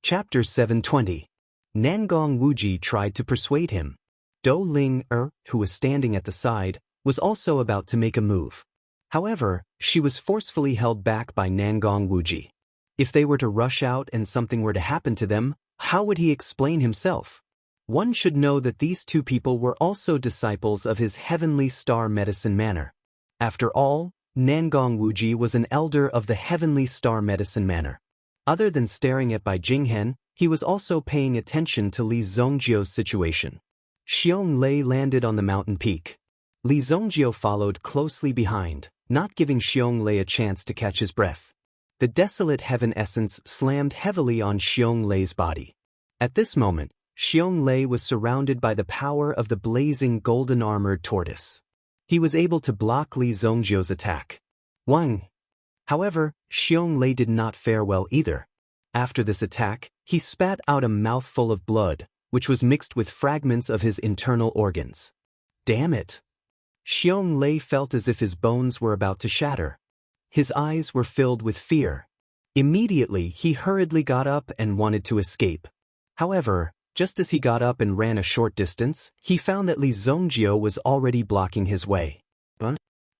Chapter 720. Nangong Wuji tried to persuade him. Dou Ling who was standing at the side, was also about to make a move. However, she was forcefully held back by Nangong Wuji. If they were to rush out and something were to happen to them, how would he explain himself? One should know that these two people were also disciples of his heavenly star medicine manor. After all, Nangong Wuji was an elder of the heavenly star medicine manor. Other than staring at Bai Jinghen, he was also paying attention to Li Zhongjio's situation. Xiong Lei landed on the mountain peak. Li Zhongjio followed closely behind, not giving Xiong Lei a chance to catch his breath. The desolate heaven essence slammed heavily on Xiong Lei's body. At this moment, Xiong Lei was surrounded by the power of the blazing golden-armored tortoise. He was able to block Li Zhongjio's attack. Wang! However, Xiong Lei did not fare well either. After this attack, he spat out a mouthful of blood, which was mixed with fragments of his internal organs. Damn it! Xiong Lei felt as if his bones were about to shatter. His eyes were filled with fear. Immediately, he hurriedly got up and wanted to escape. However, just as he got up and ran a short distance, he found that Li Zhongjio was already blocking his way.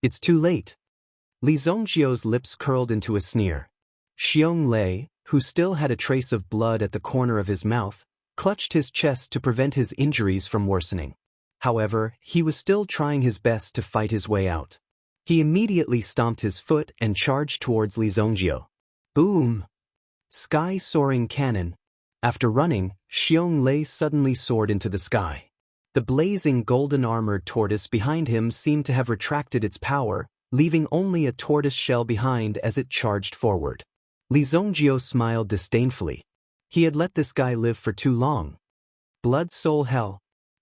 It's too late. Li Zhongjio's lips curled into a sneer. Xiong Lei, who still had a trace of blood at the corner of his mouth, clutched his chest to prevent his injuries from worsening. However, he was still trying his best to fight his way out. He immediately stomped his foot and charged towards Li Zhongjio. Boom! Sky-soaring cannon. After running, Xiong Lei suddenly soared into the sky. The blazing golden-armored tortoise behind him seemed to have retracted its power, leaving only a tortoise shell behind as it charged forward. Li Zhongjio smiled disdainfully. He had let this guy live for too long. Blood soul hell.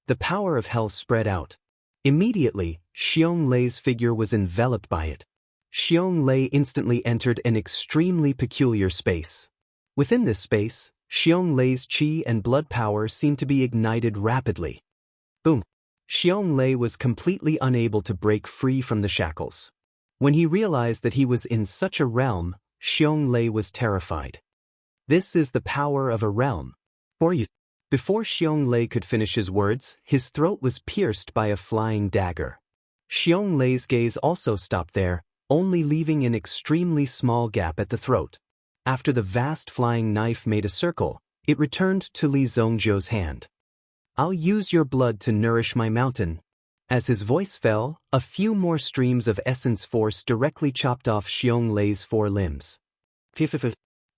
The power of hell spread out. Immediately, Xiong Lei's figure was enveloped by it. Xiong Lei instantly entered an extremely peculiar space. Within this space, Xiong Lei's qi and blood power seemed to be ignited rapidly. Boom! Xiong Lei was completely unable to break free from the shackles. When he realized that he was in such a realm, Xiong Lei was terrified. This is the power of a realm. Before Xiong Lei could finish his words, his throat was pierced by a flying dagger. Xiong Lei's gaze also stopped there, only leaving an extremely small gap at the throat. After the vast flying knife made a circle, it returned to Li Zhongjio's hand. I'll use your blood to nourish my mountain. As his voice fell, a few more streams of essence force directly chopped off Xiong Lei's 4 limbs.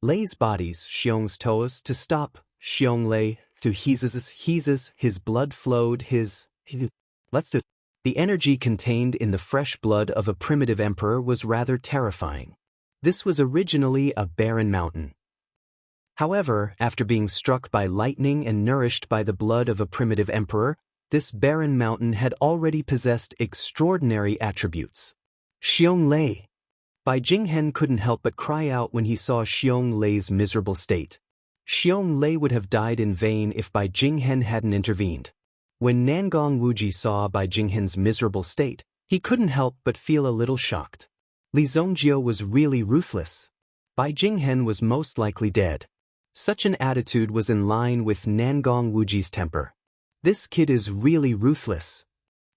Lei's bodies, Xiong's toes, to stop, Xiong Lei, to his blood flowed, The energy contained in the fresh blood of a primitive emperor was rather terrifying. This was originally a barren mountain. However, after being struck by lightning and nourished by the blood of a primitive emperor, this barren mountain had already possessed extraordinary attributes. Xiong Lei! Bai Jinghen couldn't help but cry out when he saw Xiong Lei's miserable state. Xiong Lei would have died in vain if Bai Jinghen hadn't intervened. When Nangong Wuji saw Bai Jinghen's miserable state, he couldn't help but feel a little shocked. Li Zhongjio was really ruthless. Bai Jinghen was most likely dead. Such an attitude was in line with Nangong Wuji's temper. This kid is really ruthless.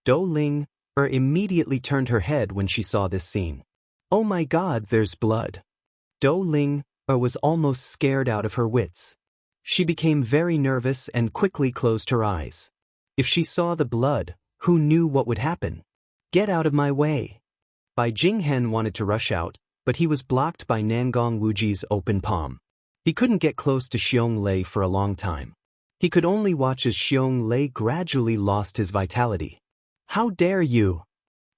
Dou Ling immediately turned her head when she saw this scene. Oh my God, there's blood. Dou Ling was almost scared out of her wits. She became very nervous and quickly closed her eyes. If she saw the blood, who knew what would happen? Get out of my way. Bai Jinghen wanted to rush out, but he was blocked by Nangong Wuji's open palm. He couldn't get close to Xiong Lei for a long time. He could only watch as Xiong Lei gradually lost his vitality. How dare you!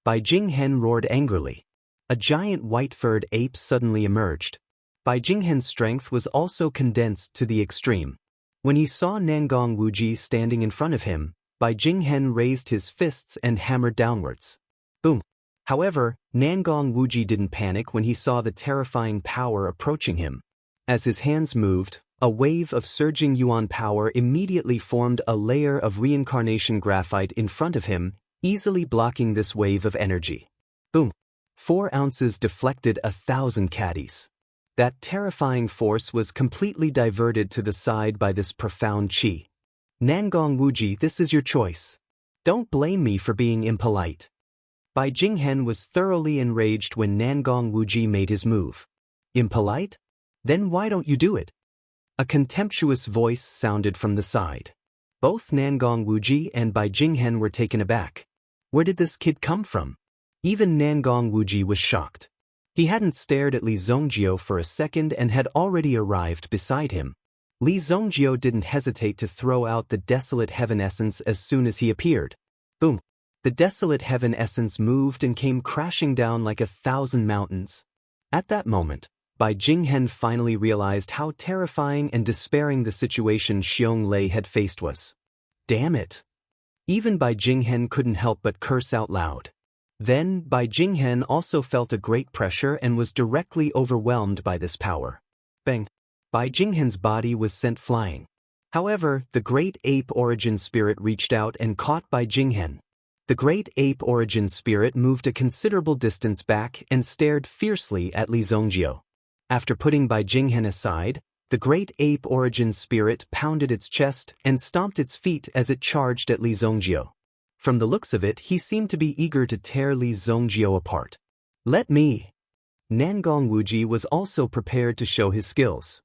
Bai Jinghen roared angrily. A giant white-furred ape suddenly emerged. Bai Jinghen's strength was also condensed to the extreme. When he saw Nangong Wuji standing in front of him, Bai Jinghen raised his fists and hammered downwards. Boom! However, Nangong Wuji didn't panic when he saw the terrifying power approaching him. As his hands moved, a wave of surging yuan power immediately formed a layer of reincarnation graphite in front of him, easily blocking this wave of energy. Boom! 4 ounces deflected 1,000 caddies. That terrifying force was completely diverted to the side by this profound qi. Nangong Wuji, this is your choice. Don't blame me for being impolite. Bai Jinghen was thoroughly enraged when Nangong Wuji made his move. Impolite? Then why don't you do it? A contemptuous voice sounded from the side. Both Nangong Wuji and Bai Jinghen were taken aback. Where did this kid come from? Even Nangong Wuji was shocked. He hadn't stared at Li Zongjio for a second and had already arrived beside him. Li Zongjio didn't hesitate to throw out the desolate heaven essence as soon as he appeared. Boom! The desolate heaven essence moved and came crashing down like 1,000 mountains. At that moment, Bai Jinghen finally realized how terrifying and despairing the situation Xiong Lei had faced was. Damn it! Even Bai Jinghen couldn't help but curse out loud. Then, Bai Jinghen also felt a great pressure and was directly overwhelmed by this power. Bang! Bai Jinghen's body was sent flying. However, the great ape origin spirit reached out and caught Bai Jinghen. The great ape origin spirit moved a considerable distance back and stared fiercely at Li Zongjio. After putting Bai Jinghen aside, the great ape origin spirit pounded its chest and stomped its feet as it charged at Li Zongjio. From the looks of it, he seemed to be eager to tear Li Zongjio apart. Let me! Nangong Wuji was also prepared to show his skills.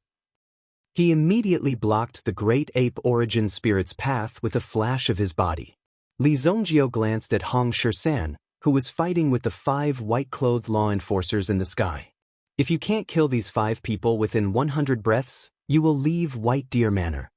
He immediately blocked the great ape origin spirit's path with a flash of his body. Li Zongjio glanced at Hong Shisan, who was fighting with the 5 white-clothed law enforcers in the sky. If you can't kill these 5 people within 100 breaths, you will leave White Deer Manor.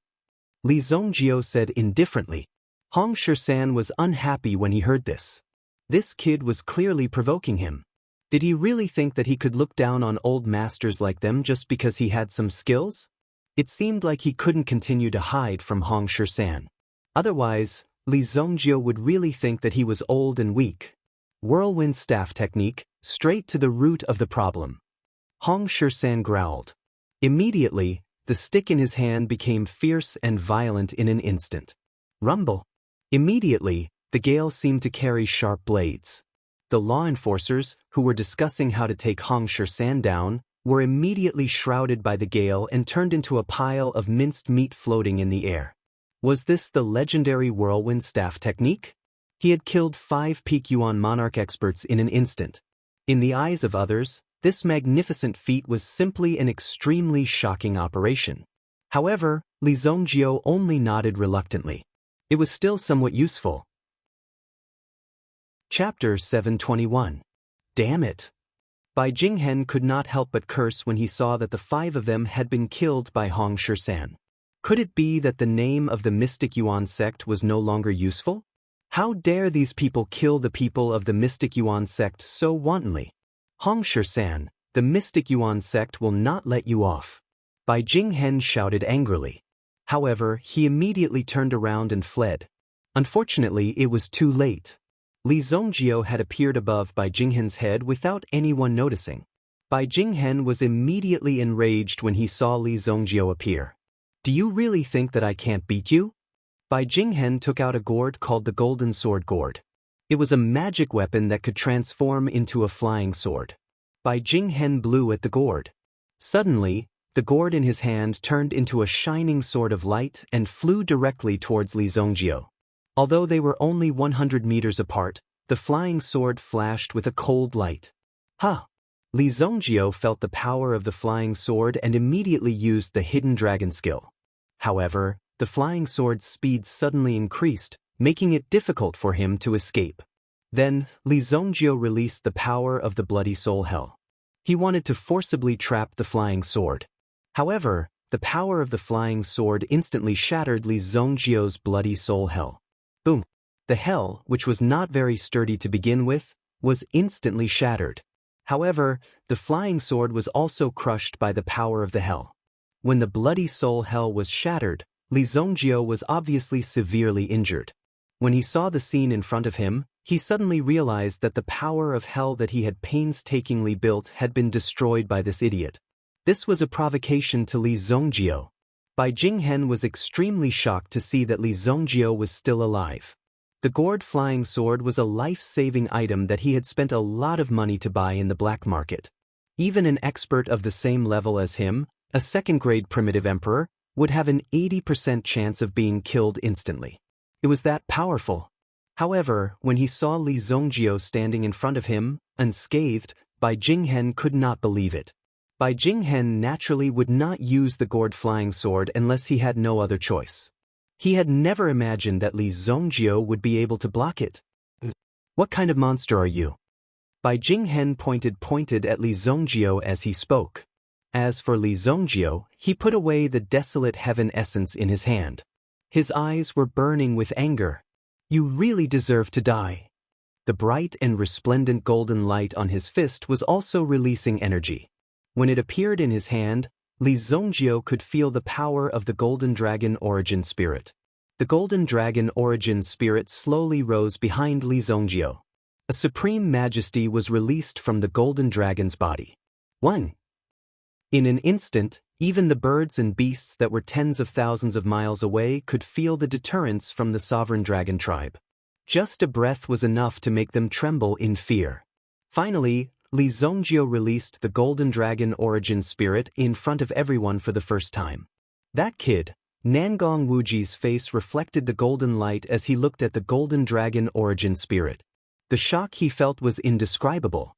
Li Zongjio said indifferently. Hong Shisan was unhappy when he heard this. This kid was clearly provoking him. Did he really think that he could look down on old masters like them just because he had some skills? It seemed like he couldn't continue to hide from Hong Shisan. Otherwise, Li Zongjio would really think that he was old and weak. Whirlwind staff technique, straight to the root of the problem. Hong Shisan growled. Immediately, the stick in his hand became fierce and violent in an instant. Rumble. Immediately, the gale seemed to carry sharp blades. The law enforcers, who were discussing how to take Hong Shisan down, were immediately shrouded by the gale and turned into a pile of minced meat floating in the air. Was this the legendary whirlwind staff technique? He had killed 5 peak Yuan monarch experts in an instant. In the eyes of others, this magnificent feat was simply an extremely shocking operation. However, Li Zongjio only nodded reluctantly. It was still somewhat useful. Chapter 721. Damn it! Bai Jinghen could not help but curse when he saw that the 5 of them had been killed by Hong Shisan. Could it be that the name of the Mystic Yuan sect was no longer useful? How dare these people kill the people of the Mystic Yuan sect so wantonly? Hong Shisan, the Mystic Yuan sect will not let you off. Bai Jinghen shouted angrily. However, he immediately turned around and fled. Unfortunately, it was too late. Li Zongjio had appeared above Bai Jinghen's head without anyone noticing. Bai Jinghen was immediately enraged when he saw Li Zongjio appear. Do you really think that I can't beat you? Bai Jinghen took out a gourd called the Golden Sword Gourd. It was a magic weapon that could transform into a flying sword. Bai Jinghen blew at the gourd. Suddenly, the gourd in his hand turned into a shining sword of light and flew directly towards Li Zongjio. Although they were only 100 meters apart, the flying sword flashed with a cold light. Ha! Li Zongjio felt the power of the flying sword and immediately used the hidden dragon skill. However, the flying sword's speed suddenly increased, making it difficult for him to escape. Then, Li Zongjio released the power of the bloody soul hell. He wanted to forcibly trap the flying sword. However, the power of the flying sword instantly shattered Li Zongjio's bloody soul hell. Boom! The hell, which was not very sturdy to begin with, was instantly shattered. However, the flying sword was also crushed by the power of the hell. When the bloody soul hell was shattered, Li Zongjio was obviously severely injured. When he saw the scene in front of him, he suddenly realized that the power of hell that he had painstakingly built had been destroyed by this idiot. This was a provocation to Li Zongjio. Bai Jinghen was extremely shocked to see that Li Zongjio was still alive. The gourd flying sword was a life-saving item that he had spent a lot of money to buy in the black market. Even an expert of the same level as him, a second-grade primitive emperor, would have an 80% chance of being killed instantly. It was that powerful. However, when he saw Li Zongjio standing in front of him, unscathed, Bai Jinghen could not believe it. Bai Jinghen naturally would not use the gourd flying sword unless he had no other choice. He had never imagined that Li Zongjio would be able to block it. What kind of monster are you? Bai Jinghen pointed at Li Zongjio as he spoke. As for Li Zongjio, he put away the desolate heaven essence in his hand. His eyes were burning with anger. You really deserve to die. The bright and resplendent golden light on his fist was also releasing energy. When it appeared in his hand, Li Zongjio could feel the power of the Golden Dragon Origin Spirit. The Golden Dragon Origin Spirit slowly rose behind Li Zongjio. A supreme majesty was released from the Golden Dragon's body. 1. In an instant, even the birds and beasts that were tens of thousands of miles away could feel the deterrence from the sovereign dragon tribe. Just a breath was enough to make them tremble in fear. Finally, Li Zongjio released the Golden Dragon Origin Spirit in front of everyone for the first time. That kid, Nangong Wuji's face reflected the golden light as he looked at the Golden Dragon Origin Spirit. The shock he felt was indescribable.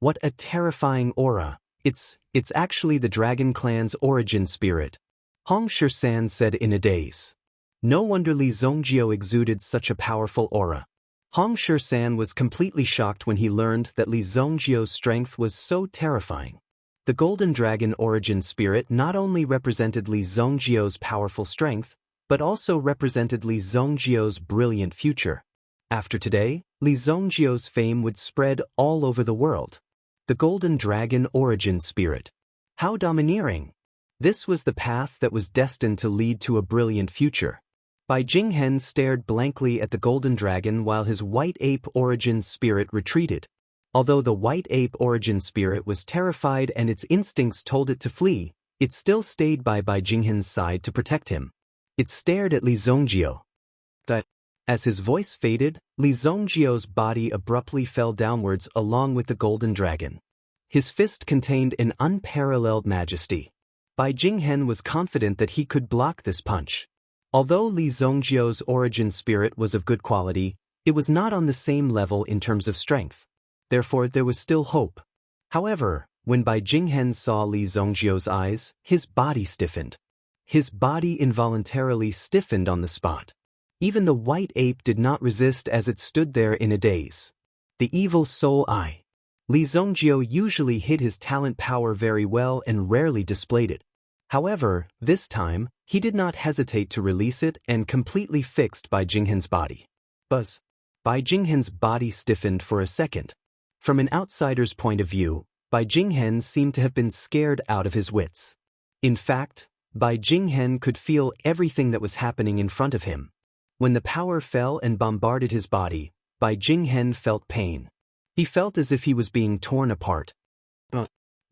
What a terrifying aura. It's actually the Dragon Clan's origin spirit, Hong Shisan said in a daze. No wonder Li Zongjio exuded such a powerful aura. Hong Shisan was completely shocked when he learned that Li Zongjio's strength was so terrifying. The Golden Dragon Origin Spirit not only represented Li Zongjio's powerful strength, but also represented Li Zongjio's brilliant future. After today, Li Zongjio's fame would spread all over the world. The Golden Dragon Origin Spirit. How domineering! This was the path that was destined to lead to a brilliant future. Bai Jinghen stared blankly at the Golden Dragon while his White Ape Origin Spirit retreated. Although the White Ape Origin Spirit was terrified and its instincts told it to flee, it still stayed by Bai Jinghen's side to protect him. It stared at Li Zongjio. As his voice faded, Li Zongjio's body abruptly fell downwards along with the Golden Dragon. His fist contained an unparalleled majesty. Bai Jinghen was confident that he could block this punch. Although Li Zongjio's origin spirit was of good quality, it was not on the same level in terms of strength. Therefore, there was still hope. However, when Bai Jinghen saw Li Zongjio's eyes, his body stiffened. His body involuntarily stiffened on the spot. Even the white ape did not resist as it stood there in a daze. The evil soul eye. Li Zongjio usually hid his talent power very well and rarely displayed it. However, this time, he did not hesitate to release it and completely fixed Bai Jinghen's body. Buzz. Bai Jinghen's body stiffened for a second. From an outsider's point of view, Bai Jinghen seemed to have been scared out of his wits. In fact, Bai Jinghen could feel everything that was happening in front of him. When the power fell and bombarded his body, Bai Jinghen felt pain. He felt as if he was being torn apart.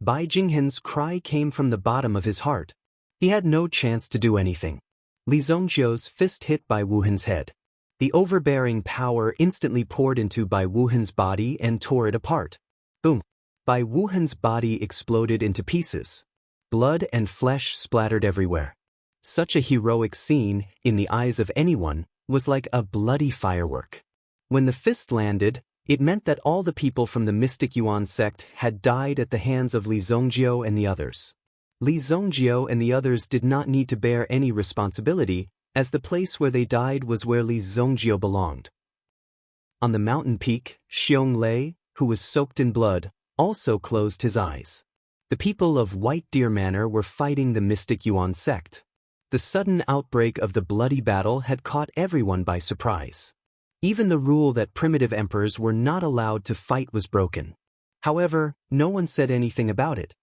Bai Jinghen's cry came from the bottom of his heart. He had no chance to do anything. Li Zongjio's fist hit Bai Wuhan's head. The overbearing power instantly poured into Bai Wuhan's body and tore it apart. Boom! Bai Wuhan's body exploded into pieces. Blood and flesh splattered everywhere. Such a heroic scene, in the eyes of anyone, was like a bloody firework. When the fist landed, it meant that all the people from the Mystic Yuan sect had died at the hands of Li Zongjio and the others. Li Zongjio and the others did not need to bear any responsibility, as the place where they died was where Li Zongjio belonged. On the mountain peak, Xiong Lei, who was soaked in blood, also closed his eyes. The people of White Deer Manor were fighting the Mystic Yuan sect. The sudden outbreak of the bloody battle had caught everyone by surprise. Even the rule that primitive emperors were not allowed to fight was broken. However, no one said anything about it.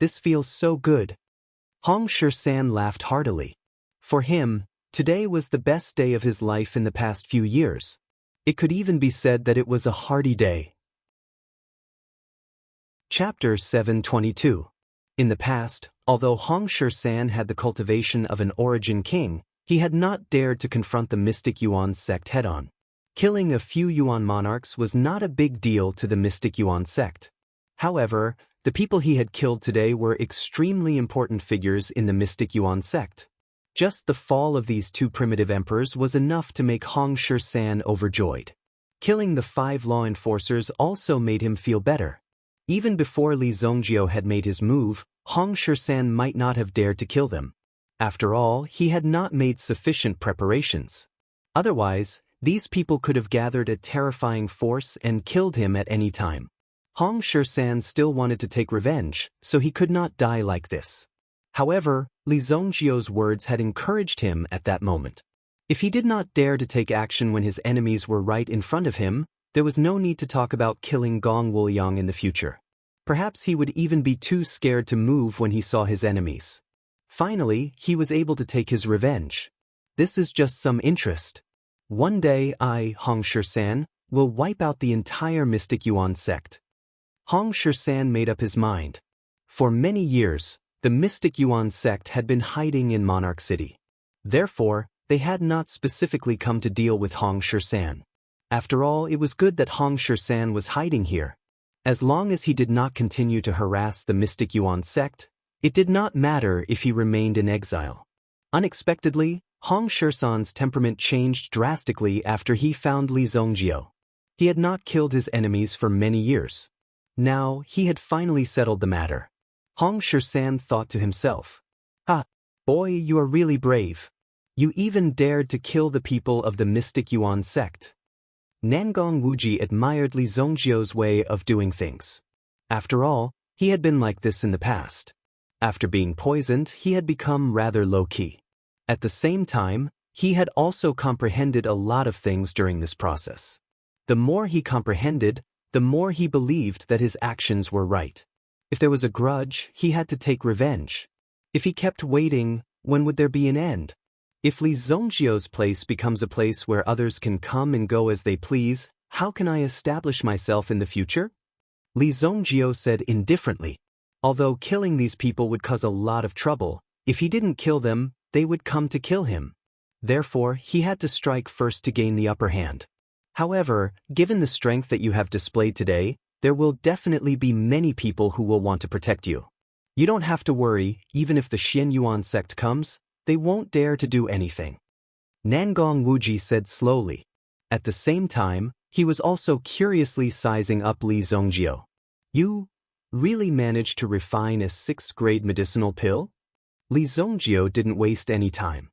This feels so good. Hong Shisan laughed heartily. For him, today was the best day of his life in the past few years. It could even be said that it was a hearty day. Chapter 722. In the past, although Hong Shisan had the cultivation of an origin king, he had not dared to confront the Mystic Yuan sect head-on. Killing a few Yuan monarchs was not a big deal to the Mystic Yuan sect. However, The people he had killed today were extremely important figures in the mystic Yuan sect. Just the fall of these two primitive emperors was enough to make Hong Shi-san overjoyed. Killing the 5 law enforcers also made him feel better. Even before Li Zongjio had made his move, Hong Shi-san might not have dared to kill them. After all, he had not made sufficient preparations. Otherwise, these people could have gathered a terrifying force and killed him at any time. Hong Shi-san still wanted to take revenge, so he could not die like this. However, Li Zongjio's words had encouraged him at that moment. If he did not dare to take action when his enemies were right in front of him, there was no need to talk about killing Gong Wuliang in the future. Perhaps he would even be too scared to move when he saw his enemies. Finally, he was able to take his revenge. This is just some interest. One day I, Hong Shi-san, will wipe out the entire Mystic Yuan sect. Hong Shi-san made up his mind. For many years, the Mystic Yuan sect had been hiding in Monarch City. Therefore, they had not specifically come to deal with Hong Shi-san. After all, it was good that Hong Shi-san was hiding here. As long as he did not continue to harass the Mystic Yuan sect, it did not matter if he remained in exile. Unexpectedly, Hong Shi-san's temperament changed drastically after he found Li Zongjio. He had not killed his enemies for many years. Now, he had finally settled the matter. Hong Shi-san thought to himself, "Ah, boy, you are really brave. You even dared to kill the people of the Mystic Yuan sect." Nangong Wuji admired Li Zongjio's way of doing things. After all, he had been like this in the past. After being poisoned, he had become rather low-key. At the same time, he had also comprehended a lot of things during this process. The more he comprehended, the more he believed that his actions were right. If there was a grudge, he had to take revenge. If he kept waiting, when would there be an end? If Li Zongjio's place becomes a place where others can come and go as they please, how can I establish myself in the future? Li Zongjio said indifferently. Although killing these people would cause a lot of trouble, if he didn't kill them, they would come to kill him. Therefore, he had to strike first to gain the upper hand. However, given the strength that you have displayed today, there will definitely be many people who will want to protect you. You don't have to worry, even if the Xian Yuan sect comes, they won't dare to do anything. Nangong Wuji said slowly. At the same time, he was also curiously sizing up Li Zongjio. You really managed to refine a 6th-grade medicinal pill? Li Zongjio didn't waste any time.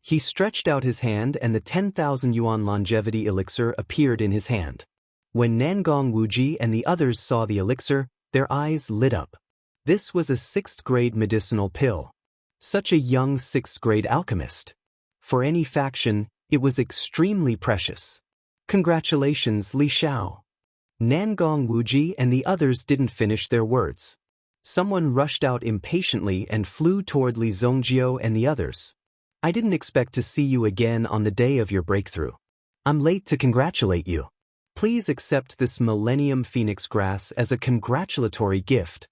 He stretched out his hand and the 10,000 yuan longevity elixir appeared in his hand. When Nangong Wuji and the others saw the elixir, their eyes lit up. This was a 6th-grade medicinal pill. Such a young 6th-grade alchemist. For any faction, it was extremely precious. Congratulations, Li Xiao. Nangong Wuji and the others didn't finish their words. Someone rushed out impatiently and flew toward Li Zongjio and the others. I didn't expect to see you again on the day of your breakthrough. I'm late to congratulate you. Please accept this Millennium Phoenix grass as a congratulatory gift.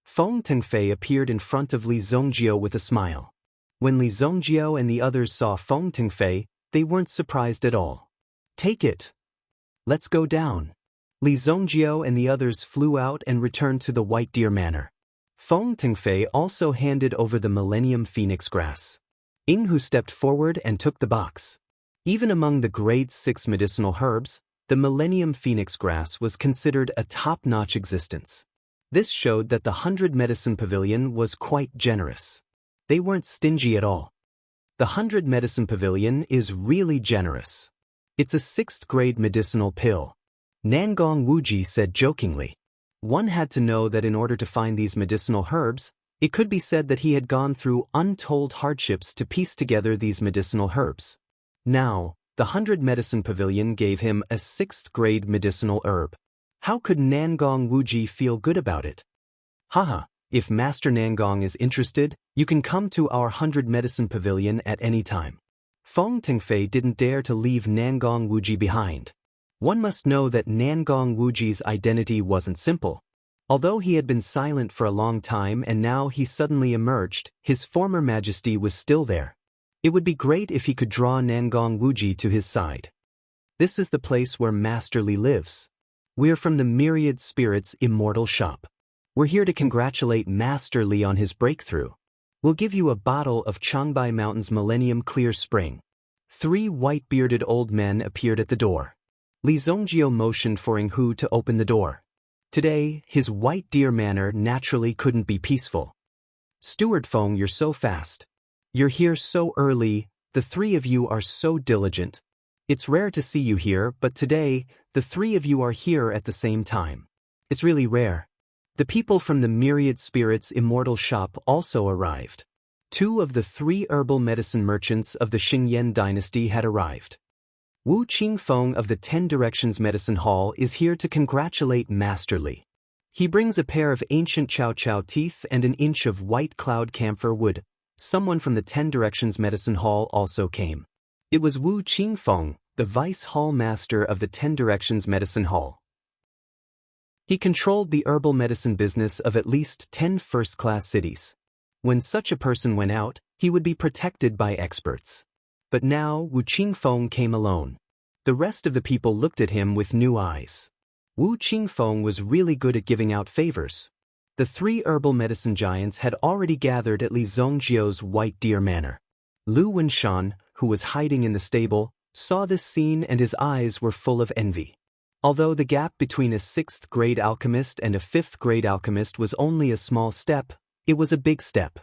Feng Tengfei appeared in front of Li Zongjio with a smile. When Li Zongjio and the others saw Feng Tengfei, they weren't surprised at all. Take it. Let's go down. Li Zongjio and the others flew out and returned to the White Deer Manor. Feng Tengfei also handed over the Millennium Phoenix grass. Inghu stepped forward and took the box. Even among the grade 6 medicinal herbs, the Millennium Phoenix grass was considered a top-notch existence. This showed that the 100 Medicine Pavilion was quite generous. They weren't stingy at all. The 100 Medicine Pavilion is really generous. It's a 6th-grade medicinal pill. Nangong Wuji said jokingly. One had to know that in order to find these medicinal herbs, it could be said that he had gone through untold hardships to piece together these medicinal herbs. Now, the 100 Medicine Pavilion gave him a 6th-grade medicinal herb. How could Nangong Wuji feel good about it? Haha, if Master Nangong is interested, you can come to our 100 Medicine Pavilion at any time. Feng Tengfei didn't dare to leave Nangong Wuji behind. One must know that Nangong Wuji's identity wasn't simple. Although he had been silent for a long time and now he suddenly emerged, his former majesty was still there. It would be great if he could draw Nangong Wuji to his side. This is the place where Master Li lives. We're from the Myriad Spirits Immortal Shop. We're here to congratulate Master Li on his breakthrough. We'll give you a bottle of Changbai Mountain's Millennium Clear Spring. 3 white-bearded old men appeared at the door. Li Zongjio motioned for Ing Hu to open the door. Today, his white deer manner naturally couldn't be peaceful. Steward Feng, you're so fast. You're here so early, the 3 of you are so diligent. It's rare to see you here, but today, the 3 of you are here at the same time. It's really rare. The people from the Myriad Spirits Immortal Shop also arrived. 2 of the 3 herbal medicine merchants of the Xingyan dynasty had arrived. Wu Qingfeng of the 10 Directions Medicine Hall is here to congratulate Master Li. He brings a pair of ancient Chow Chow teeth and an inch of white cloud camphor wood. Someone from the 10 Directions Medicine Hall also came. It was Wu Qingfeng, the Vice Hall Master of the 10 Directions Medicine Hall. He controlled the herbal medicine business of at least 10 first-class cities. When such a person went out, he would be protected by experts. But now Wu Qingfeng came alone. The rest of the people looked at him with new eyes. Wu Qingfeng was really good at giving out favors. The 3 herbal medicine giants had already gathered at Li Zongjio's White Deer Manor. Lu Wenshan, who was hiding in the stable, saw this scene and his eyes were full of envy. Although the gap between a 6th-grade alchemist and a 5th-grade alchemist was only a small step, it was a big step.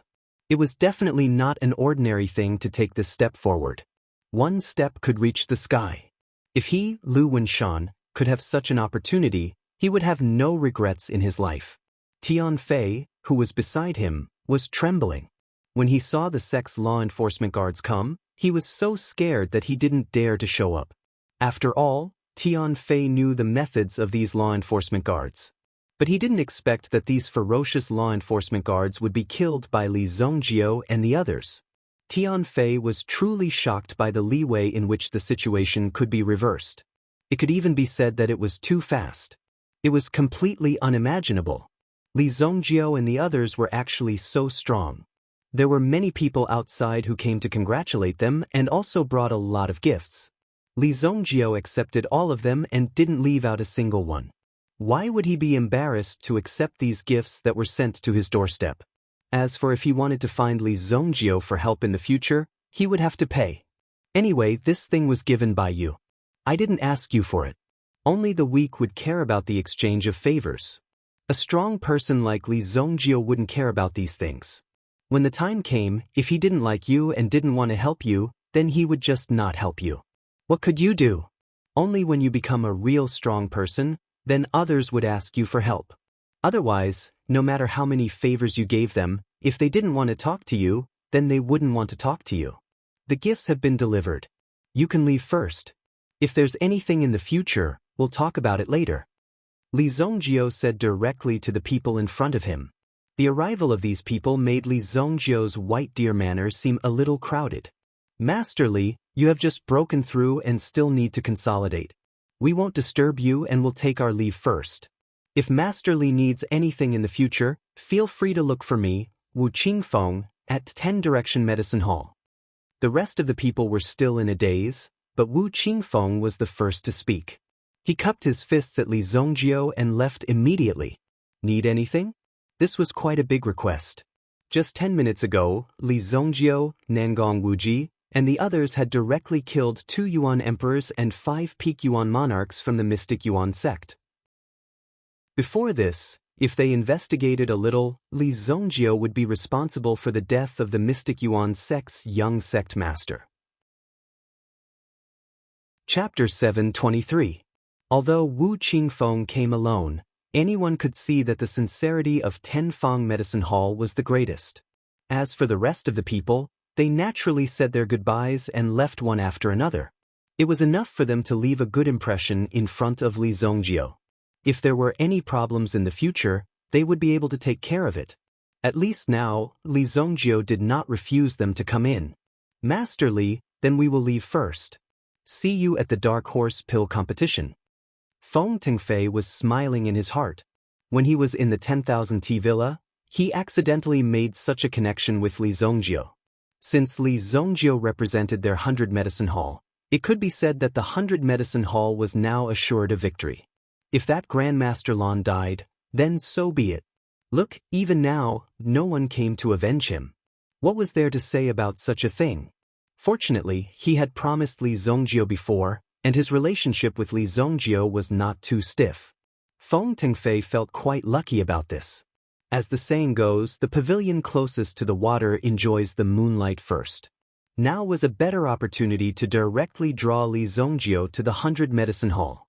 It was definitely not an ordinary thing to take this step forward. 1 step could reach the sky. If he, Lu Wenshan, could have such an opportunity, he would have no regrets in his life. Tian Fei, who was beside him, was trembling. When he saw the sex law enforcement guards come, he was so scared that he didn't dare to show up. After all, Tian Fei knew the methods of these law enforcement guards. But he didn't expect that these ferocious law enforcement guards would be killed by Li Zongjio and the others. Tian Fei was truly shocked by the leeway in which the situation could be reversed. It could even be said that it was too fast. It was completely unimaginable. Li Zongjio and the others were actually so strong. There were many people outside who came to congratulate them and also brought a lot of gifts. Li Zongjio accepted all of them and didn't leave out a single one. Why would he be embarrassed to accept these gifts that were sent to his doorstep? As for if he wanted to find Li Zongjio for help in the future, he would have to pay. Anyway, this thing was given by you. I didn't ask you for it. Only the weak would care about the exchange of favors. A strong person like Li Zongjio wouldn't care about these things. When the time came, if he didn't like you and didn't want to help you, then he would just not help you. What could you do? Only when you become a real strong person, then others would ask you for help. Otherwise, no matter how many favors you gave them, if they didn't want to talk to you, then they wouldn't want to talk to you. The gifts have been delivered. You can leave first. If there's anything in the future, we'll talk about it later. Li Zongjio said directly to the people in front of him. The arrival of these people made Li Zongjio's White Deer Manor seem a little crowded. Master Li, you have just broken through and still need to consolidate. We won't disturb you and will take our leave first. If Master Li needs anything in the future, feel free to look for me, Wu Qingfeng, at 10 Direction Medicine Hall. The rest of the people were still in a daze, but Wu Qingfeng was the first to speak. He cupped his fists at Li Zongjio and left immediately. Need anything? This was quite a big request. Just 10 minutes ago, Li Zongjio, Nangong Wuji, and the others had directly killed 2 Yuan emperors and 5 peak Yuan monarchs from the mystic Yuan sect. Before this, if they investigated a little, Li Zongjio would be responsible for the death of the mystic Yuan sect's young sect master. Chapter 723. Although Wu Qingfeng came alone, anyone could see that the sincerity of Tenfang Medicine Hall was the greatest. As for the rest of the people, they naturally said their goodbyes and left one after another. It was enough for them to leave a good impression in front of Li Zongjio. If there were any problems in the future, they would be able to take care of it. At least now, Li Zongjio did not refuse them to come in. Master Li, then we will leave first. See you at the Dark Horse Pill competition. Feng Tengfei was smiling in his heart. When he was in the 10,000 T villa, he accidentally made such a connection with Li Zongjio. Since Li Zongjio represented their 100 Medicine Hall, it could be said that the 100 Medicine Hall was now assured a victory. If that Grandmaster Lan died, then so be it. Look, even now, no one came to avenge him. What was there to say about such a thing? Fortunately, he had promised Li Zongjio before, and his relationship with Li Zongjio was not too stiff. Feng Tengfei felt quite lucky about this. As the saying goes, the pavilion closest to the water enjoys the moonlight first. Now was a better opportunity to directly draw Li Zongjio to the 100 Medicine Hall.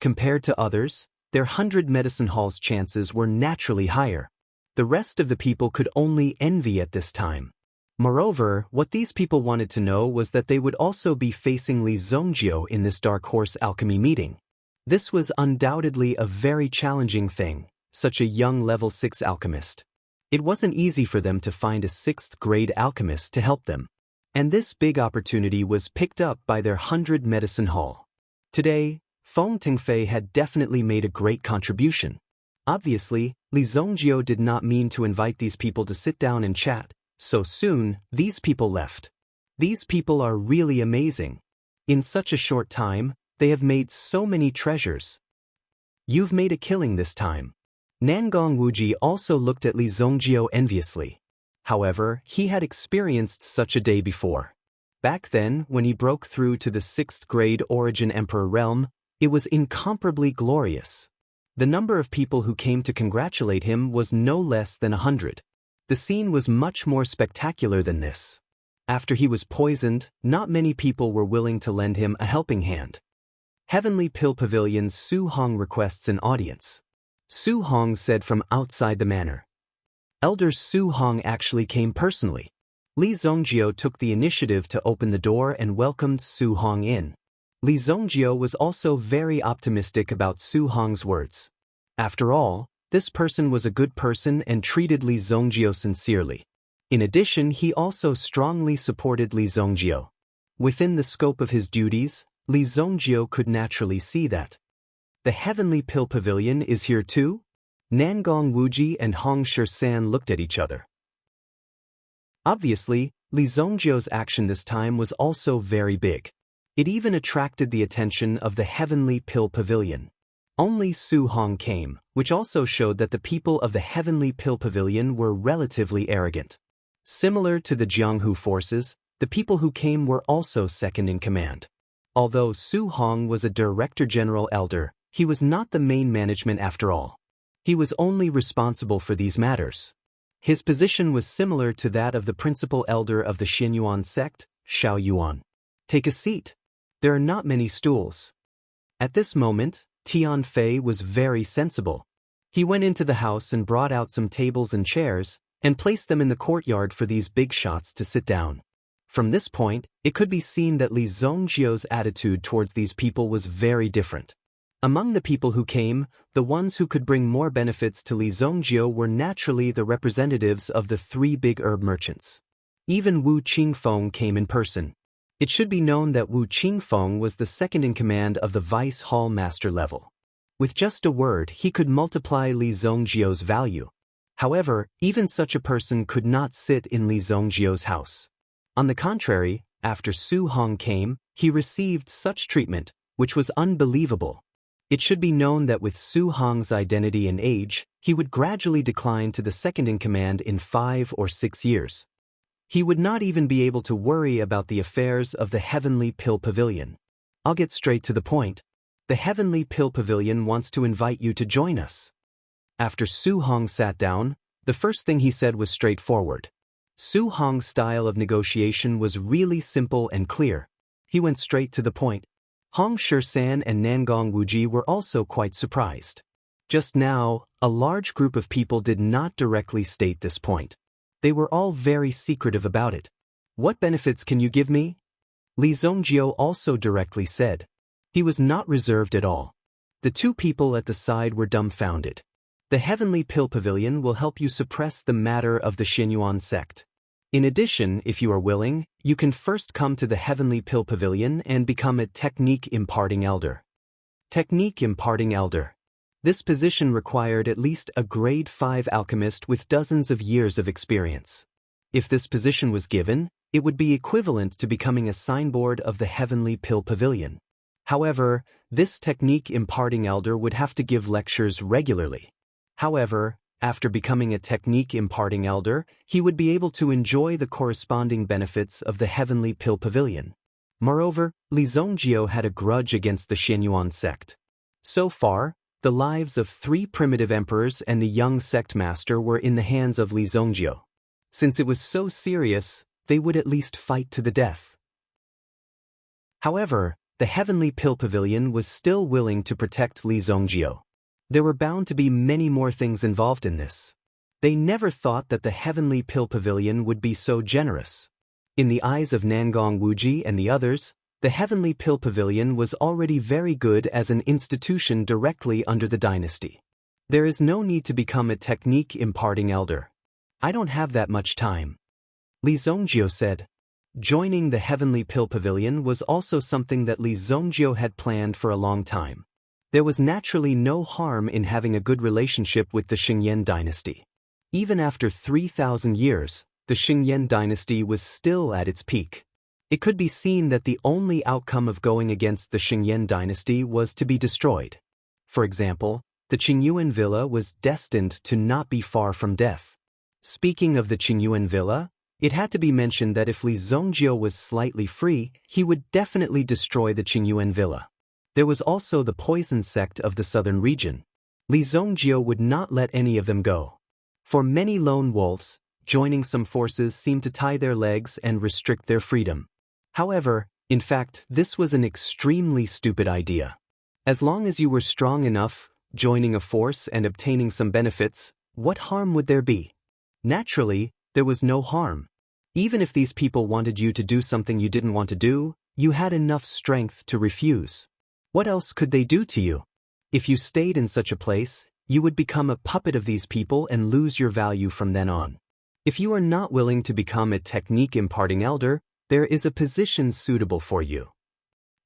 Compared to others, their 100 Medicine Hall's chances were naturally higher. The rest of the people could only envy at this time. Moreover, what these people wanted to know was that they would also be facing Li Zongjio in this Dark Horse Alchemy meeting. This was undoubtedly a very challenging thing, such a young level 6 alchemist. It wasn't easy for them to find a 6th grade alchemist to help them. And this big opportunity was picked up by their 100 Medicine Hall. Today, Feng Tengfei had definitely made a great contribution. Obviously, Li Zongjio did not mean to invite these people to sit down and chat, so soon, these people left. These people are really amazing. In such a short time, they have made so many treasures. You've made a killing this time. Nangong Wuji also looked at Li Zongjio enviously. However, he had experienced such a day before. Back then, when he broke through to the 6th grade Origin Emperor realm, it was incomparably glorious. The number of people who came to congratulate him was no less than 100. The scene was much more spectacular than this. After he was poisoned, not many people were willing to lend him a helping hand. Heavenly Pill Pavilion's Su Hong requests an audience. Su Hong said from outside the manor. Elder Su Hong actually came personally. Li Zongjio took the initiative to open the door and welcomed Su Hong in. Li Zongjio was also very optimistic about Su Hong's words. After all, this person was a good person and treated Li Zongjio sincerely. In addition, he also strongly supported Li Zongjio. Within the scope of his duties, Li Zongjio could naturally see that. The Heavenly Pill Pavilion is here too? Nangong Wuji and Hong Shisan looked at each other. Obviously, Li Zongjio's action this time was also very big. It even attracted the attention of the Heavenly Pill Pavilion. Only Su Hong came, which also showed that the people of the Heavenly Pill Pavilion were relatively arrogant. Similar to the Jianghu forces, the people who came were also second in command. Although Su Hong was a Director General Elder, he was not the main management after all. He was only responsible for these matters. His position was similar to that of the principal elder of the Xinyuan sect, Xiao Yuan. Take a seat. There are not many stools. At this moment, Tian Fei was very sensible. He went into the house and brought out some tables and chairs, and placed them in the courtyard for these big shots to sit down. From this point, it could be seen that Li Zongjio's attitude towards these people was very different. Among the people who came, the ones who could bring more benefits to Li Zongjio were naturally the representatives of the 3 big herb merchants. Even Wu Qingfeng came in person. It should be known that Wu Qingfeng was the second in command of the Vice Hall Master level. With just a word, he could multiply Li Zongjio's value. However, even such a person could not sit in Li Zongjio's house. On the contrary, after Su Hong came, he received such treatment, which was unbelievable. It should be known that with Su Hong's identity and age, he would gradually decline to the second in command in 5 or 6 years. He would not even be able to worry about the affairs of the Heavenly Pill Pavilion. I'll get straight to the point. The Heavenly Pill Pavilion wants to invite you to join us. After Su Hong sat down, the first thing he said was straightforward. Su Hong's style of negotiation was really simple and clear. He went straight to the point. Hong Shisan and Nangong Wuji were also quite surprised. Just now, a large group of people did not directly state this point. They were all very secretive about it. What benefits can you give me? Li Zongjio also directly said. He was not reserved at all. The 2 people at the side were dumbfounded. The Heavenly Pill Pavilion will help you suppress the matter of the Xinyuan sect. In addition, if you are willing, you can first come to the Heavenly Pill Pavilion and become a Technique Imparting Elder. Technique Imparting Elder. This position required at least a grade 5 alchemist with dozens of years of experience. If this position was given, it would be equivalent to becoming a signboard of the Heavenly Pill Pavilion. However, this technique imparting elder would have to give lectures regularly. However, after becoming a technique imparting elder, he would be able to enjoy the corresponding benefits of the heavenly pill pavilion. Moreover, Li Zongjio had a grudge against the Xianyuan sect. So far, the lives of 3 primitive emperors and the young sect master were in the hands of Li Zongjio. Since it was so serious, they would at least fight to the death. However, the heavenly pill pavilion was still willing to protect Li Zongjio. There were bound to be many more things involved in this. They never thought that the heavenly pill pavilion would be so generous. In the eyes of Nangong Wuji and the others, the heavenly pill pavilion was already very good as an institution directly under the dynasty. There is no need to become a technique imparting elder. I don't have that much time. Li Zongjio said. Joining the heavenly pill pavilion was also something that Li Zongjio had planned for a long time. There was naturally no harm in having a good relationship with the Xingyan dynasty. Even after 3,000 years, the Xingyan dynasty was still at its peak. It could be seen that the only outcome of going against the Xingyan dynasty was to be destroyed. For example, the Qingyuan villa was destined to not be far from death. Speaking of the Qingyuan villa, it had to be mentioned that if Li Zongjio was slightly free, he would definitely destroy the Qingyuan villa. There was also the poison sect of the southern region. Li Zongjio would not let any of them go. For many lone wolves, joining some forces seemed to tie their legs and restrict their freedom. However, in fact, this was an extremely stupid idea. As long as you were strong enough, joining a force and obtaining some benefits, what harm would there be? Naturally, there was no harm. Even if these people wanted you to do something you didn't want to do, you had enough strength to refuse. What else could they do to you? If you stayed in such a place, you would become a puppet of these people and lose your value from then on. If you are not willing to become a technique imparting elder, there is a position suitable for you.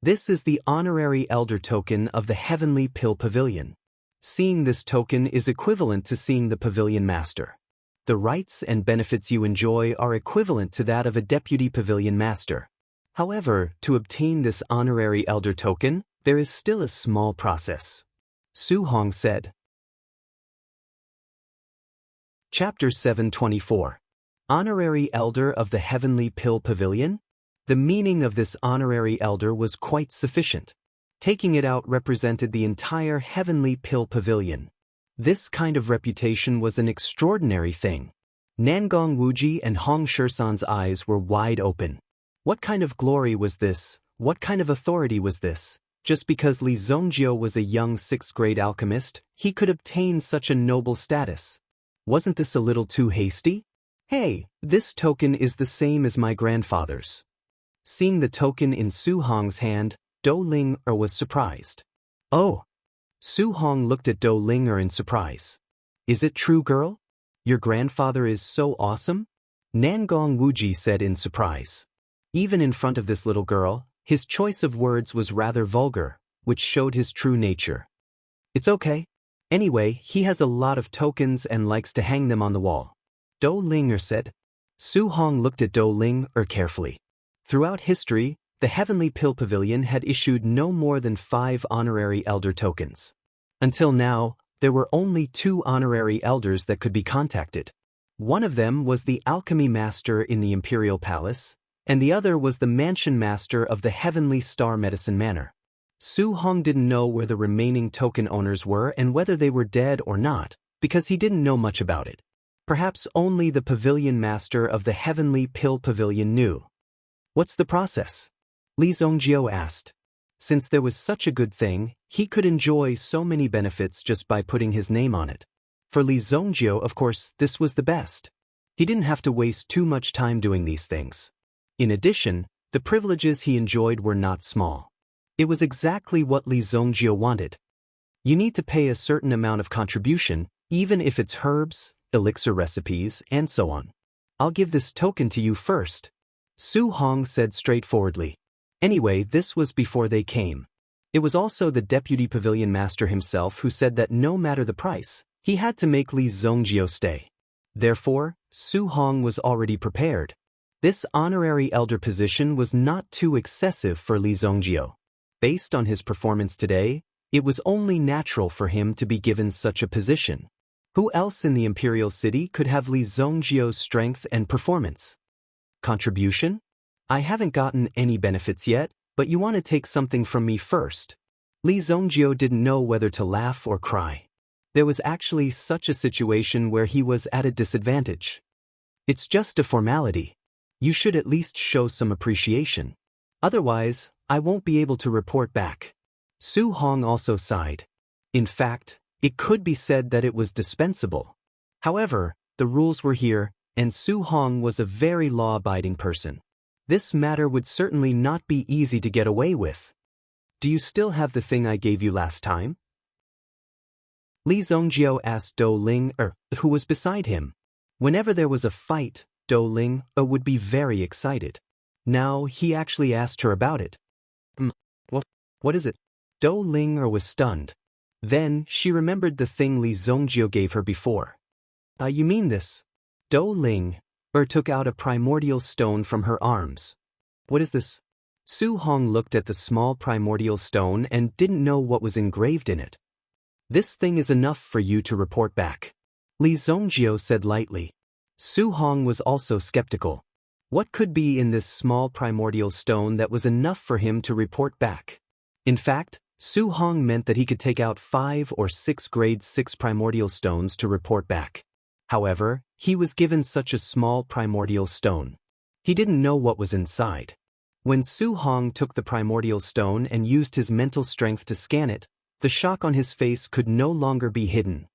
This is the honorary elder token of the heavenly pill pavilion. Seeing this token is equivalent to seeing the pavilion master. The rights and benefits you enjoy are equivalent to that of a deputy pavilion master. However, to obtain this honorary elder token, there is still a small process. Su Hong said. Chapter 724. Honorary Elder of the Heavenly Pill Pavilion? The meaning of this honorary elder was quite sufficient. Taking it out represented the entire Heavenly Pill Pavilion. This kind of reputation was an extraordinary thing. Nangong Wuji and Hong Shisan's eyes were wide open. What kind of glory was this? What kind of authority was this? Just because Li Zongjio was a young 6th-grade alchemist, he could obtain such a noble status. Wasn't this a little too hasty? Hey, this token is the same as my grandfather's. Seeing the token in Su Hong's hand, Do Ling-er was surprised. Oh! Su Hong looked at Do Ling-er in surprise. Is it true, girl? Your grandfather is so awesome? Nangong Wuji said in surprise. Even in front of this little girl, his choice of words was rather vulgar, which showed his true nature. It's okay. Anyway, he has a lot of tokens and likes to hang them on the wall. Do Ling-er said. Su Hong looked at Do Ling-er carefully. Throughout history, the Heavenly Pill Pavilion had issued no more than 5 honorary elder tokens. Until now, there were only 2 honorary elders that could be contacted. One of them was the alchemy master in the Imperial Palace, and the other was the mansion master of the Heavenly Star Medicine Manor. Su Hong didn't know where the remaining token owners were and whether they were dead or not, because he didn't know much about it. Perhaps only the pavilion master of the Heavenly Pill Pavilion knew. What's the process? Li Zongjio asked. Since there was such a good thing, he could enjoy so many benefits just by putting his name on it. For Li Zongjio, of course, this was the best. He didn't have to waste too much time doing these things. In addition, the privileges he enjoyed were not small. It was exactly what Li Zongjio wanted. You need to pay a certain amount of contribution, even if it's herbs, elixir recipes, and so on. I'll give this token to you first. Su Hong said straightforwardly. Anyway, this was before they came. It was also the deputy pavilion master himself who said that no matter the price, he had to make Li Zongjio stay. Therefore, Su Hong was already prepared. This honorary elder position was not too excessive for Li Zongjio. Based on his performance today, it was only natural for him to be given such a position. Who else in the Imperial City could have Li Zhongjiu's strength and performance? Contribution? I haven't gotten any benefits yet, but you want to take something from me first. Li Zhongjiu didn't know whether to laugh or cry. There was actually such a situation where he was at a disadvantage. It's just a formality. You should at least show some appreciation. Otherwise, I won't be able to report back. Su Hong also sighed. In fact, it could be said that it was dispensable. However, the rules were here, and Su Hong was a very law-abiding person. This matter would certainly not be easy to get away with. Do you still have the thing I gave you last time? Li Zhongjiu asked Dou Ling, who was beside him. Whenever there was a fight, Dou Ling would be very excited. Now he actually asked her about it. What is it? Dou Ling was stunned. Then she remembered the thing Li Zhongjiu gave her before. You mean this? Dou Ling took out a primordial stone from her arms. What is this? Su Hong looked at the small primordial stone and didn't know what was engraved in it. This thing is enough for you to report back, Li Zhongjiu said lightly. Su Hong was also skeptical. What could be in this small primordial stone that was enough for him to report back? In fact, Su Hong meant that he could take out 5 or 6 grade 6 primordial stones to report back. However, he was given such a small primordial stone. He didn't know what was inside. When Su Hong took the primordial stone and used his mental strength to scan it, the shock on his face could no longer be hidden.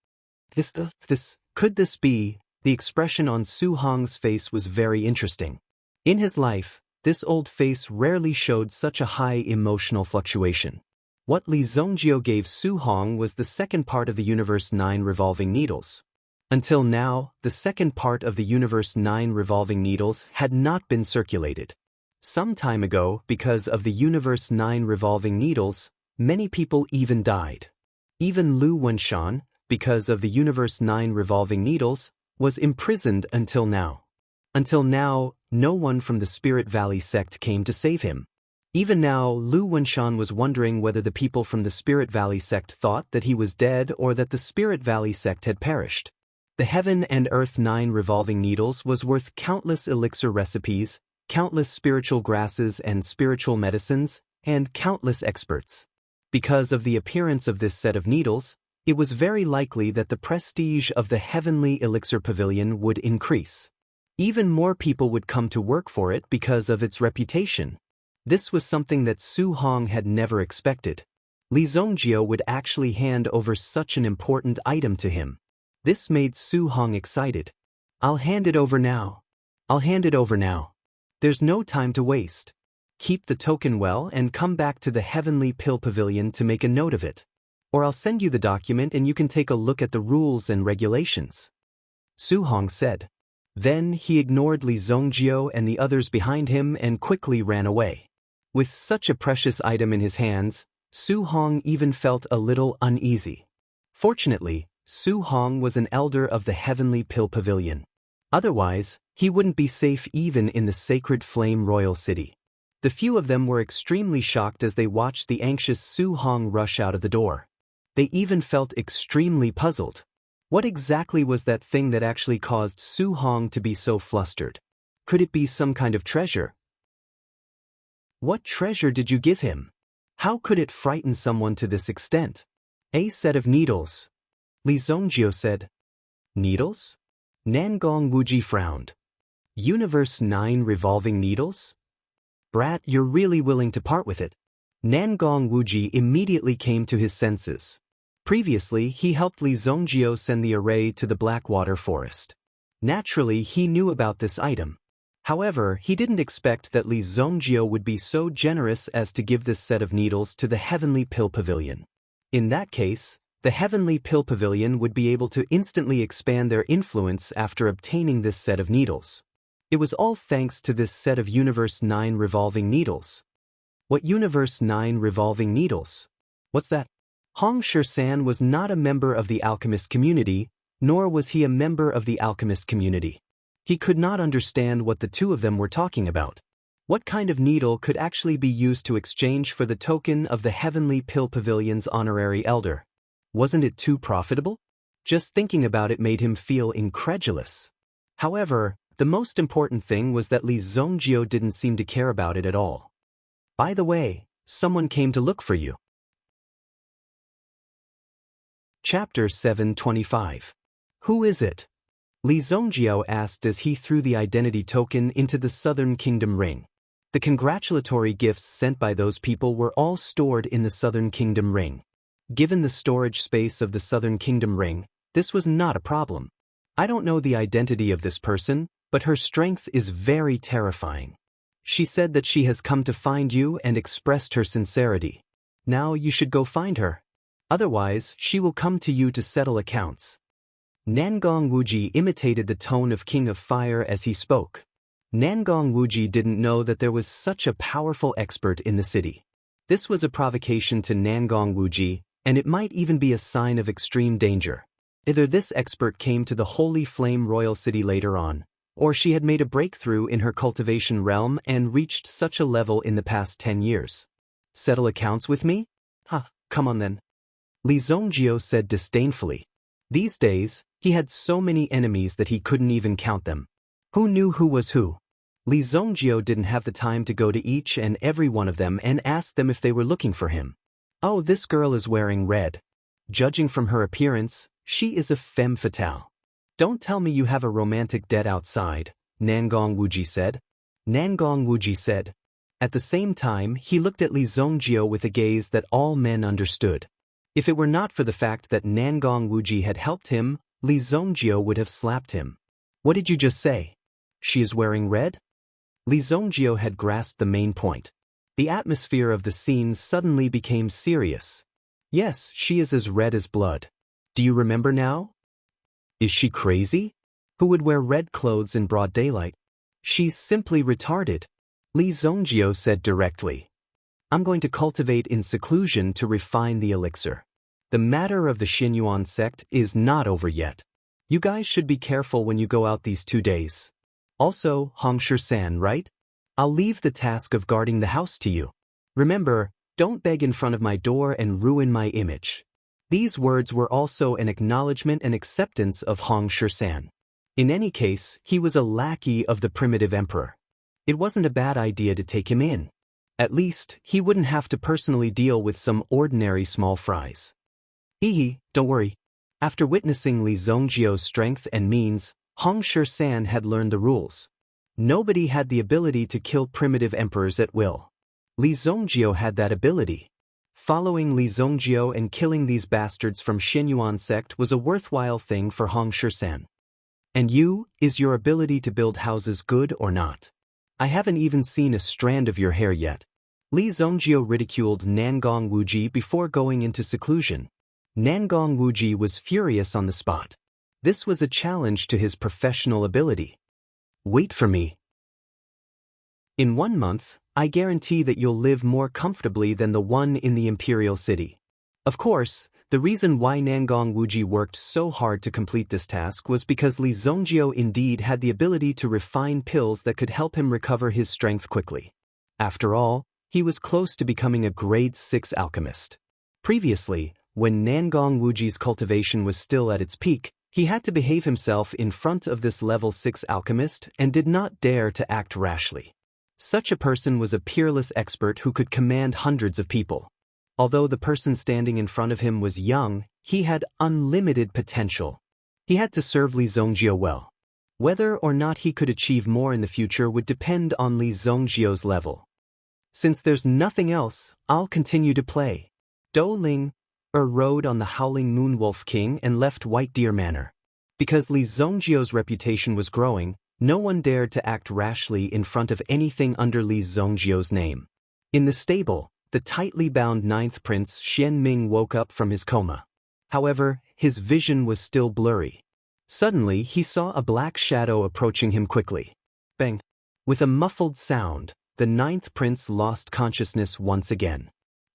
Could this be? The expression on Su Hong's face was very interesting. In his life, this old face rarely showed such a high emotional fluctuation. What Li Zhongjiu gave Su Hong was the second part of the Universe 9 revolving needles. Until now, the second part of the Universe 9 revolving needles had not been circulated. Some time ago, because of the Universe 9 revolving needles, many people even died. Even Lu Wenshan, because of the Universe 9 revolving needles, was imprisoned until now. Until now, no one from the Spirit Valley sect came to save him. Even now, Lu Wenshan was wondering whether the people from the Spirit Valley sect thought that he was dead or that the Spirit Valley sect had perished. The Heaven and Earth 9 revolving needles was worth countless elixir recipes, countless spiritual grasses and spiritual medicines, and countless experts. Because of the appearance of this set of needles, it was very likely that the prestige of the Heavenly Elixir Pavilion would increase. Even more people would come to work for it because of its reputation. This was something that Su Hong had never expected. Li Zhongjiu would actually hand over such an important item to him. This made Su Hong excited. I'll hand it over now. There's no time to waste. Keep the token well and come back to the Heavenly Pill Pavilion to make a note of it. Or I'll send you the document and you can take a look at the rules and regulations. Su Hong said. Then he ignored Li Zhongjiu and the others behind him and quickly ran away. With such a precious item in his hands, Su Hong even felt a little uneasy. Fortunately, Su Hong was an elder of the Heavenly Pill Pavilion. Otherwise, he wouldn't be safe even in the Sacred Flame Royal City. The few of them were extremely shocked as they watched the anxious Su Hong rush out of the door. They even felt extremely puzzled. What exactly was that thing that actually caused Su Hong to be so flustered? Could it be some kind of treasure? What treasure did you give him? How could it frighten someone to this extent? A set of needles. Li Zhongjiu said. Needles? Nangong Wuji frowned. Universe 9 revolving needles? Brat, you're really willing to part with it. Nangong Wuji immediately came to his senses. Previously, he helped Li Zhongjiu send the array to the Blackwater Forest. Naturally, he knew about this item. However, he didn't expect that Li Zhongjiu would be so generous as to give this set of needles to the Heavenly Pill Pavilion. In that case, the Heavenly Pill Pavilion would be able to instantly expand their influence after obtaining this set of needles. It was all thanks to this set of Universe 9 revolving needles. What Universe 9 revolving needles? What's that? Hong Shi-san was not a member of the alchemist community, nor was he a member of the alchemist community. He could not understand what the two of them were talking about. What kind of needle could actually be used to exchange for the token of the Heavenly Pill Pavilion's honorary elder? Wasn't it too profitable? Just thinking about it made him feel incredulous. However, the most important thing was that Li Zongjio didn't seem to care about it at all. By the way, someone came to look for you. Chapter 725. Who is it? Li Zongjio asked as he threw the identity token into the Southern Kingdom ring. The congratulatory gifts sent by those people were all stored in the Southern Kingdom ring. Given the storage space of the Southern Kingdom ring, this was not a problem. I don't know the identity of this person, but her strength is very terrifying. She said that she has come to find you and expressed her sincerity. Now you should go find her. Otherwise, she will come to you to settle accounts. Nangong Wuji imitated the tone of King of Fire as he spoke. Nangong Wuji didn't know that there was such a powerful expert in the city. This was a provocation to Nangong Wuji, and it might even be a sign of extreme danger. Either this expert came to the Holy Flame Royal City later on, or she had made a breakthrough in her cultivation realm and reached such a level in the past 10 years. Settle accounts with me? Come on then. Li Zongjio said disdainfully. These days, he had so many enemies that he couldn't even count them. Who knew who was who? Li Zongjio didn't have the time to go to each and every one of them and ask them if they were looking for him. Oh, this girl is wearing red. Judging from her appearance, she is a femme fatale. Don't tell me you have a romantic debt outside, Nangong Wuji said. Nangong Wuji said. At the same time, he looked at Li Zongjio with a gaze that all men understood. If it were not for the fact that Nangong Wuji had helped him, Li Zongjio would have slapped him. What did you just say? She is wearing red? Li Zongjio had grasped the main point. The atmosphere of the scene suddenly became serious. Yes, she is as red as blood. Do you remember now? Is she crazy? Who would wear red clothes in broad daylight? She's simply retarded, Li Zongjio said directly. I'm going to cultivate in seclusion to refine the elixir. The matter of the Xinyuan sect is not over yet. You guys should be careful when you go out these 2 days. Also, Hongshu-san, right? I'll leave the task of guarding the house to you. Remember, don't beg in front of my door and ruin my image. These words were also an acknowledgement and acceptance of Hongshu-san. In any case, he was a lackey of the primitive emperor. It wasn't a bad idea to take him in. At least, he wouldn't have to personally deal with some ordinary small fries. Don't worry. After witnessing Li Zongjio's strength and means, Hongshu-san had learned the rules. Nobody had the ability to kill primitive emperors at will. Li Zongjio had that ability. Following Li Zongjio and killing these bastards from Xinyuan sect was a worthwhile thing for Hongshu-san. And you, is your ability to build houses good or not? I haven't even seen a strand of your hair yet. Li Zongjio ridiculed Nangong Wuji before going into seclusion. Nangong Wuji was furious on the spot. This was a challenge to his professional ability. Wait for me. In 1 month, I guarantee that you'll live more comfortably than the one in the imperial city. Of course, the reason why Nangong Wuji worked so hard to complete this task was because Li Zongjio indeed had the ability to refine pills that could help him recover his strength quickly. After all, he was close to becoming a grade 6 alchemist. Previously, when Nangong Wuji's cultivation was still at its peak, he had to behave himself in front of this level 6 alchemist and did not dare to act rashly. Such a person was a peerless expert who could command hundreds of people. Although the person standing in front of him was young, he had unlimited potential. He had to serve Li Zongjio well. Whether or not he could achieve more in the future would depend on Li Zongjio's level. Since there's nothing else, I'll continue to play. Do Ling rode on the Howling Moonwolf King and left White Deer Manor. Because Li Zongjio's reputation was growing, no one dared to act rashly in front of anything under Li Zongjio's name. In the stable, the tightly bound 9th Prince Xian Ming woke up from his coma. However, his vision was still blurry. Suddenly, he saw a black shadow approaching him quickly. Bang! With a muffled sound, the 9th Prince lost consciousness once again.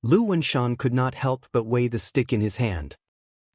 Lu Wenshan could not help but weigh the stick in his hand.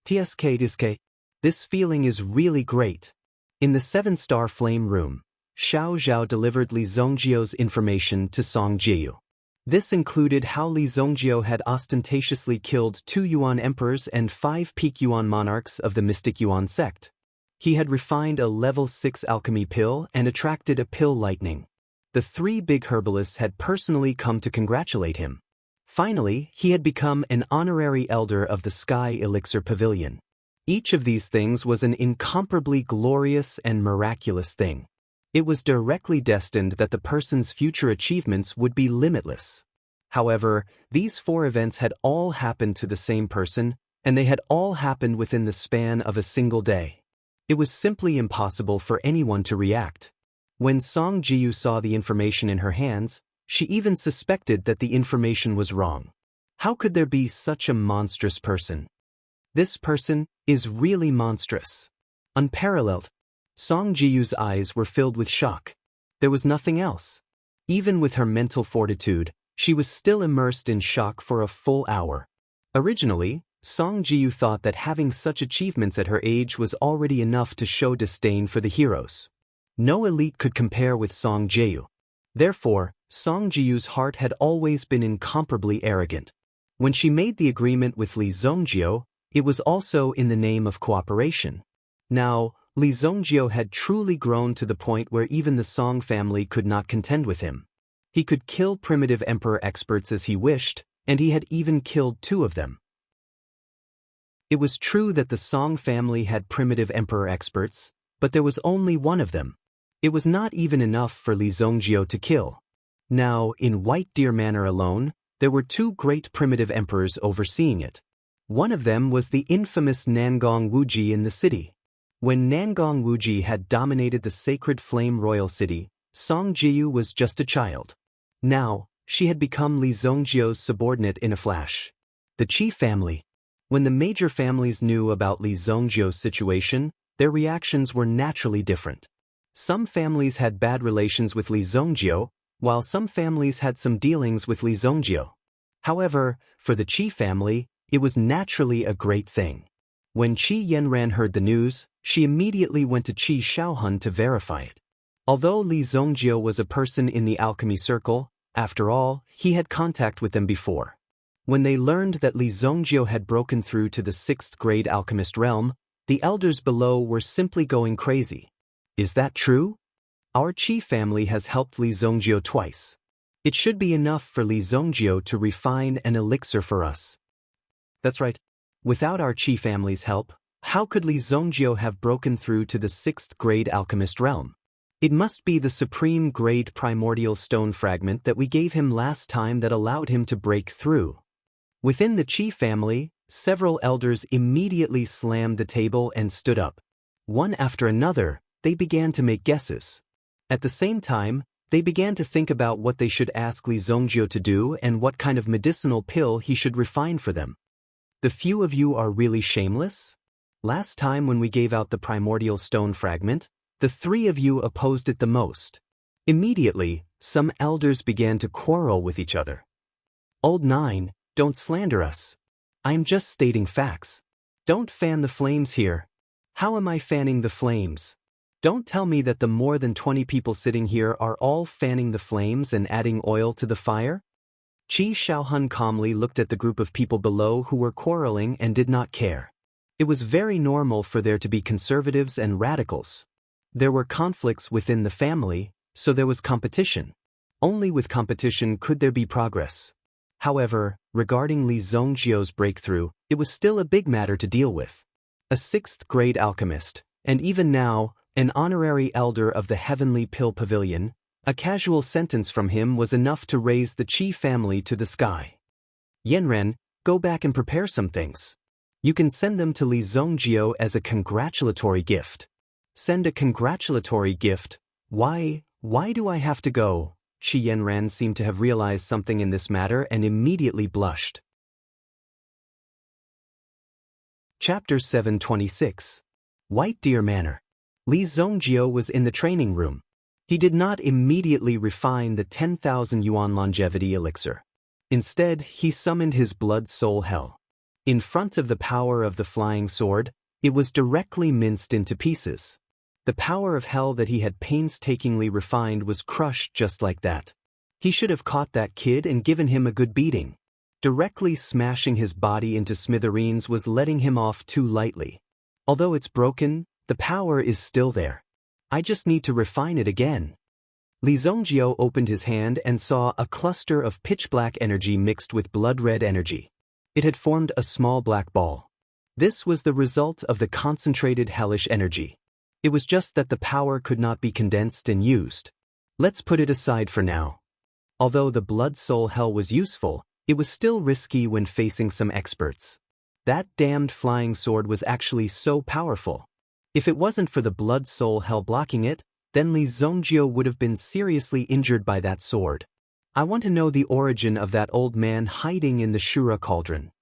TSK. This feeling is really great. In the 7-star flame room, Xiao Zhao delivered Li Zongjio's information to Song Jiu. This included how Li Zongjio had ostentatiously killed 2 Yuan emperors and 5 peak Yuan monarchs of the mystic Yuan sect. He had refined a level 6 alchemy pill and attracted a pill lightning. The 3 big herbalists had personally come to congratulate him. Finally, he had become an honorary elder of the Sky Elixir Pavilion. Each of these things was an incomparably glorious and miraculous thing. It was directly destined that the person's future achievements would be limitless. However, these 4 events had all happened to the same person, and they had all happened within the span of a single day. It was simply impossible for anyone to react. When Song Jiu saw the information in her hands, she even suspected that the information was wrong. How could there be such a monstrous person? This person is really monstrous. Unparalleled. Song Jiu's eyes were filled with shock. There was nothing else. Even with her mental fortitude, she was still immersed in shock for a full hour. Originally, Song Jiu thought that having such achievements at her age was already enough to show disdain for the heroes. No elite could compare with Song Jiu. Therefore, Song Jiu's heart had always been incomparably arrogant. When she made the agreement with Li Zongjio, it was also in the name of cooperation. Now, Li Zongjio had truly grown to the point where even the Song family could not contend with him. He could kill primitive emperor experts as he wished, and he had even killed 2 of them. It was true that the Song family had primitive emperor experts, but there was only 1 of them. It was not even enough for Li Zongjio to kill. Now, in White Deer Manor alone, there were 2 great primitive emperors overseeing it. One of them was the infamous Nangong Wuji in the city. When Nangong Wuji had dominated the sacred flame royal city, Song Jiu was just a child. Now, she had become Li Zongjio's subordinate in a flash. The Qi family. When the major families knew about Li Zongjio's situation, their reactions were naturally different. Some families had bad relations with Li Zongjio, while some families had some dealings with Li Zongjio. However, for the Qi family, it was naturally a great thing. When Qi Yanran heard the news, she immediately went to Qi Shaohun to verify it. Although Li Zongjio was a person in the alchemy circle, after all, he had contact with them before. When they learned that Li Zongjio had broken through to the 6th grade alchemist realm, the elders below were simply going crazy. Is that true? Our Qi family has helped Li Zongjio twice. It should be enough for Li Zongjio to refine an elixir for us. That's right. Without our Qi family's help, how could Li Zongjio have broken through to the 6th grade alchemist realm? It must be the supreme grade primordial stone fragment that we gave him last time that allowed him to break through. Within the Qi family, several elders immediately slammed the table and stood up. One after another, they began to make guesses. At the same time, they began to think about what they should ask Li Zongjio to do and what kind of medicinal pill he should refine for them. The few of you are really shameless? Last time when we gave out the primordial stone fragment, the 3 of you opposed it the most. Immediately, some elders began to quarrel with each other. Old 9, don't slander us. I'm just stating facts. Don't fan the flames here. How am I fanning the flames? Don't tell me that the more than 20 people sitting here are all fanning the flames and adding oil to the fire? Qi Shaohun calmly looked at the group of people below who were quarreling and did not care. It was very normal for there to be conservatives and radicals. There were conflicts within the family, so there was competition. Only with competition could there be progress. However, regarding Li Zongjio's breakthrough, it was still a big matter to deal with. A 6th grade alchemist, and even now, an honorary elder of the Heavenly Pill Pavilion, a casual sentence from him was enough to raise the Qi family to the sky. Yanran, go back and prepare some things. You can send them to Li Zongjio as a congratulatory gift. Send a congratulatory gift? Why do I have to go? Qi Yanran seemed to have realized something in this matter and immediately blushed. Chapter 726. White Deer Manor. Li Zongjio was in the training room. He did not immediately refine the 10,000 yuan longevity elixir. Instead, he summoned his blood soul hell. In front of the power of the flying sword, it was directly minced into pieces. The power of hell that he had painstakingly refined was crushed just like that. He should have caught that kid and given him a good beating. Directly smashing his body into smithereens was letting him off too lightly. Although it's broken, the power is still there. I just need to refine it again. Li Zongjio opened his hand and saw a cluster of pitch-black energy mixed with blood-red energy. It had formed a small black ball. This was the result of the concentrated hellish energy. It was just that the power could not be condensed and used. Let's put it aside for now. Although the blood soul hell was useful, it was still risky when facing some experts. That damned flying sword was actually so powerful. If it wasn't for the blood soul hell blocking it, then Li Zongjio would have been seriously injured by that sword. I want to know the origin of that old man hiding in the Shura cauldron.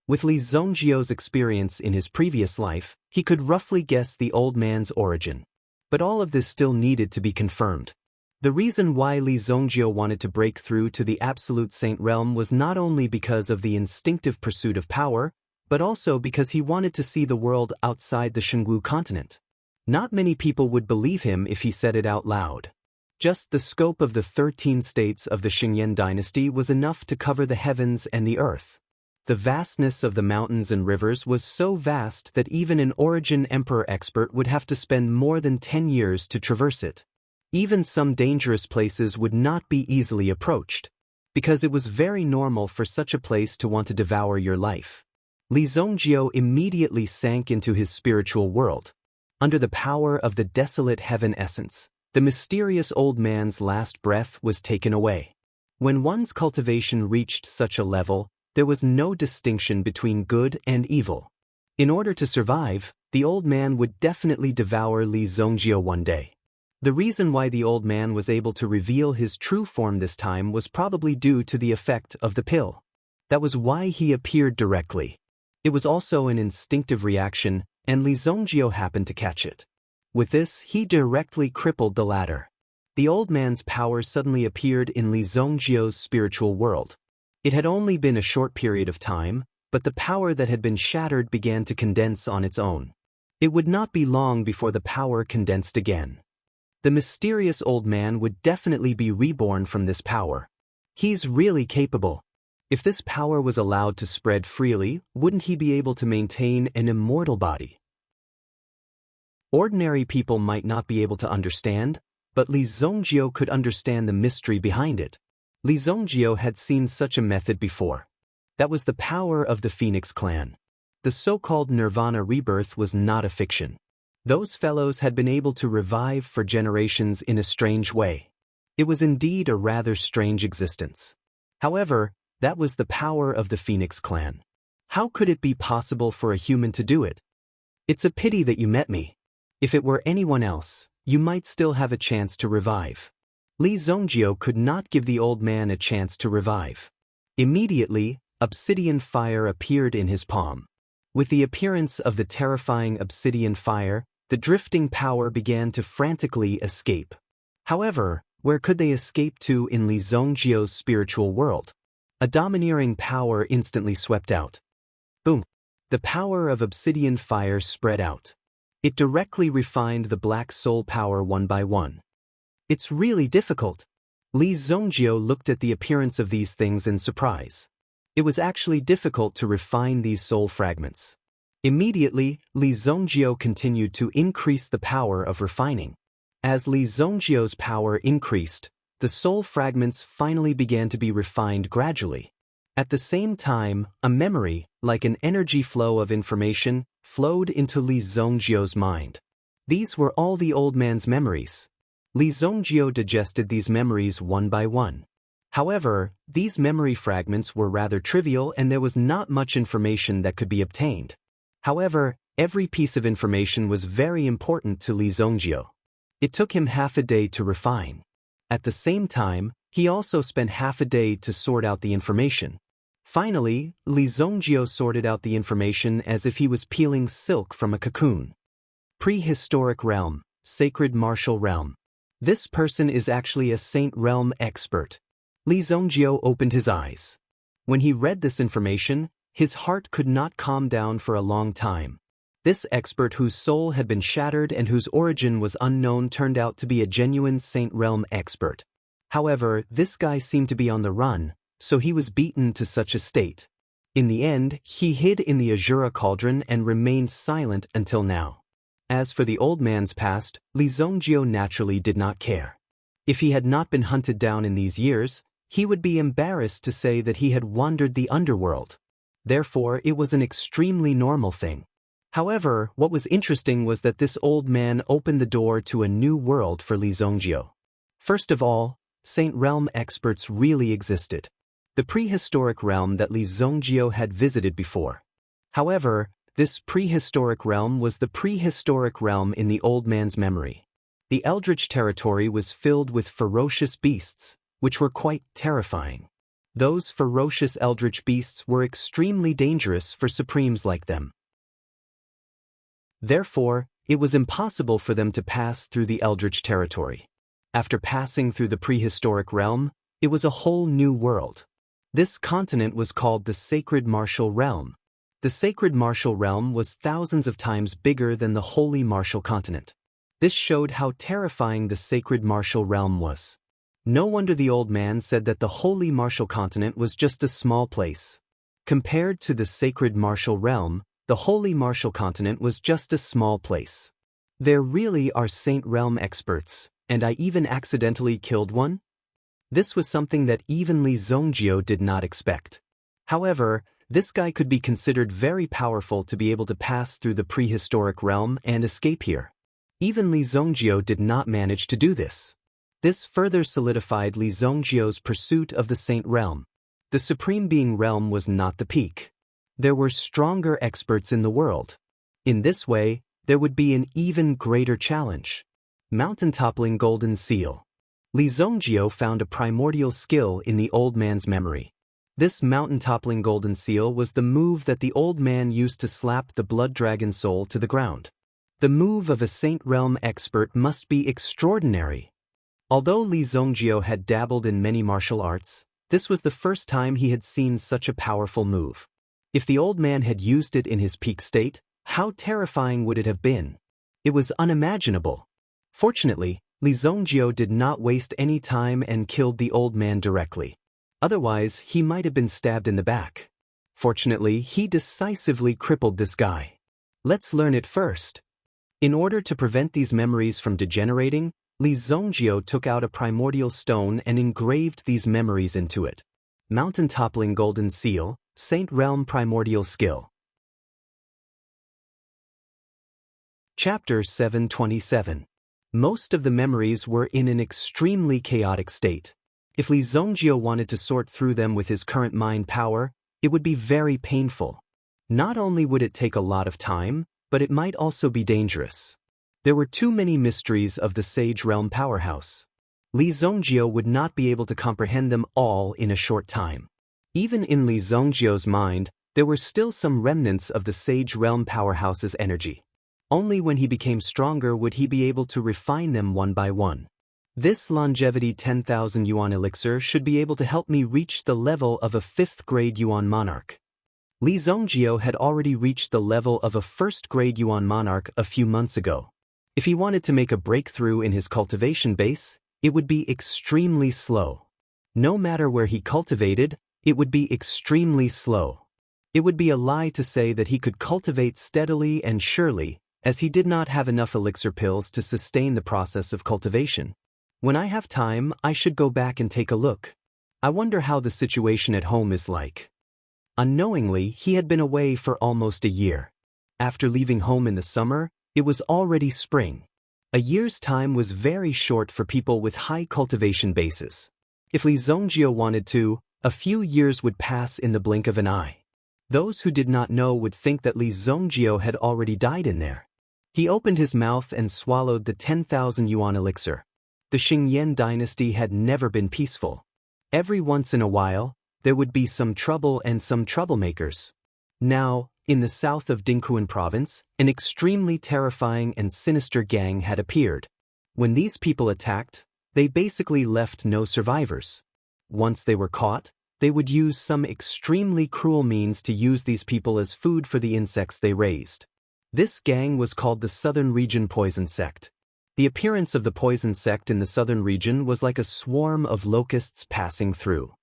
With Li Zongjio's experience in his previous life, he could roughly guess the old man's origin. But all of this still needed to be confirmed. The reason why Li Zongjio wanted to break through to the Absolute Saint realm was not only because of the instinctive pursuit of power, but also because he wanted to see the world outside the Shengwu continent. Not many people would believe him if he said it out loud. Just the scope of the 13 states of the Xingyan dynasty was enough to cover the heavens and the earth. The vastness of the mountains and rivers was so vast that even an Origin Emperor expert would have to spend more than 10 years to traverse it. Even some dangerous places would not be easily approached, because it was very normal for such a place to want to devour your life. Li Zongjio immediately sank into his spiritual world. Under the power of the desolate heaven essence, the mysterious old man's last breath was taken away. When one's cultivation reached such a level, there was no distinction between good and evil. In order to survive, the old man would definitely devour Li Zongjio one day. The reason why the old man was able to reveal his true form this time was probably due to the effect of the pill. That was why he appeared directly. It was also an instinctive reaction, and Li Zongjio happened to catch it. With this, he directly crippled the latter. The old man's power suddenly appeared in Li Zongjio's spiritual world. It had only been a short period of time, but the power that had been shattered began to condense on its own. It would not be long before the power condensed again. The mysterious old man would definitely be reborn from this power. He's really capable. If this power was allowed to spread freely, wouldn't he be able to maintain an immortal body? Ordinary people might not be able to understand, but Li Zongjio could understand the mystery behind it. Li Zongjio had seen such a method before. That was the power of the Phoenix clan. The so-called Nirvana rebirth was not a fiction. Those fellows had been able to revive for generations in a strange way. It was indeed a rather strange existence. However, that was the power of the Phoenix clan. How could it be possible for a human to do it? It's a pity that you met me. If it were anyone else, you might still have a chance to revive. Li Zongjio could not give the old man a chance to revive. Immediately, obsidian fire appeared in his palm. With the appearance of the terrifying obsidian fire, the drifting power began to frantically escape. However, where could they escape to in Li Zongjio's spiritual world? A domineering power instantly swept out. Boom! The power of obsidian fire spread out. It directly refined the black soul power one by one. It's really difficult. Li Zongjio looked at the appearance of these things in surprise. It was actually difficult to refine these soul fragments. Immediately, Li Zongjio continued to increase the power of refining. As Li Zongjio's power increased, the soul fragments finally began to be refined gradually. At the same time, a memory, like an energy flow of information, flowed into Li Zongjio's mind. These were all the old man's memories. Li Zongjio digested these memories one by one. However, these memory fragments were rather trivial and there was not much information that could be obtained. However, every piece of information was very important to Li Zongjio. It took him half a day to refine. At the same time, he also spent half a day to sort out the information. Finally, Li Zongjio sorted out the information as if he was peeling silk from a cocoon. Prehistoric realm, sacred martial realm. This person is actually a Saint realm expert. Li Zongjio opened his eyes. When he read this information, his heart could not calm down for a long time. This expert whose soul had been shattered and whose origin was unknown turned out to be a genuine Saint Realm expert. However, this guy seemed to be on the run, so he was beaten to such a state. In the end, he hid in the Azura cauldron and remained silent until now. As for the old man's past, Li Zongjio naturally did not care. If he had not been hunted down in these years, he would be embarrassed to say that he had wandered the underworld. Therefore, it was an extremely normal thing. However, what was interesting was that this old man opened the door to a new world for Li Zongjio. First of all, Saint Realm experts really existed. The prehistoric realm that Li Zongjio had visited before. However, this prehistoric realm was the prehistoric realm in the old man's memory. The Eldritch territory was filled with ferocious beasts, which were quite terrifying. Those ferocious Eldritch beasts were extremely dangerous for Supremes like them. Therefore, it was impossible for them to pass through the Eldritch territory. After passing through the prehistoric realm, it was a whole new world. This continent was called the Sacred Martial Realm. The Sacred Martial Realm was thousands of times bigger than the Holy Martial Continent. This showed how terrifying the Sacred Martial Realm was. No wonder the old man said that the Holy Martial Continent was just a small place. Compared to the Sacred Martial Realm, the Holy Martial Continent was just a small place. There really are Saint Realm experts, and I even accidentally killed one? This was something that even Li Zongjio did not expect. However, this guy could be considered very powerful to be able to pass through the prehistoric realm and escape here. Even Li Zongjio did not manage to do this. This further solidified Li Zongjio's pursuit of the Saint Realm. The Supreme Being Realm was not the peak. There were stronger experts in the world. In this way, there would be an even greater challenge. Mountain-toppling golden seal. Li Zongjio found a primordial skill in the old man's memory. This mountain-toppling golden seal was the move that the old man used to slap the blood dragon soul to the ground. The move of a Saint Realm expert must be extraordinary. Although Li Zongjio had dabbled in many martial arts, this was the first time he had seen such a powerful move. If the old man had used it in his peak state, how terrifying would it have been? It was unimaginable. Fortunately, Li Zongjio did not waste any time and killed the old man directly. Otherwise, he might have been stabbed in the back. Fortunately, he decisively crippled this guy. Let's learn it first. In order to prevent these memories from degenerating, Li Zongjio took out a primordial stone and engraved these memories into it. Mountain-toppling golden seal, Saint Realm primordial skill. Chapter 727. Most of the memories were in an extremely chaotic state. If Li Zongjio wanted to sort through them with his current mind power, it would be very painful. Not only would it take a lot of time, but it might also be dangerous. There were too many mysteries of the Sage Realm powerhouse. Li Zongjio would not be able to comprehend them all in a short time. Even in Li Zongjio's mind, there were still some remnants of the Sage Realm powerhouse's energy. Only when he became stronger would he be able to refine them one by one. This longevity 10,000 yuan elixir should be able to help me reach the level of a 5th grade yuan monarch. Li Zongjio had already reached the level of a 1st grade yuan monarch a few months ago. If he wanted to make a breakthrough in his cultivation base, it would be extremely slow. No matter where he cultivated, it would be extremely slow. It would be a lie to say that he could cultivate steadily and surely, as he did not have enough elixir pills to sustain the process of cultivation. When I have time, I should go back and take a look. I wonder how the situation at home is like. Unknowingly, he had been away for almost a year. After leaving home in the summer, it was already spring. A year's time was very short for people with high cultivation bases. If Li Zongjio wanted to, a few years would pass in the blink of an eye. Those who did not know would think that Li Zongjio had already died in there. He opened his mouth and swallowed the 10,000 yuan elixir. The Xingyan dynasty had never been peaceful. Every once in a while, there would be some trouble and some troublemakers. Now, in the south of Dingquan province, an extremely terrifying and sinister gang had appeared. When these people attacked, they basically left no survivors. Once they were caught, they would use some extremely cruel means to use these people as food for the insects they raised. This gang was called the Southern Region Poison Sect. The appearance of the poison sect in the southern region was like a swarm of locusts passing through.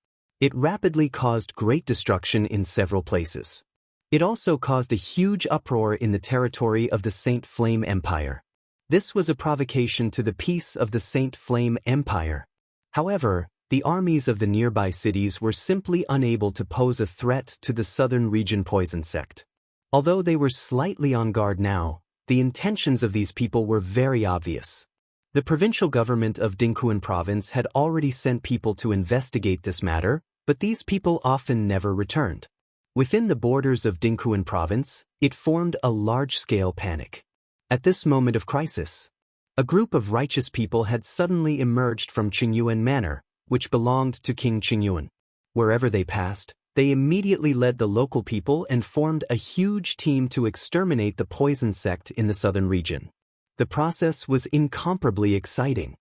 It rapidly caused great destruction in several places. It also caused a huge uproar in the territory of the Saint Flame Empire. This was a provocation to the peace of the Saint Flame Empire. However, the armies of the nearby cities were simply unable to pose a threat to the Southern Region Poison Sect. Although they were slightly on guard now, the intentions of these people were very obvious. The provincial government of Dingquan province had already sent people to investigate this matter, but these people often never returned. Within the borders of Dingquan province, it formed a large-scale panic. At this moment of crisis, a group of righteous people had suddenly emerged from Qingyuan Manor, which belonged to King Qingyuan. Wherever they passed, they immediately led the local people and formed a huge team to exterminate the poison sect in the southern region. The process was incomparably exciting.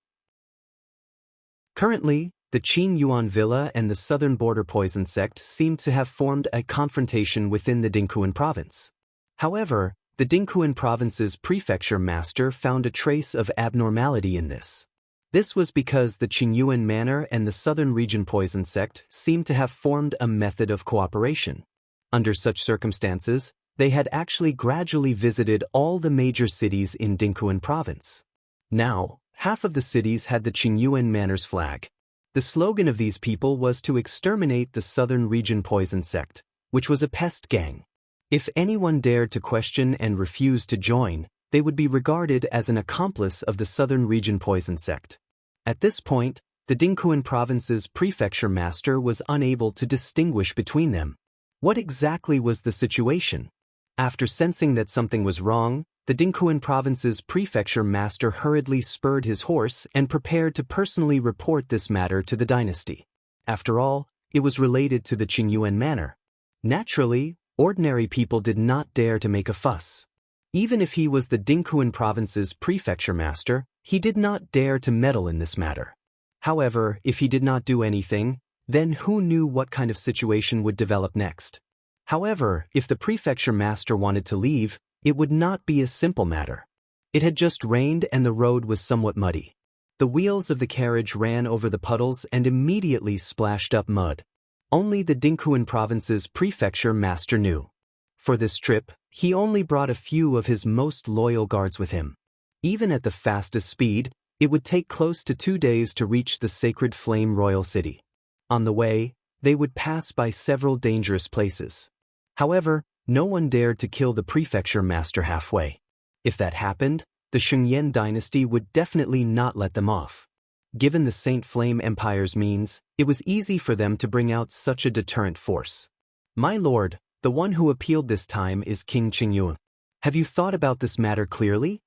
Currently, the Qin Yuan Villa and the southern border poison sect seemed to have formed a confrontation within the Dingquan province. However, the Dingquan province's prefecture master found a trace of abnormality in this. This was because the Qingyuan Manor and the Southern Region Poison Sect seemed to have formed a method of cooperation. Under such circumstances, they had actually gradually visited all the major cities in Dingquan province. Now, half of the cities had the Qingyuan Manor's flag. The slogan of these people was to exterminate the Southern Region Poison Sect, which was a pest gang. If anyone dared to question and refuse to join, they would be regarded as an accomplice of the Southern Region Poison Sect. At this point, the Dingquan province's prefecture master was unable to distinguish between them. What exactly was the situation? After sensing that something was wrong, the Dingquan province's prefecture master hurriedly spurred his horse and prepared to personally report this matter to the dynasty. After all, it was related to the Qingyuan Manor. Naturally, ordinary people did not dare to make a fuss. Even if he was the Dingquan province's prefecture master, he did not dare to meddle in this matter. However, if he did not do anything, then who knew what kind of situation would develop next? However, if the prefecture master wanted to leave, it would not be a simple matter. It had just rained and the road was somewhat muddy. The wheels of the carriage ran over the puddles and immediately splashed up mud. Only the Dingquan province's prefecture master knew. For this trip, he only brought a few of his most loyal guards with him. Even at the fastest speed, it would take close to 2 days to reach the Sacred Flame Royal City. On the way, they would pass by several dangerous places. However, no one dared to kill the prefecture master halfway. If that happened, the Shengyan dynasty would definitely not let them off. Given the Saint Flame Empire's means, it was easy for them to bring out such a deterrent force. My lord, the one who appealed this time is King Qingyuan. Have you thought about this matter clearly?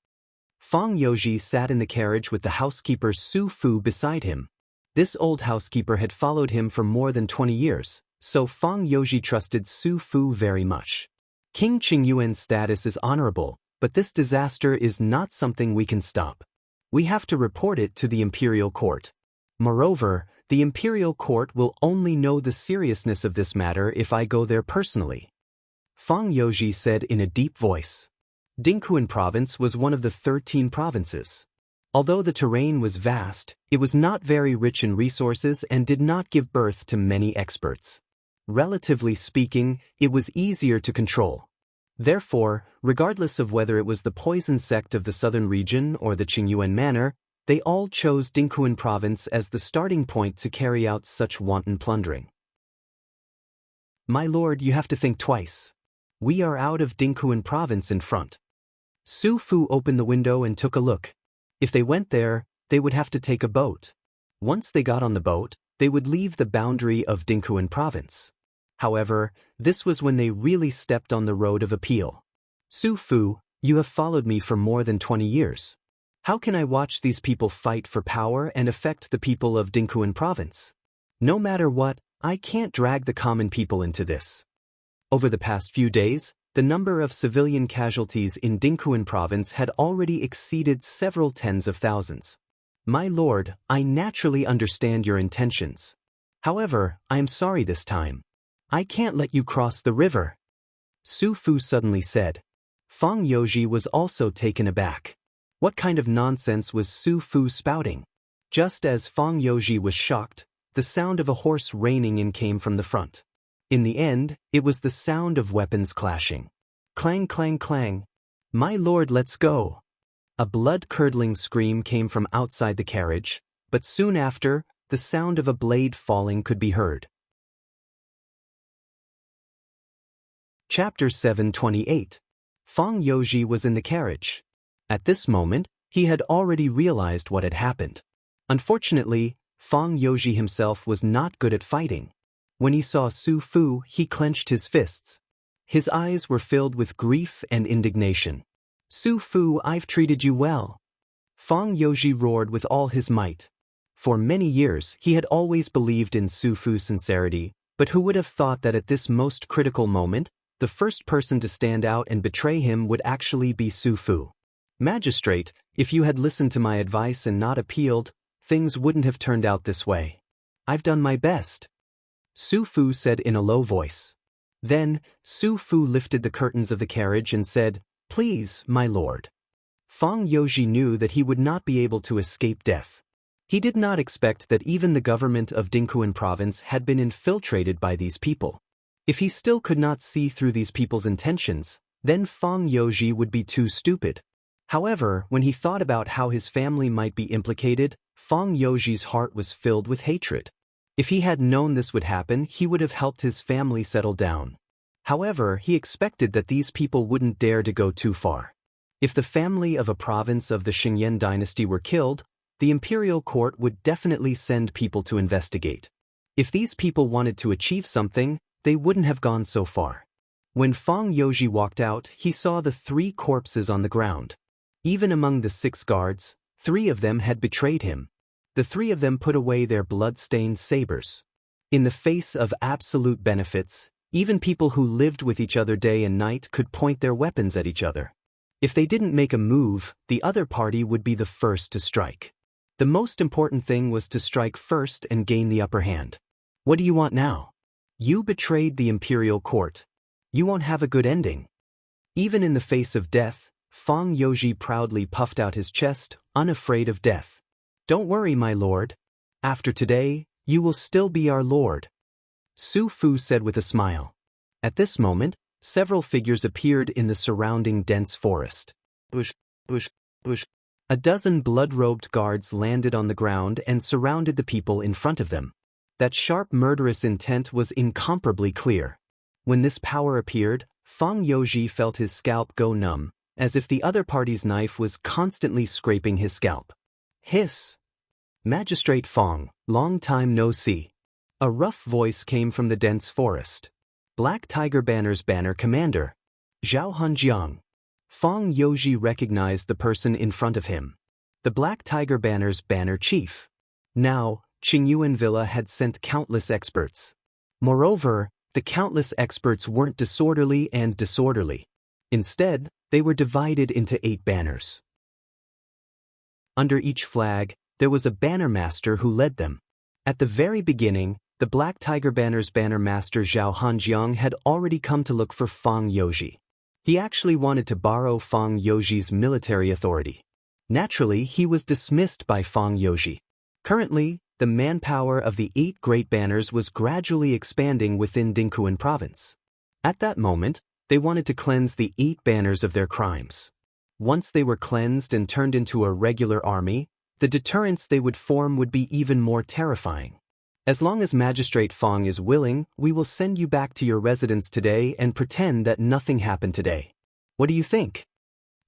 Fang Youji sat in the carriage with the housekeeper Su Fu beside him. This old housekeeper had followed him for more than 20 years, so Fang Youji trusted Su Fu very much. King Qingyuan's status is honorable, but this disaster is not something we can stop. We have to report it to the imperial court. Moreover, the imperial court will only know the seriousness of this matter if I go there personally. Fang Youji said in a deep voice. Dingquan province was one of the 13 provinces. Although the terrain was vast, it was not very rich in resources and did not give birth to many experts. Relatively speaking, it was easier to control. Therefore, regardless of whether it was the poison sect of the southern region or the Qingyuan Manor, they all chose Dingquan province as the starting point to carry out such wanton plundering. My lord, you have to think twice. We are out of Dingquan province in front. Su Fu opened the window and took a look. If they went there, they would have to take a boat. Once they got on the boat, they would leave the boundary of Dingquan province. However, this was when they really stepped on the road of appeal. Su Fu, you have followed me for more than 20 years. How can I watch these people fight for power and affect the people of Dingquan province? No matter what, I can't drag the common people into this. Over the past few days, the number of civilian casualties in Dingquan province had already exceeded several tens of thousands. My lord, I naturally understand your intentions. However, I am sorry this time. I can't let you cross the river. Su Fu suddenly said. Fang Youji was also taken aback. What kind of nonsense was Su Fu spouting? Just as Fang Youji was shocked, the sound of a horse reining in came from the front. In the end, it was the sound of weapons clashing. Clang, clang, clang. My lord, let's go. A blood-curdling scream came from outside the carriage, but soon after, the sound of a blade falling could be heard. Chapter 728. Fang Youji was in the carriage. At this moment, he had already realized what had happened. Unfortunately, Fang Youji himself was not good at fighting. When he saw Su Fu, he clenched his fists. His eyes were filled with grief and indignation. Su Fu, I've treated you well. Fang Youji roared with all his might. For many years, he had always believed in Su Fu's sincerity, but who would have thought that at this most critical moment, the first person to stand out and betray him would actually be Su Fu. Magistrate, if you had listened to my advice and not appealed, things wouldn't have turned out this way. I've done my best. Su Fu said in a low voice. Then, Su Fu lifted the curtains of the carriage and said, Please, my lord. Fang Youji knew that he would not be able to escape death. He did not expect that even the government of Dingquan province had been infiltrated by these people. If he still could not see through these people's intentions, then Fang Youji would be too stupid. However, when he thought about how his family might be implicated, Fang Youji's heart was filled with hatred. If he had known this would happen, he would have helped his family settle down. However, he expected that these people wouldn't dare to go too far. If the family of a province of the Xingyan dynasty were killed, the imperial court would definitely send people to investigate. If these people wanted to achieve something, they wouldn't have gone so far. When Fang Youji walked out, he saw the 3 corpses on the ground. Even among the 6 guards, 3 of them had betrayed him. The 3 of them put away their blood-stained sabers. In the face of absolute benefits, even people who lived with each other day and night could point their weapons at each other. If they didn't make a move, the other party would be the first to strike. The most important thing was to strike first and gain the upper hand. What do you want now? You betrayed the imperial court. You won't have a good ending. Even in the face of death, Fang Youji proudly puffed out his chest, unafraid of death. Don't worry, my lord. After today, you will still be our lord. Su Fu said with a smile. At this moment, several figures appeared in the surrounding dense forest. Bush, bush, bush. A dozen blood-robed guards landed on the ground and surrounded the people in front of them. That sharp murderous intent was incomparably clear. When this power appeared, Fang Youji felt his scalp go numb, as if the other party's knife was constantly scraping his scalp. Hiss! Magistrate Fang, long time no see. A rough voice came from the dense forest. Black Tiger Banner's banner commander. Zhao Hanjiang. Fang Youji recognized the person in front of him. The Black Tiger Banner's banner chief. Now, Qingyuan Villa had sent countless experts. Moreover, the countless experts weren't disorderly and disorderly. Instead, they were divided into 8 banners. Under each flag, there was a banner master who led them. At the very beginning, the Black Tiger Banner's banner master Zhao Hanjiang had already come to look for Fang Youji. He actually wanted to borrow Fang Youji's military authority. Naturally, he was dismissed by Fang Youji. Currently, the manpower of the 8 great banners was gradually expanding within Dingquan province. At that moment, they wanted to cleanse the 8 banners of their crimes. Once they were cleansed and turned into a regular army, the deterrence they would form would be even more terrifying. As long as Magistrate Fang is willing, we will send you back to your residence today and pretend that nothing happened today. What do you think?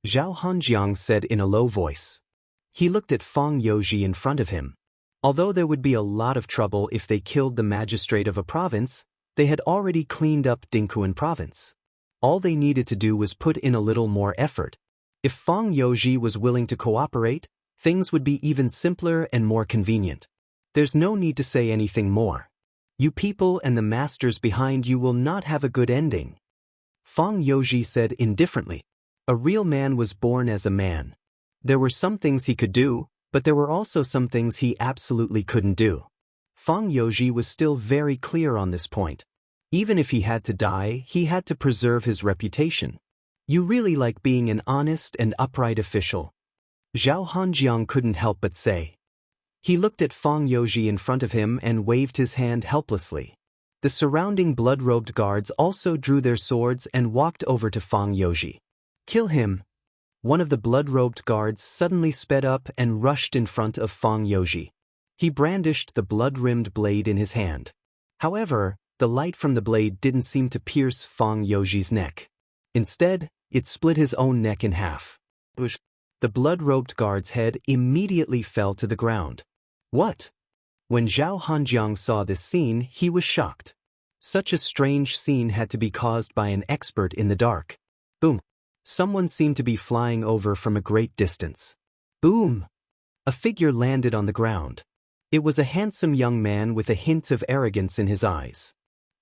Zhao Hanjiang said in a low voice. He looked at Fang Youji in front of him. Although there would be a lot of trouble if they killed the magistrate of a province, they had already cleaned up Dingquan province. All they needed to do was put in a little more effort. If Fang Youji was willing to cooperate, things would be even simpler and more convenient. There's no need to say anything more. You people and the masters behind you will not have a good ending. Fang Youji said indifferently. A real man was born as a man. There were some things he could do, but there were also some things he absolutely couldn't do. Fang Youji was still very clear on this point. Even if he had to die, he had to preserve his reputation. You really like being an honest and upright official. Zhao Hanjiang couldn't help but say. He looked at Fang Youji in front of him and waved his hand helplessly. The surrounding blood-robed guards also drew their swords and walked over to Fang Youji. Kill him. One of the blood-robed guards suddenly sped up and rushed in front of Fang Youji. He brandished the blood-rimmed blade in his hand. However, the light from the blade didn't seem to pierce Fang Youji's neck. Instead, it split his own neck in half. The blood-robed guard's head immediately fell to the ground. What? When Zhao Hanjiang saw this scene, he was shocked. Such a strange scene had to be caused by an expert in the dark. Boom! Someone seemed to be flying over from a great distance. Boom! A figure landed on the ground. It was a handsome young man with a hint of arrogance in his eyes.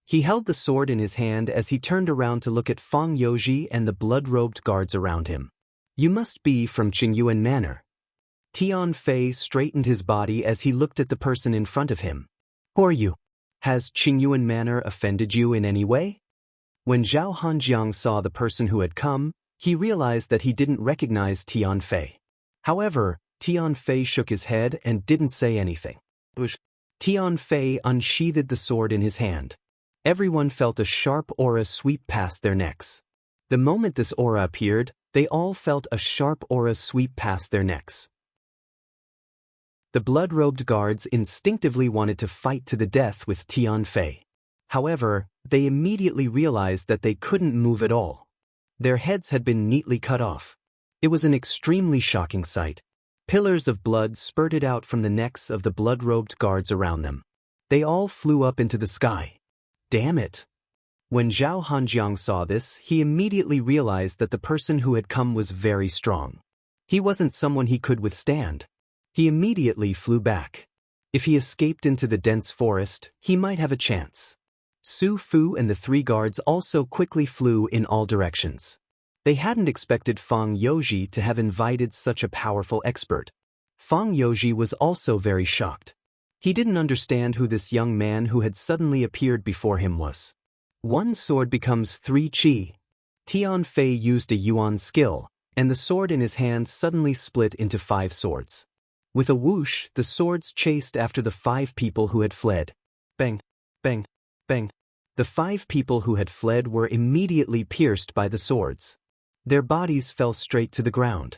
He held the sword in his hand as he turned around to look at Fang Youji and the blood-robed guards around him. You must be from Qingyuan Manor. Tian Fei straightened his body as he looked at the person in front of him. Who are you? Has Qingyuan Manor offended you in any way? When Zhao Hanjiang saw the person who had come, he realized that he didn't recognize Tian Fei. However, Tian Fei shook his head and didn't say anything. Tian Fei unsheathed the sword in his hand. Everyone felt a sharp aura sweep past their necks. The moment this aura appeared, they all felt a sharp aura sweep past their necks. The blood-robed guards instinctively wanted to fight to the death with Tian Fei. However, they immediately realized that they couldn't move at all. Their heads had been neatly cut off. It was an extremely shocking sight. Pillars of blood spurted out from the necks of the blood-robed guards around them. They all flew up into the sky. Damn it! When Zhao Hanjiang saw this, he immediately realized that the person who had come was very strong. He wasn't someone he could withstand. He immediately flew back. If he escaped into the dense forest, he might have a chance. Su Fu and the three guards also quickly flew in all directions. They hadn't expected Fang Youji to have invited such a powerful expert. Fang Youji was also very shocked. He didn't understand who this young man who had suddenly appeared before him was. One sword becomes 3 qi. Tian Fei used a yuan skill, and the sword in his hand suddenly split into 5 swords. With a whoosh, the swords chased after the 5 people who had fled. Bang, bang, bang. The 5 people who had fled were immediately pierced by the swords. Their bodies fell straight to the ground.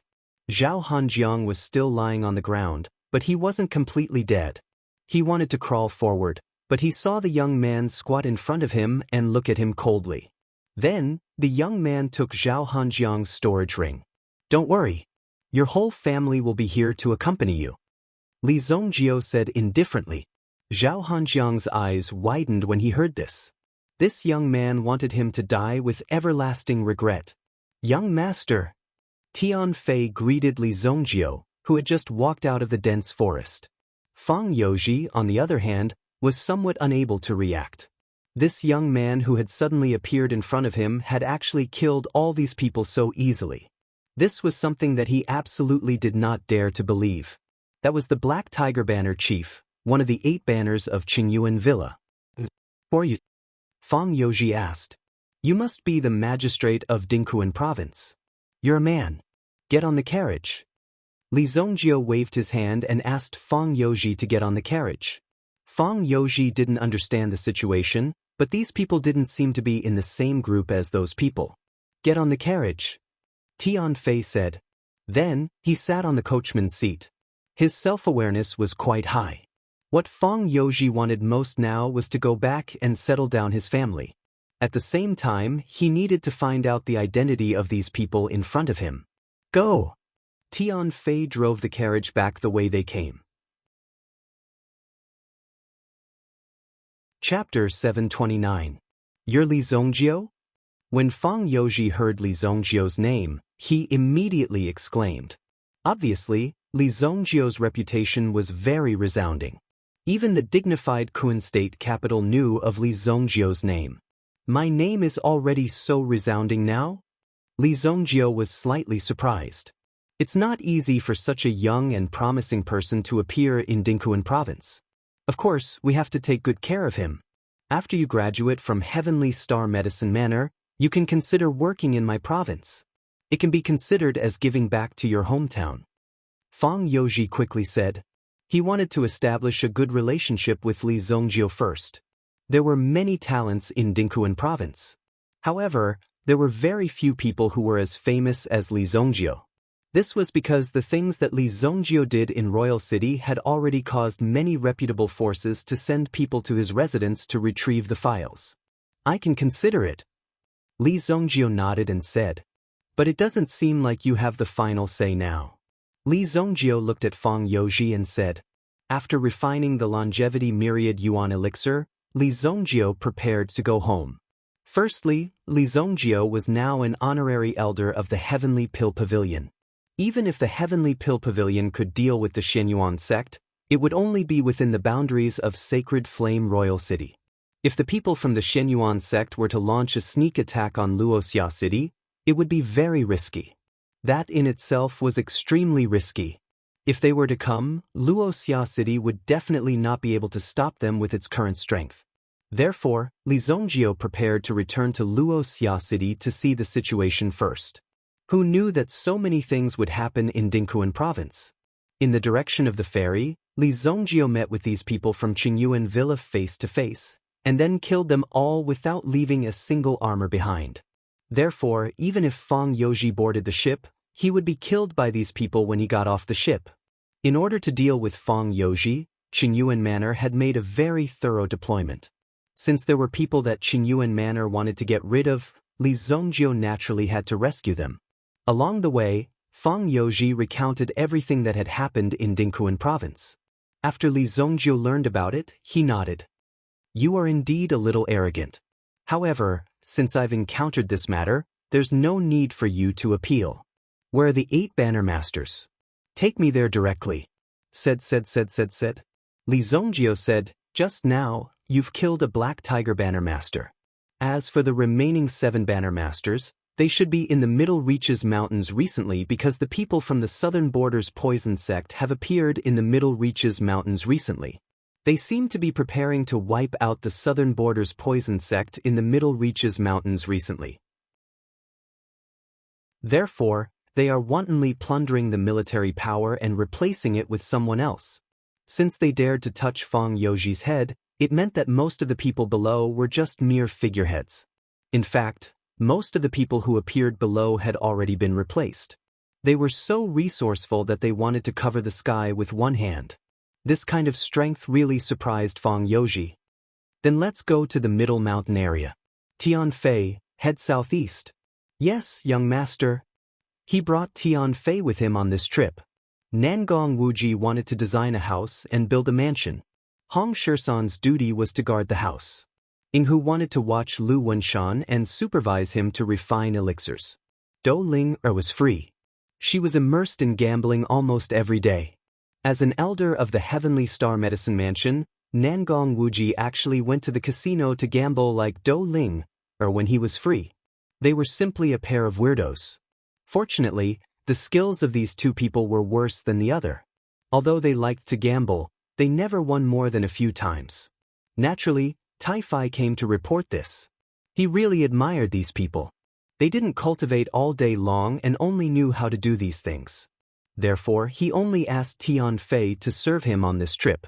Zhao Hanjiang was still lying on the ground, but he wasn't completely dead. He wanted to crawl forward, but he saw the young man squat in front of him and look at him coldly. Then, the young man took Zhao Hanjiang's storage ring. Don't worry. Your whole family will be here to accompany you. Li Zongjio said indifferently. Zhao Hanjiang's eyes widened when he heard this. This young man wanted him to die with everlasting regret. Young master. Tian Fei greeted Li Zongjio, who had just walked out of the dense forest. Fang Youji, on the other hand, was somewhat unable to react. This young man who had suddenly appeared in front of him had actually killed all these people so easily. This was something that he absolutely did not dare to believe. That was the Black Tiger Banner Chief, one of the 8 banners of Qingyuan Villa. Who are you? Fang Youji asked. You must be the magistrate of Dingkuan Province. You're a man. Get on the carriage. Li Zongjio waved his hand and asked Fang Youji to get on the carriage. Fang Youji didn't understand the situation, but these people didn't seem to be in the same group as those people. Get on the carriage. Tian Fei said. Then, he sat on the coachman's seat. His self-awareness was quite high. What Fang Youji wanted most now was to go back and settle down his family. At the same time, he needed to find out the identity of these people in front of him. Go! Tian Fei drove the carriage back the way they came. Chapter 729. You're Li Zongjio? When Fang Youji heard Li Zongjio's name, he immediately exclaimed. Obviously, Li Zongjio's reputation was very resounding. Even the dignified Kun state capital knew of Li Zongjio's name. My name is already so resounding now? Li Zongjio was slightly surprised. It's not easy for such a young and promising person to appear in Dingkuan Province. Of course, we have to take good care of him. After you graduate from Heavenly Star Medicine Manor, You can consider working in my province. It can be considered as giving back to your hometown. Fang Youji quickly said. He wanted to establish a good relationship with Li Zongjio first. There were many talents in Dingquan province. However, there were very few people who were as famous as Li Zongjio. This was because the things that Li Zongjio did in Royal City had already caused many reputable forces to send people to his residence to retrieve the files. I can consider it. Li Zongjio nodded and said. But it doesn't seem like you have the final say now. Li Zongjio looked at Fang Youji and said. After refining the longevity myriad yuan elixir, Li Zongjio prepared to go home. Firstly, Li Zongjio was now an honorary elder of the Heavenly Pill Pavilion. Even if the Heavenly Pill Pavilion could deal with the Shenyuan sect, it would only be within the boundaries of Sacred Flame Royal City. If the people from the Shenyuan sect were to launch a sneak attack on Luoxia City, it would be very risky. That in itself was extremely risky. If they were to come, Luoxia City would definitely not be able to stop them with its current strength. Therefore, Li Zongjio prepared to return to Luoxia City to see the situation first. Who knew that so many things would happen in Dingquan province? In the direction of the ferry, Li Zongjio met with these people from Qingyuan Villa face to face, and then killed them all without leaving a single armor behind. Therefore, even if Fang Youji boarded the ship, he would be killed by these people when he got off the ship. In order to deal with Fang Youji, Qingyuan Manor had made a very thorough deployment. Since there were people that Qingyuan Manor wanted to get rid of, Li Zongjio naturally had to rescue them. Along the way, Fang Youji recounted everything that had happened in Dingquan province. After Li Zongjio learned about it, he nodded. You are indeed a little arrogant. However, since I've encountered this matter, there's no need for you to appeal. Where are the 8 banner masters? Take me there directly. Said. Li Zongjio said, just now, you've killed a black tiger banner master. As for the remaining 7 banner masters, they should be in the Middle Reaches Mountains recently because the people from the Southern Borders Poison Sect have appeared in the Middle Reaches Mountains recently. They seem to be preparing to wipe out the Southern Borders Poison Sect in the Middle Reaches Mountains recently. Therefore, they are wantonly plundering the military power and replacing it with someone else. Since they dared to touch Fang Youji's head, it meant that most of the people below were just mere figureheads. In fact, most of the people who appeared below had already been replaced. They were so resourceful that they wanted to cover the sky with one hand. This kind of strength really surprised Fang Youji. Then let's go to the middle mountain area. Tianfei, head southeast. Yes, young master. He brought Tianfei with him on this trip. Nangong Wuji wanted to design a house and build a mansion. Hong Shisan's duty was to guard the house. Yinghu wanted to watch Lu Wenshan and supervise him to refine elixirs. Dou Ling was free. She was immersed in gambling almost every day. As an elder of the Heavenly Star Medicine Mansion, Nangong Wuji actually went to the casino to gamble like Dou Ling, when he was free. They were simply a pair of weirdos. Fortunately, the skills of these 2 people were worse than the other. Although they liked to gamble, they never won more than a few times. Naturally, Tai Fai came to report this. He really admired these people. They didn't cultivate all day long and only knew how to do these things. Therefore, he only asked Tianfei to serve him on this trip.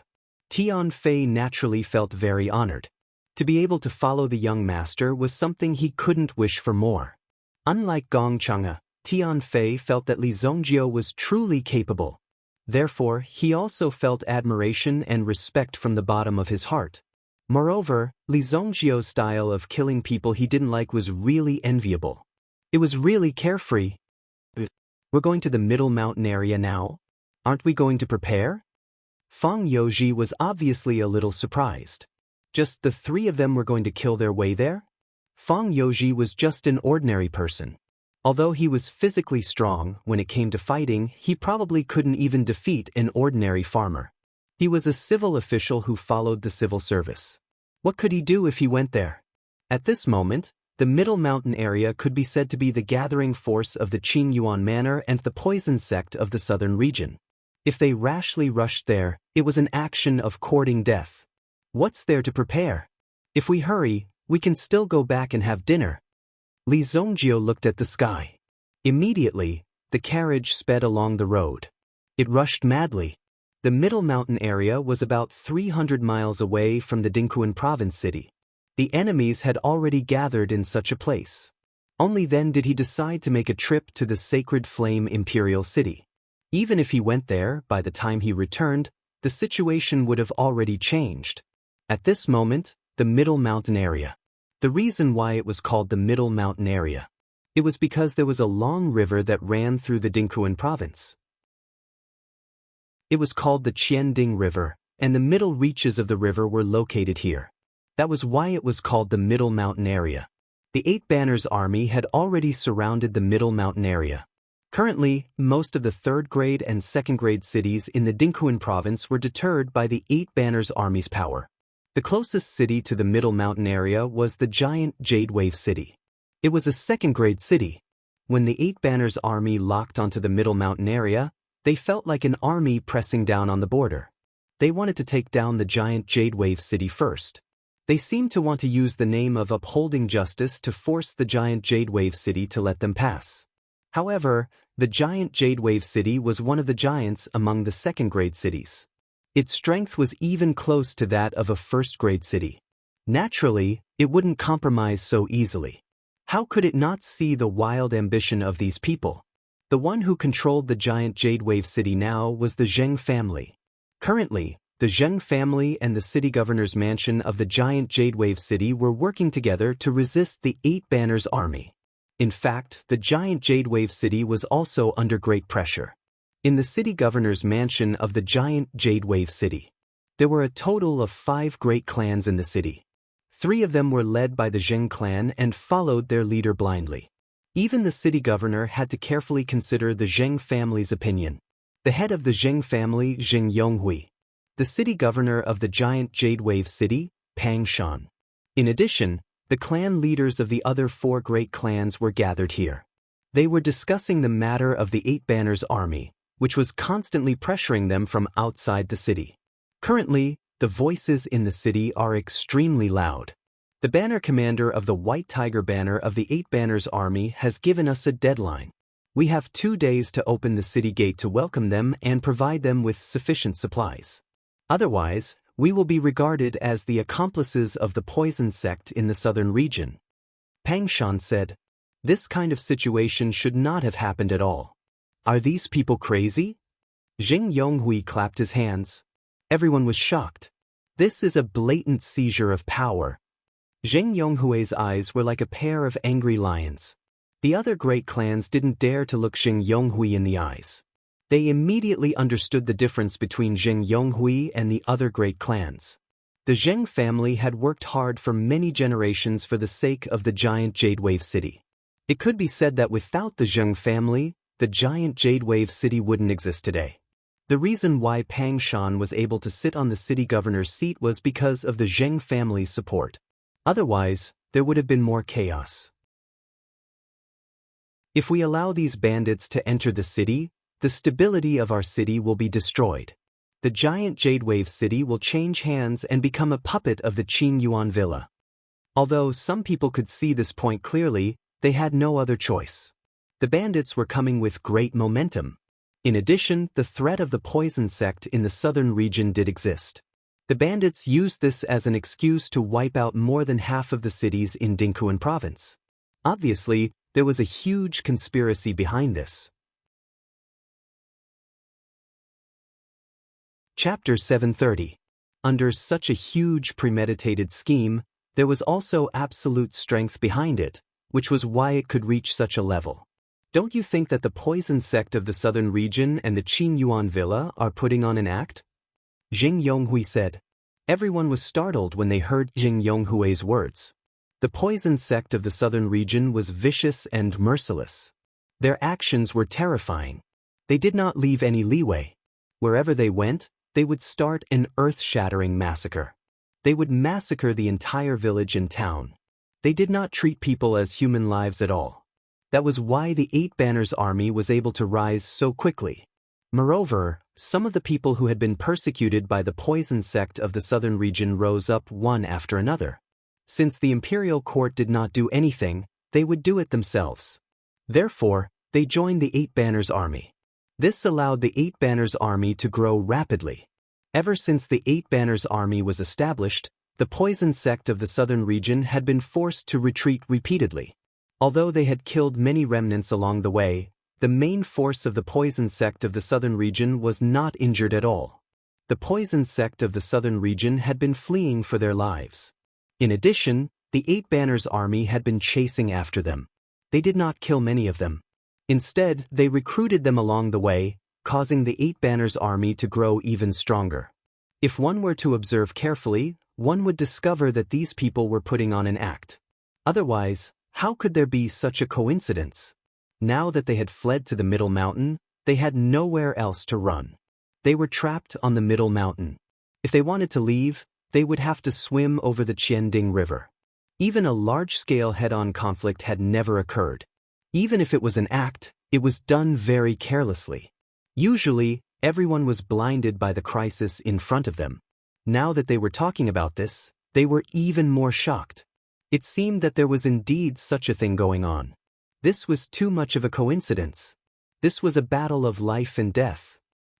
Tianfei naturally felt very honored. To be able to follow the young master was something he couldn't wish for more. Unlike Gong Chang'e, Tianfei felt that Li Zongjio was truly capable. Therefore, he also felt admiration and respect from the bottom of his heart. Moreover, Li Zongjio's style of killing people he didn't like was really enviable. It was really carefree. We're going to the middle mountain area now? Aren't we going to prepare? Fang Youji was obviously a little surprised. Just the 3 of them were going to kill their way there? Fang Youji was just an ordinary person. Although he was physically strong, when it came to fighting, he probably couldn't even defeat an ordinary farmer. He was a civil official who followed the civil service. What could he do if he went there? At this moment, the Middle Mountain area could be said to be the gathering force of the Qingyuan Manor and the Poison Sect of the southern region. If they rashly rushed there, it was an action of courting death. What's there to prepare? If we hurry, we can still go back and have dinner. Li Zongjio looked at the sky. Immediately, the carriage sped along the road. It rushed madly. The middle mountain area was about 300 miles away from the Dingquan province city. The enemies had already gathered in such a place. Only then did he decide to make a trip to the Sacred Flame Imperial City. Even if he went there, by the time he returned, the situation would have already changed. At this moment, the Middle Mountain area. The reason why it was called the Middle Mountain area. It was because there was a long river that ran through the Dingquan province. It was called the Qianding River, and the middle reaches of the river were located here. That was why it was called the Middle Mountain area. The Eight Banners army had already surrounded the Middle Mountain area. Currently, most of the 3rd grade and 2nd grade cities in the Dingquan province were deterred by the Eight Banners army's power. The closest city to the Middle Mountain area was the giant Jade Wave City. It was a 2nd grade city. When the Eight Banners army locked onto the Middle Mountain area, they felt like an army pressing down on the border. They wanted to take down the giant Jade Wave City first. They seemed to want to use the name of upholding justice to force the giant Jade Wave City to let them pass. However, the giant Jade Wave City was one of the giants among the 2nd grade cities. Its strength was even close to that of a 1st grade city. Naturally, it wouldn't compromise so easily. How could it not see the wild ambition of these people? The one who controlled the giant Jade Wave City now was the Zheng family. Currently, the Zheng family and the city governor's mansion of the giant Jade Wave City were working together to resist the Eight Banners army. In fact, the giant Jade Wave City was also under great pressure. In the city governor's mansion of the giant Jade Wave City, there were a total of 5 great clans in the city. 3 of them were led by the Zheng clan and followed their leader blindly. Even the city governor had to carefully consider the Zheng family's opinion. The head of the Zheng family, Zheng Yonghui. The city governor of the giant Jade Wave City, Pang Shan. In addition, the clan leaders of the other 4 great clans were gathered here. They were discussing the matter of the Eight Banners army, which was constantly pressuring them from outside the city. Currently, the voices in the city are extremely loud. The banner commander of the White Tiger banner of the Eight Banners army has given us a deadline. We have 2 days to open the city gate to welcome them and provide them with sufficient supplies. Otherwise, we will be regarded as the accomplices of the poison sect in the southern region. Pang Shan said, "This kind of situation should not have happened at all. Are these people crazy?" Zheng Yonghui clapped his hands. Everyone was shocked. This is a blatant seizure of power. Zheng Yonghui's eyes were like a pair of angry lions. The other great clans didn't dare to look Zheng Yonghui in the eyes. They immediately understood the difference between Zheng Yonghui and the other great clans. The Zheng family had worked hard for many generations for the sake of the giant Jade Wave City. It could be said that without the Zheng family, the giant Jade Wave City wouldn't exist today. The reason why Pang Shan was able to sit on the city governor's seat was because of the Zheng family's support. Otherwise, there would have been more chaos. If we allow these bandits to enter the city, the stability of our city will be destroyed. The giant Jade Wave City will change hands and become a puppet of the Qing Yuan Villa. Although some people could see this point clearly, they had no other choice. The bandits were coming with great momentum. In addition, the threat of the poison sect in the southern region did exist. The bandits used this as an excuse to wipe out more than half of the cities in Dingquan province. Obviously, there was a huge conspiracy behind this. Chapter 730. Under such a huge premeditated scheme, there was also absolute strength behind it, which was why it could reach such a level. Don't you think that the poison sect of the southern region and the Qing Yuan Villa are putting on an act? Zheng Yonghui said. Everyone was startled when they heard Zheng Yonghui's words. The poison sect of the southern region was vicious and merciless. Their actions were terrifying. They did not leave any leeway. Wherever they went, they would start an earth-shattering massacre. They would massacre the entire village and town. They did not treat people as human lives at all. That was why the Eight Banners army was able to rise so quickly. Moreover, some of the people who had been persecuted by the poison sect of the southern region rose up one after another. Since the imperial court did not do anything, they would do it themselves. Therefore, they joined the Eight Banners Army. This allowed the Eight Banners Army to grow rapidly. Ever since the Eight Banners Army was established, the poison sect of the southern region had been forced to retreat repeatedly. Although they had killed many remnants along the way, the main force of the poison sect of the southern region was not injured at all. The poison sect of the southern region had been fleeing for their lives. In addition, the Eight Banners Army had been chasing after them. They did not kill many of them. Instead, they recruited them along the way, causing the Eight Banners Army to grow even stronger. If one were to observe carefully, one would discover that these people were putting on an act. Otherwise, how could there be such a coincidence? Now that they had fled to the Middle Mountain, they had nowhere else to run. They were trapped on the Middle Mountain. If they wanted to leave, they would have to swim over the Qianding River. Even a large-scale head-on conflict had never occurred. Even if it was an act, it was done very carelessly. Usually, everyone was blinded by the crisis in front of them. Now that they were talking about this, they were even more shocked. It seemed that there was indeed such a thing going on. This was too much of a coincidence. This was a battle of life and death.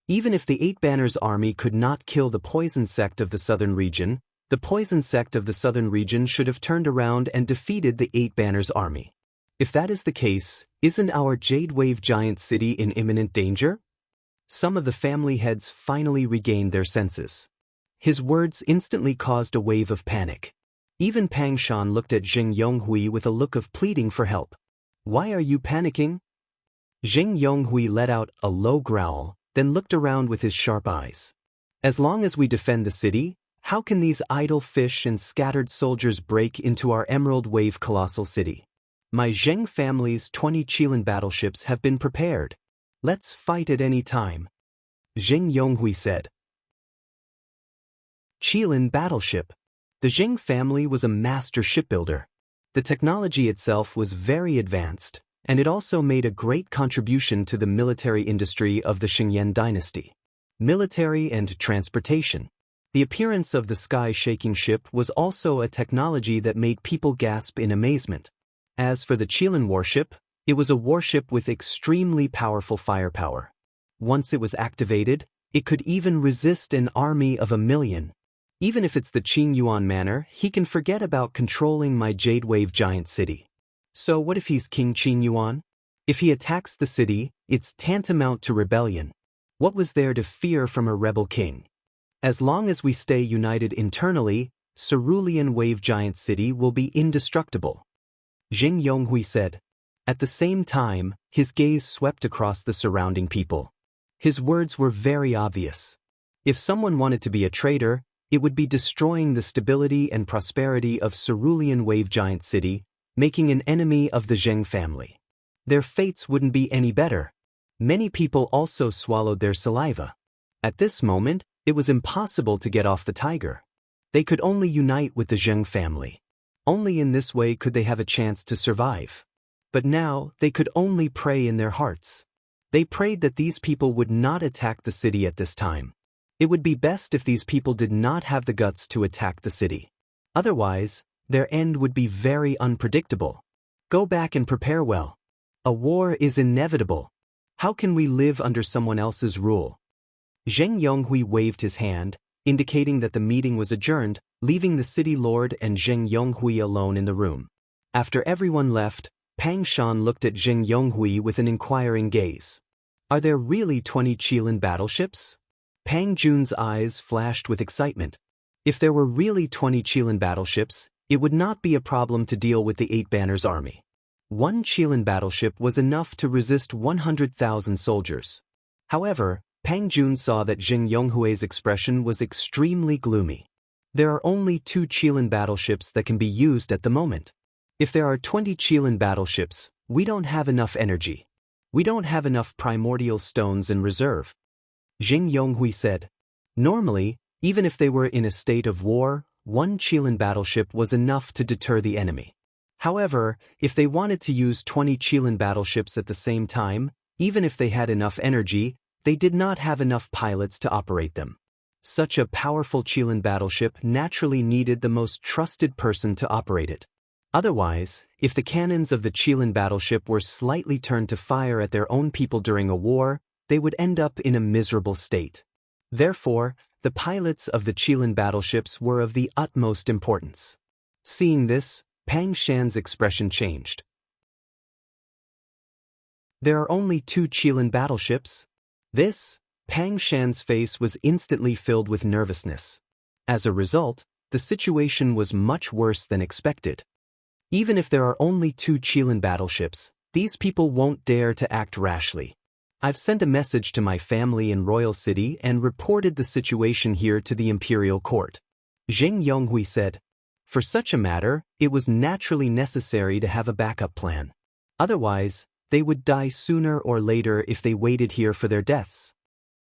Even if the Eight Banners Army could not kill the poison sect of the southern region, the poison sect of the southern region should have turned around and defeated the Eight Banners Army. If that is the case, isn't our Jade Wave Giant City in imminent danger? Some of the family heads finally regained their senses. His words instantly caused a wave of panic. Even Pang Shan looked at Jing Yonghui with a look of pleading for help. Why are you panicking? Jing Yonghui let out a low growl, then looked around with his sharp eyes. As long as we defend the city, how can these idle fish and scattered soldiers break into our Emerald Wave Colossal City? My Zheng family's 20 Qilin battleships have been prepared. Let's fight at any time. Jing Yonghui said. Qilin battleship. The Zheng family was a master shipbuilder. The technology itself was very advanced, and it also made a great contribution to the military industry of the Xingyan dynasty. Military and transportation. The appearance of the sky-shaking ship was also a technology that made people gasp in amazement. As for the Qilin warship, it was a warship with extremely powerful firepower. Once it was activated, it could even resist an army of 1,000,000. Even if it's the Qing Yuan manner, he can forget about controlling my Jade Wave Giant City. So what if he's King Qing Yuan? If he attacks the city, it's tantamount to rebellion. What was there to fear from a rebel king? As long as we stay united internally, Cerulean Wave Giant City will be indestructible. Jing Yonghui said. At the same time, his gaze swept across the surrounding people. His words were very obvious. If someone wanted to be a traitor, it would be destroying the stability and prosperity of Cerulean Wave Giant City, making an enemy of the Zheng family. Their fates wouldn't be any better. Many people also swallowed their saliva. At this moment, it was impossible to get off the tiger. They could only unite with the Zheng family. Only in this way could they have a chance to survive. But now, they could only pray in their hearts. They prayed that these people would not attack the city at this time. It would be best if these people did not have the guts to attack the city. Otherwise, their end would be very unpredictable. Go back and prepare well. A war is inevitable. How can we live under someone else's rule? Zheng Yonghui waved his hand, indicating that the meeting was adjourned, leaving the city lord and Zheng Yonghui alone in the room. After everyone left, Pang Shan looked at Zheng Yonghui with an inquiring gaze. Are there really 20 Qilin battleships? Pang Jun's eyes flashed with excitement. If there were really 20 Qilin battleships, it would not be a problem to deal with the Eight Banners Army. One Qilin battleship was enough to resist 100,000 soldiers. However, Pang Jun saw that Zheng Yonghui's expression was extremely gloomy. There are only 2 Qilin battleships that can be used at the moment. If there are 20 Qilin battleships, we don't have enough energy. We don't have enough primordial stones in reserve. Zheng Yonghui said. Normally, even if they were in a state of war, 1 Qilin battleship was enough to deter the enemy. However, if they wanted to use 20 Qilin battleships at the same time, even if they had enough energy, they did not have enough pilots to operate them. Such a powerful Qilin battleship naturally needed the most trusted person to operate it. Otherwise, if the cannons of the Chilean battleship were slightly turned to fire at their own people during a war, they would end up in a miserable state. Therefore, the pilots of the Chilean battleships were of the utmost importance. Seeing this, Pang Shan's expression changed. There are only 2 Chilean battleships? This, Pang Shan's face was instantly filled with nervousness. As a result, the situation was much worse than expected. Even if there are only 2 Chilean battleships, these people won't dare to act rashly. I've sent a message to my family in Royal City and reported the situation here to the imperial court. Zheng Yonghui said. For such a matter, it was naturally necessary to have a backup plan. Otherwise, they would die sooner or later if they waited here for their deaths.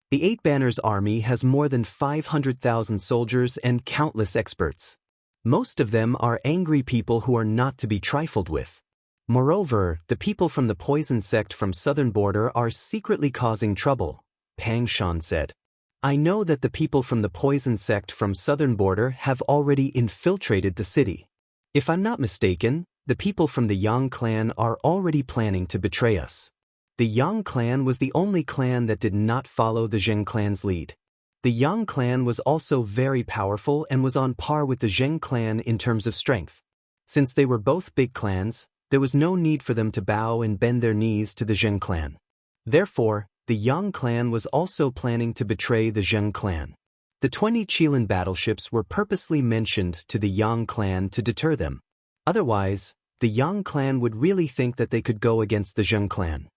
The Eight Banners army has more than 500,000 soldiers and countless experts. Most of them are angry people who are not to be trifled with. Moreover, the people from the poison sect from southern border are secretly causing trouble, Pang Shan said. I know that the people from the poison sect from southern border have already infiltrated the city. If I'm not mistaken, the people from the Yang clan are already planning to betray us. The Yang clan was the only clan that did not follow the Zheng clan's lead. The Yang clan was also very powerful and was on par with the Zheng clan in terms of strength. Since they were both big clans, there was no need for them to bow and bend their knees to the Zheng clan. Therefore, the Yang clan was also planning to betray the Zheng clan. The 20 Chilean battleships were purposely mentioned to the Yang clan to deter them. Otherwise, the Yang clan would really think that they could go against the Zheng clan.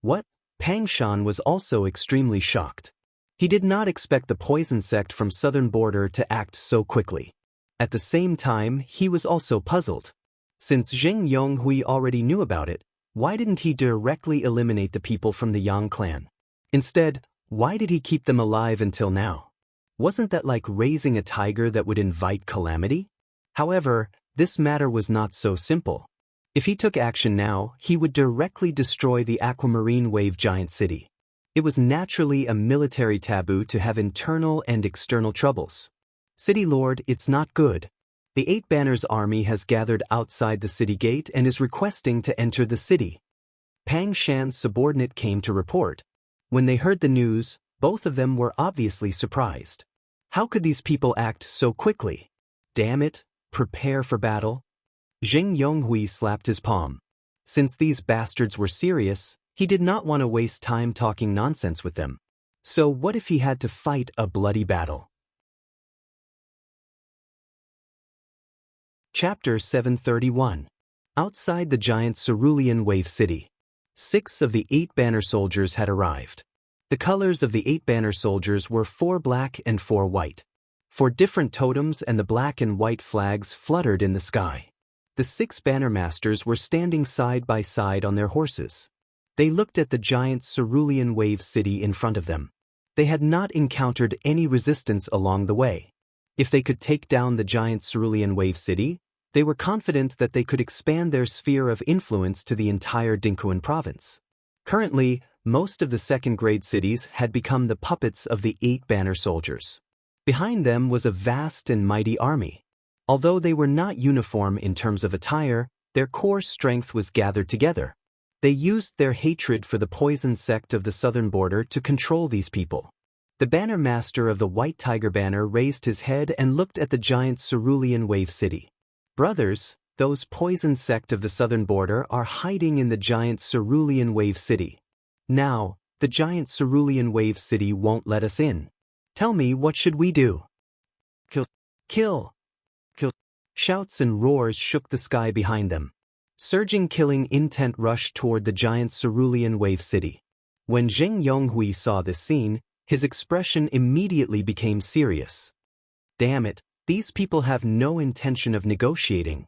What? Pang Shan was also extremely shocked. He did not expect the poison sect from southern border to act so quickly. At the same time, he was also puzzled. Since Zheng Yonghui already knew about it, why didn't he directly eliminate the people from the Yang clan? Instead, why did he keep them alive until now? Wasn't that like raising a tiger that would invite calamity? However, this matter was not so simple. If he took action now, he would directly destroy the aquamarine wave giant city. It was naturally a military taboo to have internal and external troubles. City Lord, it's not good. The Eight Banners army has gathered outside the city gate and is requesting to enter the city. Pang Shan's subordinate came to report. When they heard the news, both of them were obviously surprised. How could these people act so quickly? Damn it, prepare for battle. Zheng Yonghui slapped his palm. Since these bastards were serious, he did not want to waste time talking nonsense with them. So what if he had to fight a bloody battle? Chapter 731. Outside the giant cerulean wave city. 6 of the 8 banner soldiers had arrived. The colors of the 8 banner soldiers were 4 black and 4 white. 4 different totems and the black and white flags fluttered in the sky. The 6 banner masters were standing side by side on their horses. They looked at the giant cerulean wave city in front of them. They had not encountered any resistance along the way. If they could take down the giant cerulean wave city, they were confident that they could expand their sphere of influence to the entire Dinkuan province. Currently, most of the second-grade cities had become the puppets of the 8 banner soldiers. Behind them was a vast and mighty army. Although they were not uniform in terms of attire, their core strength was gathered together. They used their hatred for the poison sect of the southern border to control these people. The banner master of the White Tiger banner raised his head and looked at the giant cerulean wave city. Brothers, those poison sect of the southern border are hiding in the giant cerulean wave city. Now, the giant cerulean wave city won't let us in. Tell me, what should we do? Kill! Kill! Kill! Shouts and roars shook the sky behind them. Surging killing intent rushed toward the giant cerulean wave city. When Zheng Yonghui saw this scene, his expression immediately became serious. Damn it, these people have no intention of negotiating.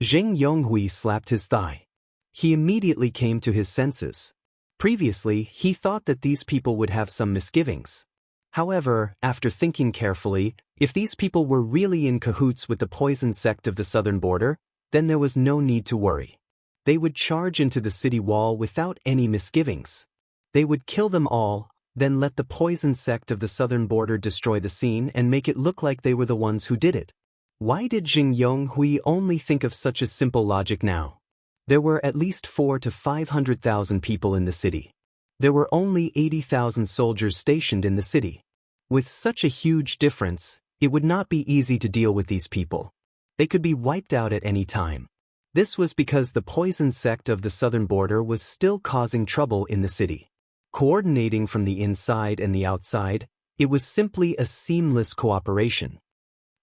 Zheng Yonghui slapped his thigh. He immediately came to his senses. Previously, he thought that these people would have some misgivings. However, after thinking carefully, if these people were really in cahoots with the poison sect of the southern border, then there was no need to worry. They would charge into the city wall without any misgivings. They would kill them all, then let the poison sect of the southern border destroy the scene and make it look like they were the ones who did it. Why did Jing Yonghui only think of such a simple logic now? There were at least 400,000 to 500,000 people in the city. There were only 80,000 soldiers stationed in the city. With such a huge difference, it would not be easy to deal with these people. They could be wiped out at any time. This was because the poison sect of the southern border was still causing trouble in the city. Coordinating from the inside and the outside, it was simply a seamless cooperation.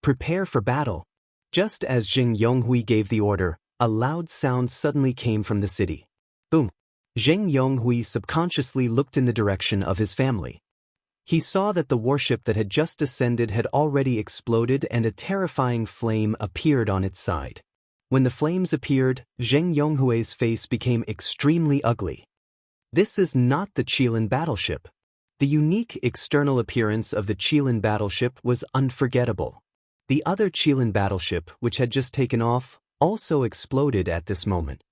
Prepare for battle. Just as Jing Yonghui gave the order, a loud sound suddenly came from the city. Boom! Jing Yonghui subconsciously looked in the direction of his family. He saw that the warship that had just descended had already exploded and a terrifying flame appeared on its side. When the flames appeared, Jing Yonghui's face became extremely ugly. This is not the Qilin battleship. The unique external appearance of the Qilin battleship was unforgettable. The other Qilin battleship, which had just taken off, also exploded at this moment.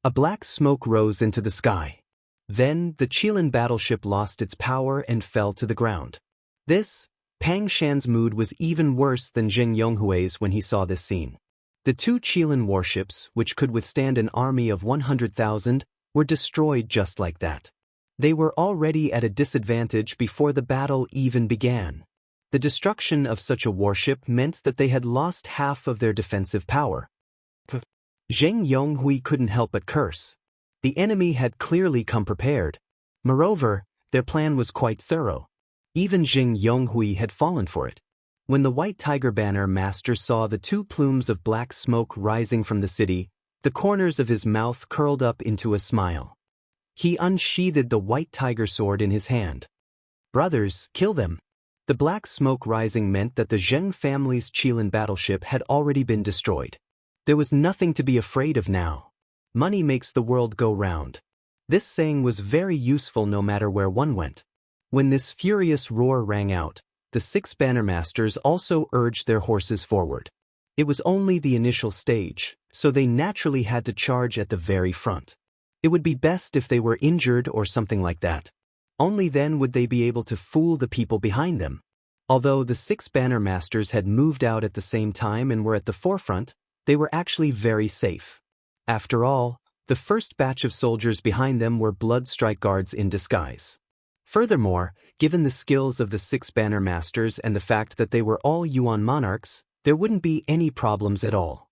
A black smoke rose into the sky. Then, the Qilin battleship lost its power and fell to the ground. Pang Shan's mood was even worse than Jing Yonghui's when he saw this scene. The two Qilin warships, which could withstand an army of 100,000, were destroyed just like that. They were already at a disadvantage before the battle even began. The destruction of such a warship meant that they had lost half of their defensive power. Jing Yonghui couldn't help but curse. The enemy had clearly come prepared. Moreover, their plan was quite thorough. Even Jing Yonghui had fallen for it. When the White Tiger Banner Master saw the two plumes of black smoke rising from the city, the corners of his mouth curled up into a smile. He unsheathed the White Tiger sword in his hand. Brothers, kill them. The black smoke rising meant that the Zheng family's Qilin battleship had already been destroyed. There was nothing to be afraid of now. Money makes the world go round. This saying was very useful no matter where one went. When this furious roar rang out, the 6 banner masters also urged their horses forward. It was only the initial stage, so they naturally had to charge at the very front. It would be best if they were injured or something like that. Only then would they be able to fool the people behind them. Although the 6 banner masters had moved out at the same time and were at the forefront, they were actually very safe. After all, the first batch of soldiers behind them were Bloodstrike Guards in disguise. Furthermore, given the skills of the 6 banner masters and the fact that they were all Yuan monarchs, there wouldn't be any problems at all.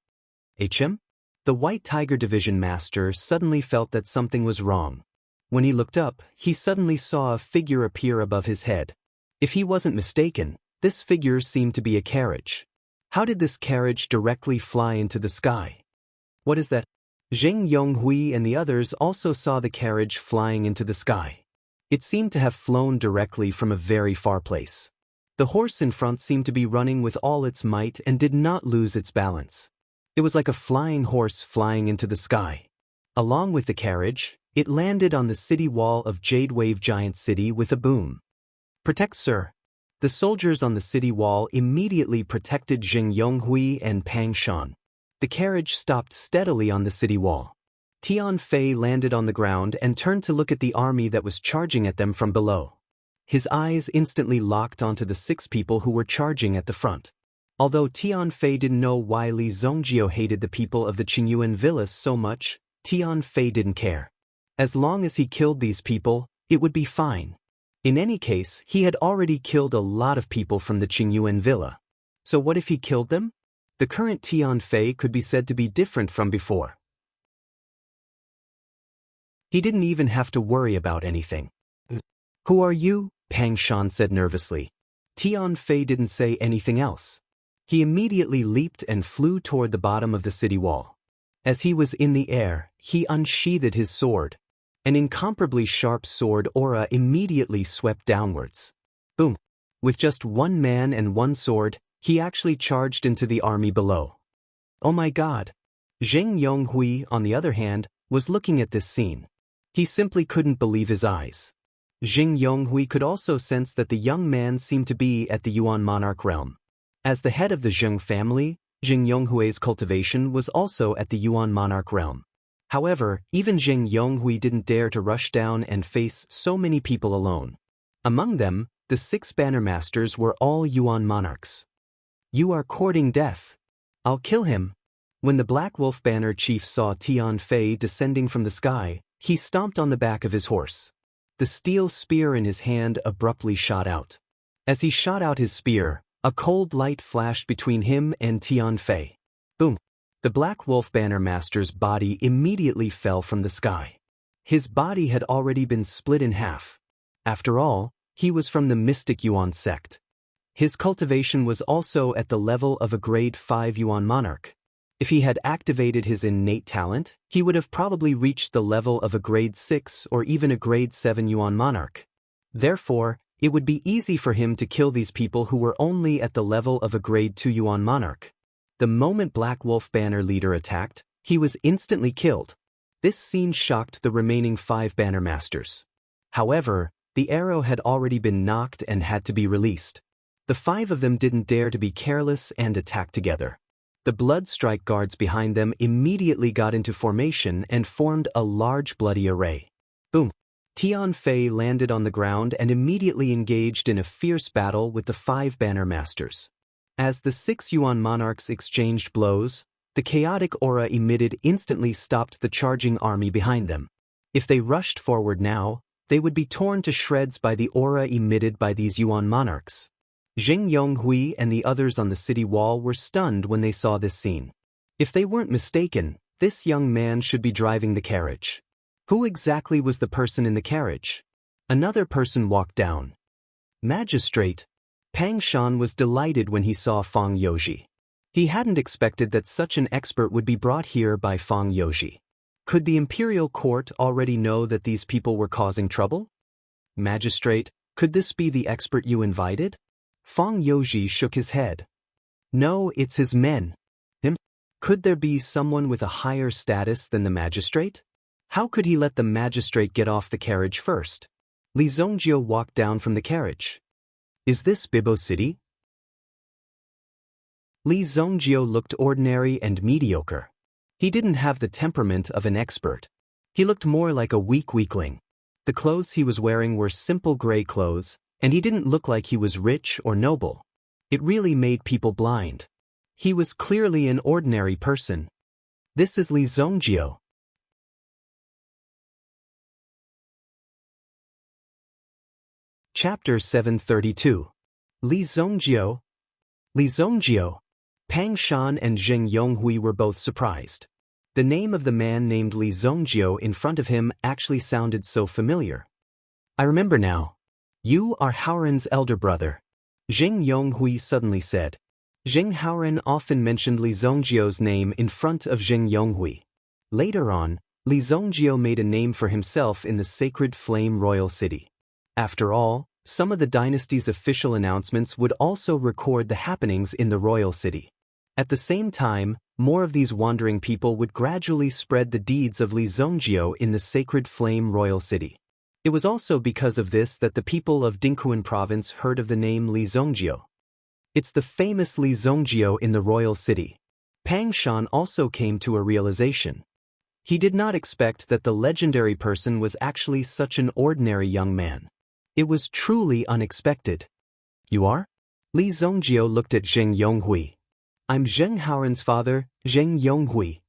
HM? The White Tiger Division Master suddenly felt that something was wrong. When he looked up, he suddenly saw a figure appear above his head. If he wasn't mistaken, this figure seemed to be a carriage. How did this carriage directly fly into the sky? What is that? Jing Yonghui and the others also saw the carriage flying into the sky. It seemed to have flown directly from a very far place. The horse in front seemed to be running with all its might and did not lose its balance. It was like a flying horse flying into the sky. Along with the carriage, it landed on the city wall of Jade Wave Giant City with a boom. Protect, sir. The soldiers on the city wall immediately protected Jing Yonghui and Pang Shan. The carriage stopped steadily on the city wall. Tian Fei landed on the ground and turned to look at the army that was charging at them from below. His eyes instantly locked onto the 6 people who were charging at the front. Although Tian Fei didn't know why Li Zongjio hated the people of the Qingyuan Villas so much, Tian Fei didn't care. As long as he killed these people, it would be fine. In any case, he had already killed a lot of people from the Qingyuan Villa. So what if he killed them? The current Tian Fei could be said to be different from before. He didn't even have to worry about anything. Who are you? Pang Shan said nervously. Tian Fei didn't say anything else. He immediately leaped and flew toward the bottom of the city wall. As he was in the air, he unsheathed his sword. An incomparably sharp sword aura immediately swept downwards. Boom! With just 1 man and 1 sword, he actually charged into the army below. Oh my god! Jing Yonghui, on the other hand, was looking at this scene. He simply couldn't believe his eyes. Jing Yonghui could also sense that the young man seemed to be at the Yuan monarch realm. As the head of the Zheng family, Jing Yonghui's cultivation was also at the Yuan monarch realm. However, even Jing Yonghui didn't dare to rush down and face so many people alone. Among them, the 6 banner masters were all Yuan monarchs. You are courting death. I'll kill him. When the Black Wolf Banner chief saw Tian Fei descending from the sky, he stomped on the back of his horse. The steel spear in his hand abruptly shot out. As he shot out his spear, a cold light flashed between him and Tian Fei. Boom! The Black Wolf Banner Master's body immediately fell from the sky. His body had already been split in half. After all, he was from the Mystic Yuan sect. His cultivation was also at the level of a grade 5 Yuan monarch. If he had activated his innate talent, he would have probably reached the level of a grade 6 or even a grade 7 Yuan monarch. Therefore, it would be easy for him to kill these people who were only at the level of a grade 2 Yuan monarch. The moment Black Wolf Banner leader attacked, he was instantly killed. This scene shocked the remaining 5 Banner Masters. However, the arrow had already been knocked and had to be released. The 5 of them didn't dare to be careless and attack together. The Blood Strike guards behind them immediately got into formation and formed a large bloody array. Boom! Tian Fei landed on the ground and immediately engaged in a fierce battle with the 5 Banner Masters. As the 6 Yuan monarchs exchanged blows, the chaotic aura emitted instantly stopped the charging army behind them. If they rushed forward now, they would be torn to shreds by the aura emitted by these Yuan monarchs. Zheng Yonghui and the others on the city wall were stunned when they saw this scene. If they weren't mistaken, this young man should be driving the carriage. Who exactly was the person in the carriage? Another person walked down. Magistrate. Pang Shan was delighted when he saw Fang Youji. He hadn't expected that such an expert would be brought here by Fang Youji. Could the imperial court already know that these people were causing trouble? Magistrate, could this be the expert you invited? Fang Youji shook his head. No, it's his men. Him? Could there be someone with a higher status than the magistrate? How could he let the magistrate get off the carriage first? Li Zongjio walked down from the carriage. Is this Bibo City? Li Zongjio looked ordinary and mediocre. He didn't have the temperament of an expert. He looked more like a weak weakling. The clothes he was wearing were simple gray clothes, and he didn't look like he was rich or noble. It really made people blind. He was clearly an ordinary person. This is Li Zongjio. Chapter 732. Li Zongjio. Li Zongjio. Pang Shan and Zheng Yonghui were both surprised. The name of the man named Li Zongjio in front of him actually sounded so familiar. I remember now. You are Haoran's elder brother. Zheng Yonghui suddenly said. Zheng Haoran often mentioned Li Zongjio's name in front of Zheng Yonghui. Later on, Li Zongjio made a name for himself in the Sacred Flame Royal City. After all, some of the dynasty's official announcements would also record the happenings in the royal city. At the same time, more of these wandering people would gradually spread the deeds of Li Zongjio in the Sacred Flame Royal City. It was also because of this that the people of Dingquan province heard of the name Li Zongjio. It's the famous Li Zongjio in the royal city. Pang Shan also came to a realization. He did not expect that the legendary person was actually such an ordinary young man. It was truly unexpected. You are? Li Zongjio looked at Zheng Yonghui. I'm Zheng Haoran's father, Zheng Yonghui.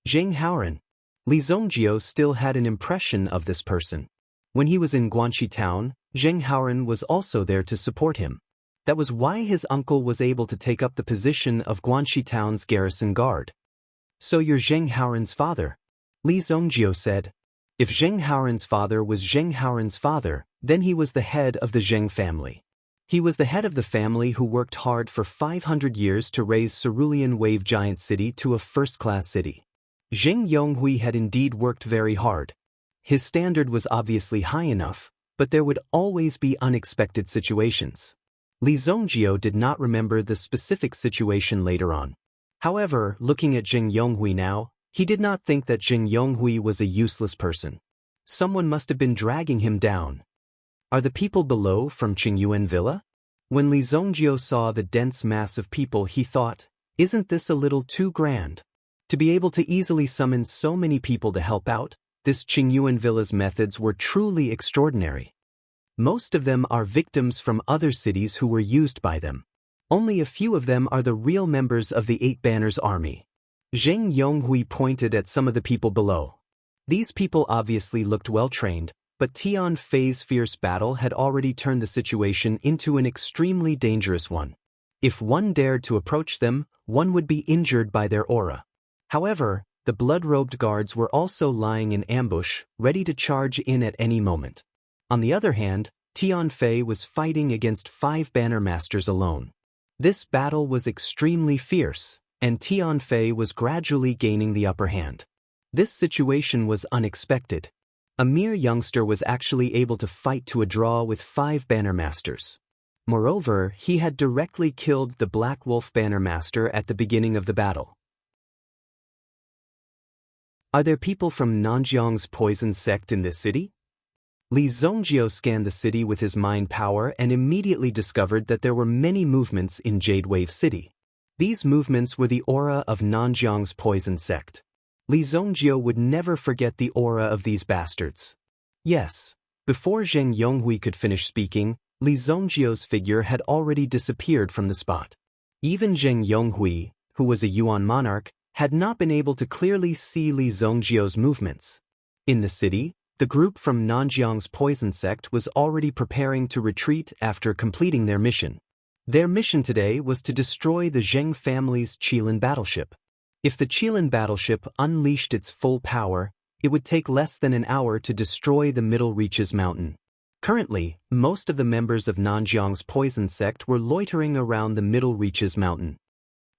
Zheng Haoran. Li Zongjio still had an impression of this person. When he was in Guanxi town, Zheng Haoran was also there to support him. That was why his uncle was able to take up the position of Guanxi town's garrison guard. So you're Zheng Haoran's father? Li Zongjio said. If Zheng Haoran's father was Zheng Haoran's father, then he was the head of the Zheng family. He was the head of the family who worked hard for 500 years to raise Cerulean Wave Giant City to a first-class city. Zheng Yonghui had indeed worked very hard. His standard was obviously high enough, but there would always be unexpected situations. Li Zongjio did not remember the specific situation later on. However, looking at Zheng Yonghui now, he did not think that Zheng Yonghui was a useless person. Someone must have been dragging him down. Are the people below from Qingyuan Villa? When Li Zongjio saw the dense mass of people, he thought, isn't this a little too grand? To be able to easily summon so many people to help out, this Qingyuan Villa's methods were truly extraordinary. Most of them are victims from other cities who were used by them. Only a few of them are the real members of the Eight Banners army. Zheng Yonghui pointed at some of the people below. These people obviously looked well-trained, but Tian Fei's fierce battle had already turned the situation into an extremely dangerous one. If one dared to approach them, one would be injured by their aura. However, the blood-robed guards were also lying in ambush, ready to charge in at any moment. On the other hand, Tian Fei was fighting against 5 banner masters alone. This battle was extremely fierce, and Tian Fei was gradually gaining the upper hand. This situation was unexpected. A mere youngster was actually able to fight to a draw with 5 banner masters. Moreover, he had directly killed the Black Wolf banner master at the beginning of the battle. Are there people from Nanjiang's poison sect in this city? Li Zongjio scanned the city with his mind power and immediately discovered that there were many movements in Jade Wave City. These movements were the aura of Nanjiang's poison sect. Li Zongjio would never forget the aura of these bastards. Yes, before Zheng Yonghui could finish speaking, Li Zongjio's figure had already disappeared from the spot. Even Zheng Yonghui, who was a Yuan monarch, had not been able to clearly see Li Zongjio's movements. In the city, the group from Nanjiang's poison sect was already preparing to retreat after completing their mission. Their mission today was to destroy the Zheng family's Qilin battleship. If the Qilin battleship unleashed its full power, it would take less than an hour to destroy the Middle Reaches mountain. Currently, most of the members of Nanjiang's poison sect were loitering around the Middle Reaches mountain.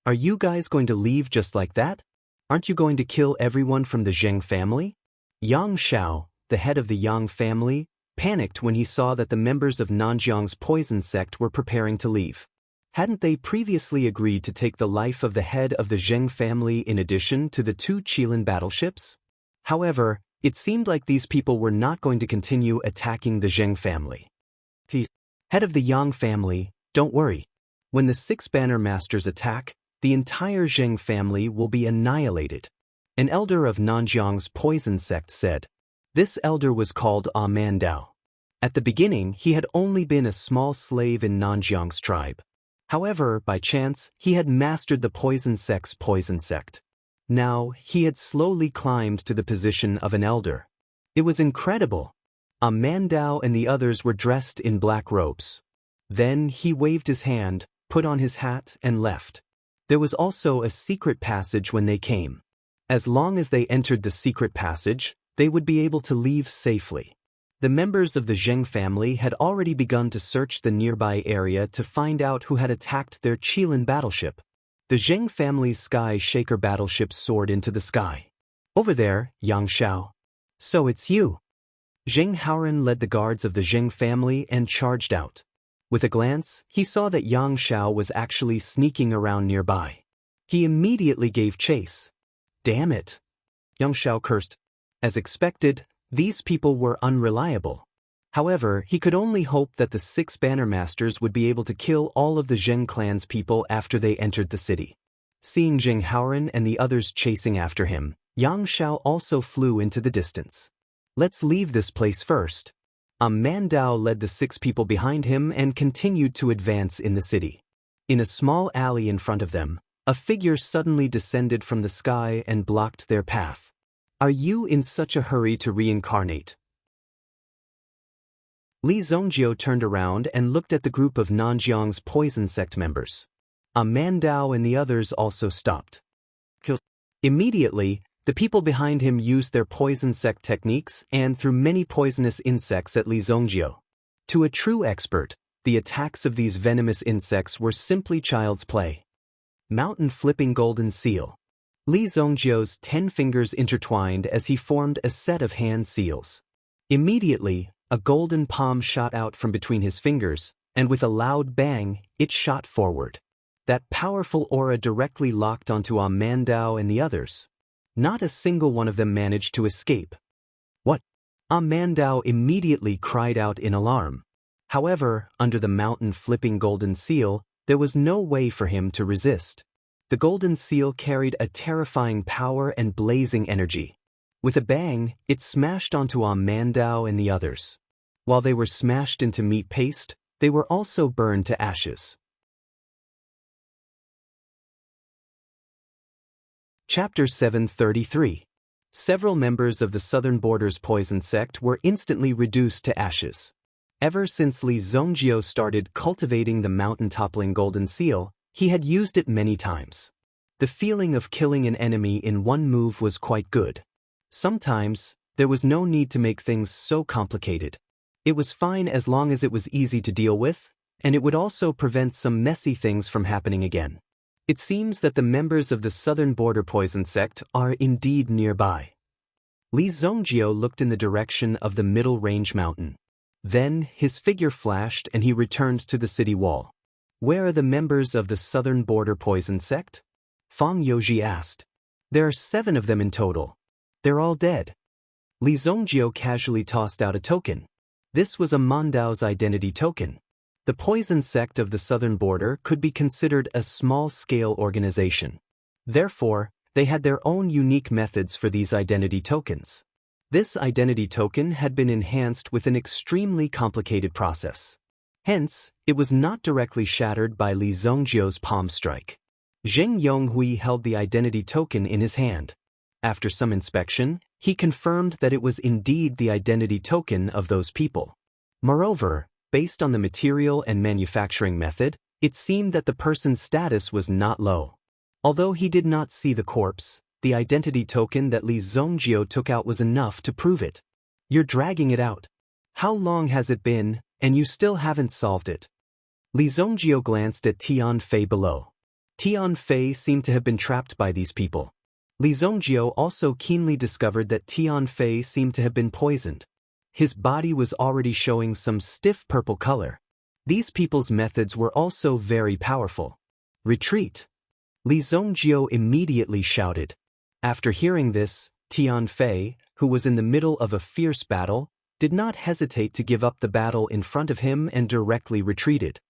Are you guys going to leave just like that? Aren't you going to kill everyone from the Zheng family? Yang Xiao, the head of the Yang family, panicked when he saw that the members of Nanjiang's poison sect were preparing to leave. Hadn't they previously agreed to take the life of the head of the Zheng family in addition to the 2 Qilin battleships? However, it seemed like these people were not going to continue attacking the Zheng family. Head of the Yang family, don't worry. When the 6 banner masters attack, the entire Zheng family will be annihilated. An elder of Nanjiang's poison sect said. This elder was called Man Dao. At the beginning, he had only been a small slave in Nanjiang's tribe. However, by chance, he had mastered the poison sect's poison sect. Now, he had slowly climbed to the position of an elder. It was incredible. Man Dao and the others were dressed in black robes. Then he waved his hand, put on his hat, and left. There was also a secret passage when they came. As long as they entered the secret passage, they would be able to leave safely. The members of the Zheng family had already begun to search the nearby area to find out who had attacked their Qilin battleship. The Zheng family's Sky Shaker battleship soared into the sky. Over there, Yang Xiao. So it's you. Zheng Haoran led the guards of the Zheng family and charged out. With a glance, he saw that Yang Xiao was actually sneaking around nearby. He immediately gave chase. Damn it! Yang Xiao cursed. As expected, these people were unreliable. However, he could only hope that the 6 banner masters would be able to kill all of the Zheng clan's people after they entered the city. Seeing Zheng Haoran and the others chasing after him, Yang Xiao also flew into the distance. Let's leave this place first. Man Dao led the 6 people behind him and continued to advance in the city. In a small alley in front of them, a figure suddenly descended from the sky and blocked their path. Are you in such a hurry to reincarnate? Li Zongjio turned around and looked at the group of Nanjiang's poison sect members. Man Dao and the others also stopped. Immediately, the people behind him used their poison sect techniques and threw many poisonous insects at Li Zongjio. To a true expert, the attacks of these venomous insects were simply child's play. Mountain flipping golden seal. Li Zongjio's 10 fingers intertwined as he formed a set of hand seals. Immediately, a golden palm shot out from between his fingers, and with a loud bang, it shot forward. That powerful aura directly locked onto Man Dao and the others. Not a single one of them managed to escape. What? Man Dao immediately cried out in alarm. However, under the mountain flipping golden seal, there was no way for him to resist. The golden seal carried a terrifying power and blazing energy. With a bang, it smashed onto Man Dao and the others. While they were smashed into meat paste, they were also burned to ashes. Chapter 733. Several members of the Southern Border's poison sect were instantly reduced to ashes. Ever since Li Zongjio started cultivating the mountain-toppling golden seal, he had used it many times. The feeling of killing an enemy in one move was quite good. Sometimes, there was no need to make things so complicated. It was fine as long as it was easy to deal with, and it would also prevent some messy things from happening again. It seems that the members of the Southern Border poison sect are indeed nearby. Li Zongjio looked in the direction of the middle range mountain. Then, his figure flashed and he returned to the city wall. Where are the members of the Southern Border poison sect? Fang Youji asked. There are 7 of them in total. They're all dead. Li Zongjio casually tossed out a token. This was a Mandao's identity token. The poison sect of the Southern Border could be considered a small-scale organization. Therefore, they had their own unique methods for these identity tokens. This identity token had been enhanced with an extremely complicated process. Hence, it was not directly shattered by Li Zongjio's palm strike. Zheng Yonghui held the identity token in his hand. After some inspection, he confirmed that it was indeed the identity token of those people. Moreover, based on the material and manufacturing method, it seemed that the person's status was not low. Although he did not see the corpse, the identity token that Li Zongjio took out was enough to prove it. You're dragging it out. How long has it been, and you still haven't solved it? Li Zongjio glanced at Tian Fei below. Tian Fei seemed to have been trapped by these people. Li Zongjio also keenly discovered that Tian Fei seemed to have been poisoned. His body was already showing some stiff purple color. These people's methods were also very powerful. Retreat! Li Zongjio immediately shouted. After hearing this, Tian Fei, who was in the middle of a fierce battle, did not hesitate to give up the battle in front of him and directly retreated.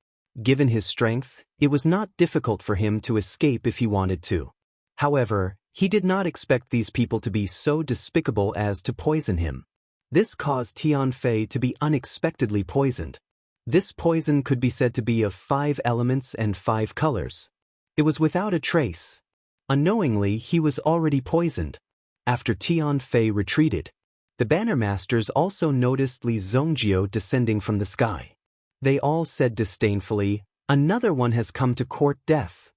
Given his strength, it was not difficult for him to escape if he wanted to. However, he did not expect these people to be so despicable as to poison him. This caused Tian Fei to be unexpectedly poisoned. This poison could be said to be of 5 elements and 5 colors. It was without a trace. Unknowingly, he was already poisoned. After Tian Fei retreated, the banner masters also noticed Li Zongjio descending from the sky. They all said disdainfully, "Another one has come to court death."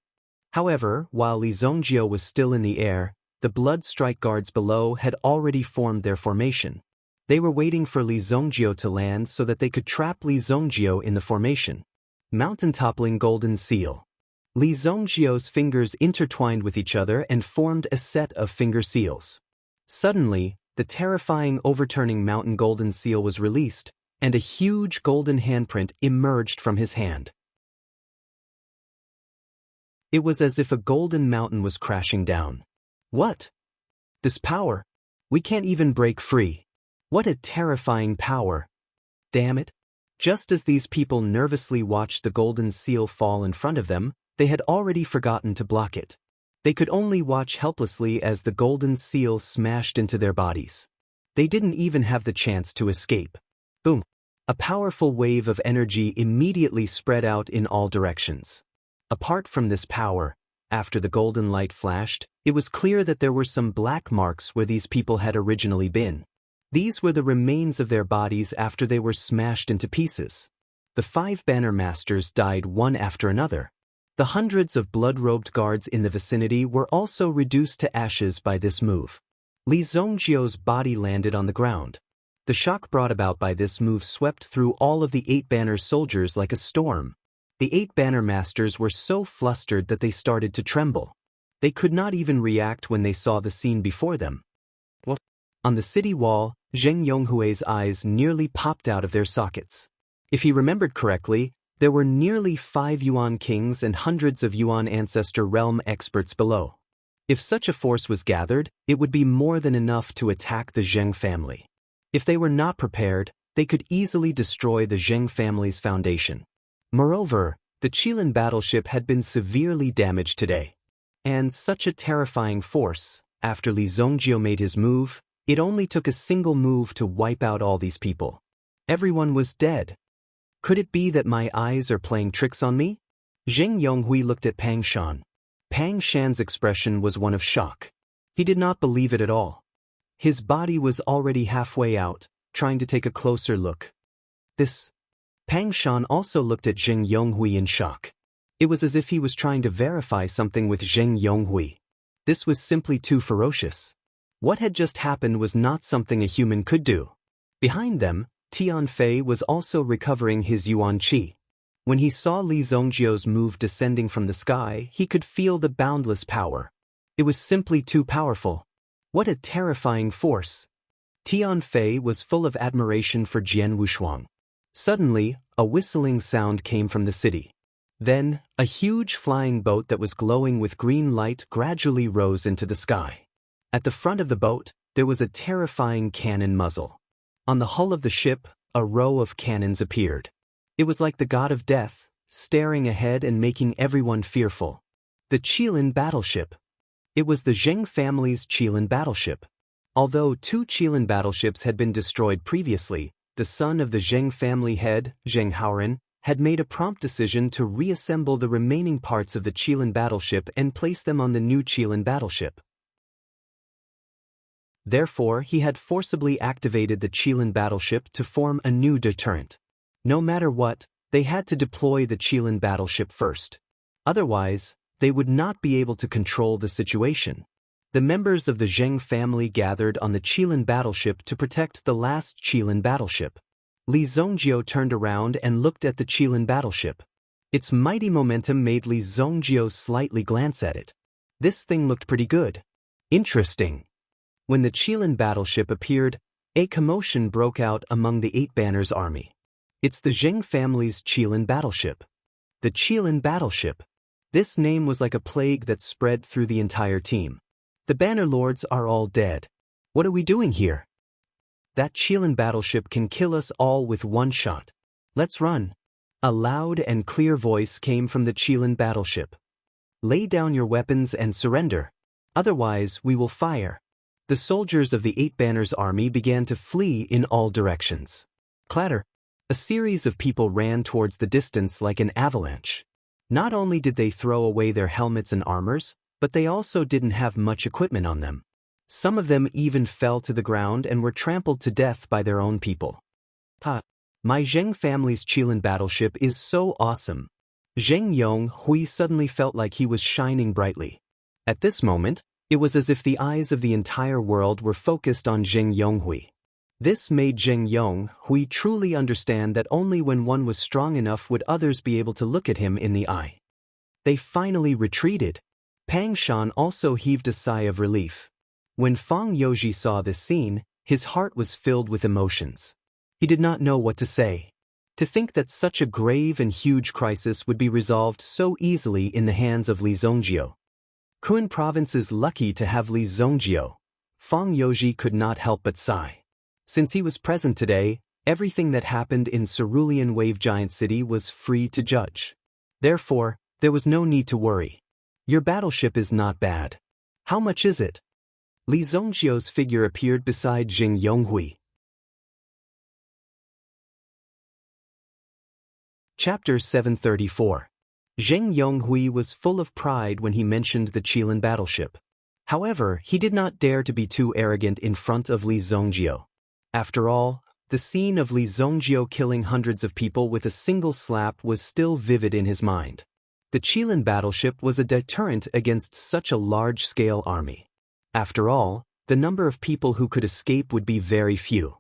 However, while Li Zongjio was still in the air, the blood strike guards below had already formed their formation. They were waiting for Li Zongjio to land so that they could trap Li Zongjio in the formation. Mountain-toppling golden seal. Li Zongjio's fingers intertwined with each other and formed a set of finger seals. Suddenly, the terrifying overturning mountain golden seal was released, and a huge golden handprint emerged from his hand. It was as if a golden mountain was crashing down. What? This power? We can't even break free. What a terrifying power. Damn it. Just as these people nervously watched the golden seal fall in front of them, they had already forgotten to block it. They could only watch helplessly as the golden seal smashed into their bodies. They didn't even have the chance to escape. Boom. A powerful wave of energy immediately spread out in all directions. Apart from this power, after the golden light flashed, it was clear that there were some black marks where these people had originally been. These were the remains of their bodies after they were smashed into pieces. The 5 banner masters died one after another. The hundreds of blood-robed guards in the vicinity were also reduced to ashes by this move. Li Zongjio's body landed on the ground. The shock brought about by this move swept through all of the 8 banner soldiers like a storm. The 8 banner masters were so flustered that they started to tremble. They could not even react when they saw the scene before them. What? On the city wall, Zheng Yonghui's eyes nearly popped out of their sockets. If he remembered correctly, there were nearly 5 Yuan kings and hundreds of Yuan ancestor realm experts below. If such a force was gathered, it would be more than enough to attack the Zheng family. If they were not prepared, they could easily destroy the Zheng family's foundation. Moreover, the Qilin battleship had been severely damaged today. And such a terrifying force, after Li Zongjio made his move, it only took a single move to wipe out all these people. Everyone was dead. Could it be that my eyes are playing tricks on me? Zheng Yonghui looked at Pang Shan. Pang Shan's expression was one of shock. He did not believe it at all. His body was already halfway out, trying to take a closer look. This. Pang Shan also looked at Zheng Yonghui in shock. It was as if he was trying to verify something with Zheng Yonghui. This was simply too ferocious. What had just happened was not something a human could do. Behind them, Tian Fei was also recovering his Yuan Qi. When he saw Li Zongjiu's move descending from the sky, he could feel the boundless power. It was simply too powerful. What a terrifying force! Tian Fei was full of admiration for Jian Wushuang. Suddenly, a whistling sound came from the city. Then, a huge flying boat that was glowing with green light gradually rose into the sky. At the front of the boat, there was a terrifying cannon muzzle. On the hull of the ship, a row of cannons appeared. It was like the god of death, staring ahead and making everyone fearful. The Qilin battleship. It was the Zheng family's Qilin battleship. Although 2 Qilin battleships had been destroyed previously, the son of the Zheng family head, Zheng Haoren, had made a prompt decision to reassemble the remaining parts of the Qilin battleship and place them on the new Qilin battleship. Therefore, he had forcibly activated the Qilin battleship to form a new deterrent. No matter what, they had to deploy the Qilin battleship first. Otherwise, they would not be able to control the situation. The members of the Zheng family gathered on the Qilin battleship to protect the last Qilin battleship. Li Zongjiu turned around and looked at the Qilin battleship. Its mighty momentum made Li Zongjiu slightly glance at it. This thing looked pretty good. Interesting. When the Qilin battleship appeared, a commotion broke out among the 8 Banners army. It's the Zheng family's Qilin battleship. The Qilin battleship. This name was like a plague that spread through the entire team. The Banner Lords are all dead. What are we doing here? That Qilin battleship can kill us all with one shot. Let's run. A loud and clear voice came from the Qilin battleship. Lay down your weapons and surrender. Otherwise, we will fire. The soldiers of the 8 Banners army began to flee in all directions. Clatter. A series of people ran towards the distance like an avalanche. Not only did they throw away their helmets and armors, but they also didn't have much equipment on them. Some of them even fell to the ground and were trampled to death by their own people. My Zheng family's Qilin battleship is so awesome. Zheng Yonghui suddenly felt like he was shining brightly. At this moment, it was as if the eyes of the entire world were focused on Zheng Yonghui. This made Zheng Yonghui truly understand that only when one was strong enough would others be able to look at him in the eye. They finally retreated. Pang Shan also heaved a sigh of relief. When Fang Youji saw this scene, his heart was filled with emotions. He did not know what to say. To think that such a grave and huge crisis would be resolved so easily in the hands of Li Zongjiu. Kun province is lucky to have Li Zongjiu. Fang Youji could not help but sigh. Since he was present today, everything that happened in Cerulean Wave Giant City was free to judge. Therefore, there was no need to worry. Your battleship is not bad. How much is it? Li Zongjiu's figure appeared beside Zheng Yonghui. Chapter 734. Zheng Yonghui was full of pride when he mentioned the Qilin battleship. However, he did not dare to be too arrogant in front of Li Zongjiu. After all, the scene of Li Zongjiu killing hundreds of people with a single slap was still vivid in his mind. The Qilin battleship was a deterrent against such a large-scale army. After all, the number of people who could escape would be very few.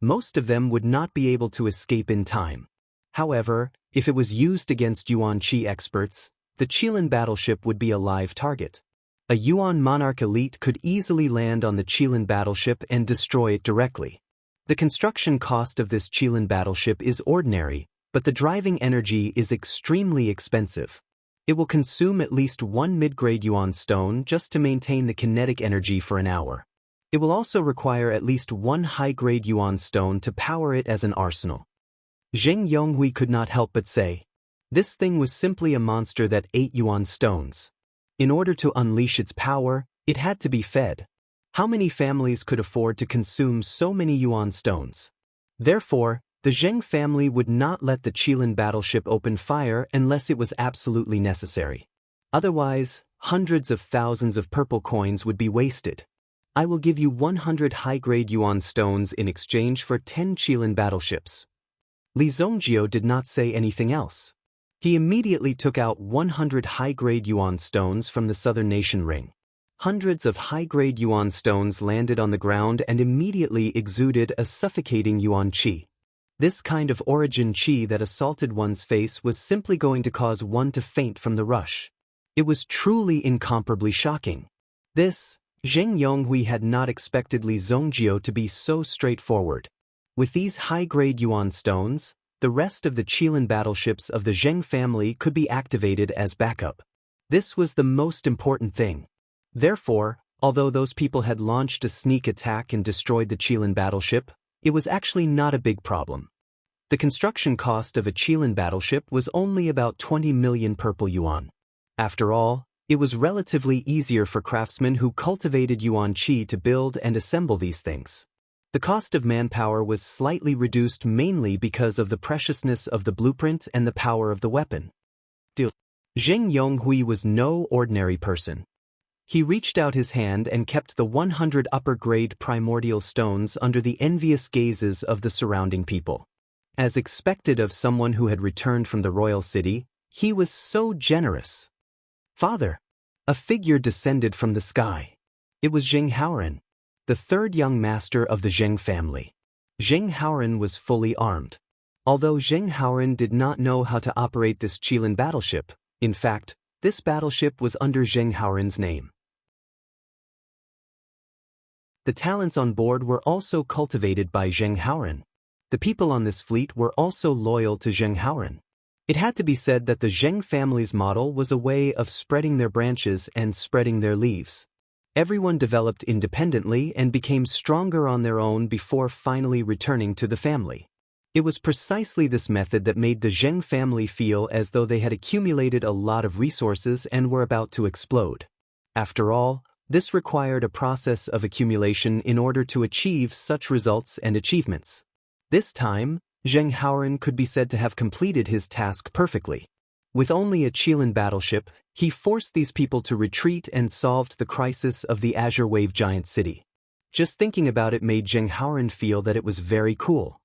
Most of them would not be able to escape in time. However, if it was used against Yuan Qi experts, the Qilin battleship would be a live target. A Yuan monarch elite could easily land on the Qilin battleship and destroy it directly. The construction cost of this Qilin battleship is ordinary, but the driving energy is extremely expensive. It will consume at least 1 mid-grade Yuan stone just to maintain the kinetic energy for an hour. It will also require at least 1 high-grade Yuan stone to power it as an arsenal. Zheng Yonghui could not help but say, this thing was simply a monster that ate Yuan stones. In order to unleash its power, it had to be fed. How many families could afford to consume so many Yuan stones? Therefore, the Zheng family would not let the Qilin battleship open fire unless it was absolutely necessary. Otherwise, hundreds of thousands of purple coins would be wasted. I will give you 100 high-grade yuan stones in exchange for 10 Qilin battleships. Li Zongjio did not say anything else. He immediately took out 100 high-grade yuan stones from the southern nation ring. Hundreds of high-grade yuan stones landed on the ground and immediately exuded a suffocating yuan qi. This kind of origin qi that assaulted one's face was simply going to cause one to faint from the rush. It was truly incomparably shocking. Zheng Yonghui had not expected Li Zongjio to be so straightforward. With these high-grade yuan stones, the rest of the Qilin battleships of the Zheng family could be activated as backup. This was the most important thing. Therefore, although those people had launched a sneak attack and destroyed the Qilin battleship, it was actually not a big problem. The construction cost of a Qilin battleship was only about 20 million purple yuan. After all, it was relatively easier for craftsmen who cultivated yuan qi to build and assemble these things. The cost of manpower was slightly reduced mainly because of the preciousness of the blueprint and the power of the weapon. Zheng Yonghui was no ordinary person. He reached out his hand and kept the 100 upper-grade primordial stones under the envious gazes of the surrounding people. As expected of someone who had returned from the royal city, he was so generous. Father! A figure descended from the sky. It was Zheng Haoren, the third young master of the Zheng family. Zheng Haoren was fully armed. Although Zheng Haoren did not know how to operate this Qilin battleship, in fact, this battleship was under Zheng Haoren's name. The talents on board were also cultivated by Zheng Haoren. The people on this fleet were also loyal to Zheng Haoren. It had to be said that the Zheng family's model was a way of spreading their branches and spreading their leaves. Everyone developed independently and became stronger on their own before finally returning to the family. It was precisely this method that made the Zheng family feel as though they had accumulated a lot of resources and were about to explode. After all, this required a process of accumulation in order to achieve such results and achievements. This time, Zheng Haoren could be said to have completed his task perfectly. With only a Qilin battleship, he forced these people to retreat and solved the crisis of the Azure Wave Giant City. Just thinking about it made Zheng Haoren feel that it was very cool.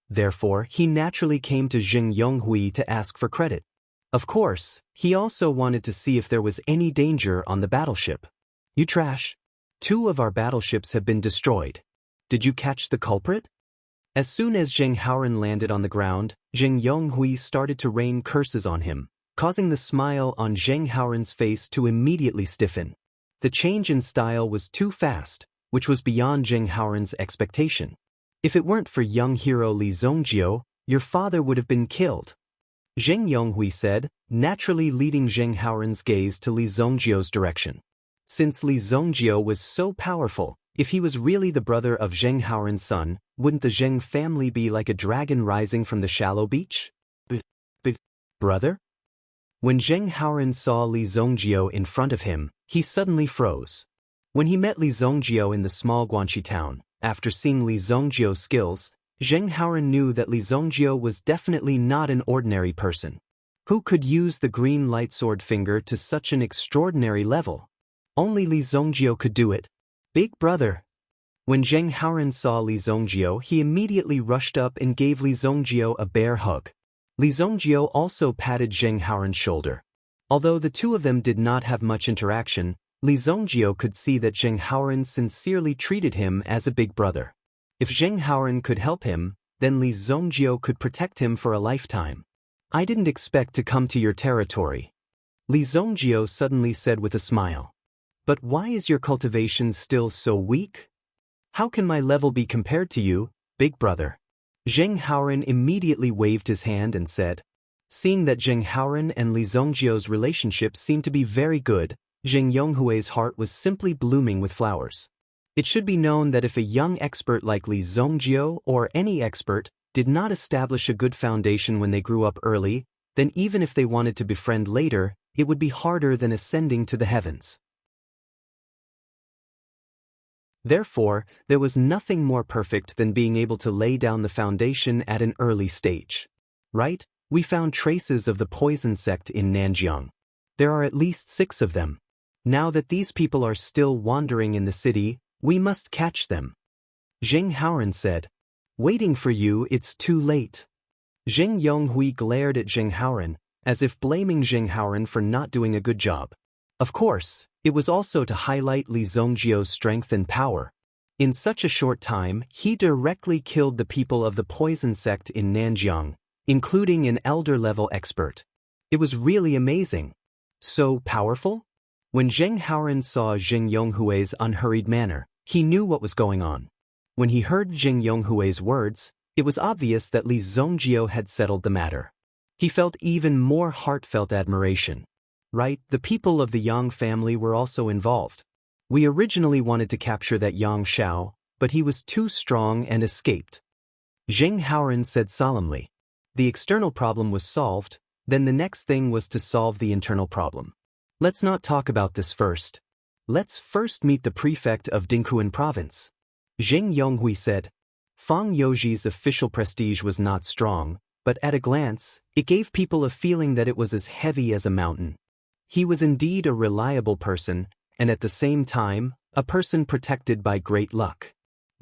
Therefore, he naturally came to Zheng Yonghui to ask for credit. Of course, he also wanted to see if there was any danger on the battleship. You trash! 2 of our battleships have been destroyed. Did you catch the culprit? As soon as Zheng Haoren landed on the ground, Zheng Yonghui started to rain curses on him, causing the smile on Zheng Haoren's face to immediately stiffen. The change in style was too fast, which was beyond Zheng Haoren's expectation. If it weren't for young hero Li Zongjio, your father would have been killed. Zheng Yonghui said, naturally leading Zheng Haoren's gaze to Li Zongjio's direction. Since Li Zongjio was so powerful, if he was really the brother of Zheng Haoren's son, wouldn't the Zheng family be like a dragon rising from the shallow beach? Brother? When Zheng Haoren saw Li Zongjio in front of him, he suddenly froze. When he met Li Zongjio in the small Guanxi town, after seeing Li Zongjio's skills, Zheng Haoren knew that Li Zongjio was definitely not an ordinary person. Who could use the green light sword finger to such an extraordinary level? Only Li Zongjio could do it. Big brother. When Zheng Haoren saw Li Zongjio, he immediately rushed up and gave Li Zongjio a bear hug. Li Zongjio also patted Zheng Haoren's shoulder. Although the two of them did not have much interaction, Li Zongjio could see that Zheng Haoren sincerely treated him as a big brother. If Zheng Haoren could help him, then Li Zongjio could protect him for a lifetime. I didn't expect to come to your territory. Li Zongjio suddenly said with a smile. But why is your cultivation still so weak? How can my level be compared to you, big brother? Zheng Haoren immediately waved his hand and said. Seeing that Zheng Haoren and Li Zongjio's relationship seemed to be very good, Zheng Yonghui's heart was simply blooming with flowers. It should be known that if a young expert like Li Zongjio or any expert did not establish a good foundation when they grew up early, then even if they wanted to befriend later, it would be harder than ascending to the heavens. Therefore, there was nothing more perfect than being able to lay down the foundation at an early stage. Right? We found traces of the poison sect in Nanjiang. There are at least 6 of them. Now that these people are still wandering in the city, we must catch them. Zheng Haoren said. Waiting for you, it's too late. Zheng Yonghui glared at Zheng Haoren, as if blaming Zheng Haoren for not doing a good job. Of course, it was also to highlight Li Zongjio's strength and power. In such a short time, he directly killed the people of the poison sect in Nanjiang, including an elder-level expert. It was really amazing. So powerful? When Zheng Haoren saw Zheng Yonghui's unhurried manner, he knew what was going on. When he heard Zheng Yonghui's words, it was obvious that Li Zongjio had settled the matter. He felt even more heartfelt admiration. Right, the people of the Yang family were also involved. We originally wanted to capture that Yang Shao, but he was too strong and escaped. Zheng Haoren said solemnly. The external problem was solved, then the next thing was to solve the internal problem. Let's not talk about this first. Let's first meet the prefect of Dinghuan province. Zheng Yonghui said. Fang Youji's official prestige was not strong, but at a glance, it gave people a feeling that it was as heavy as a mountain. He was indeed a reliable person, and at the same time, a person protected by great luck.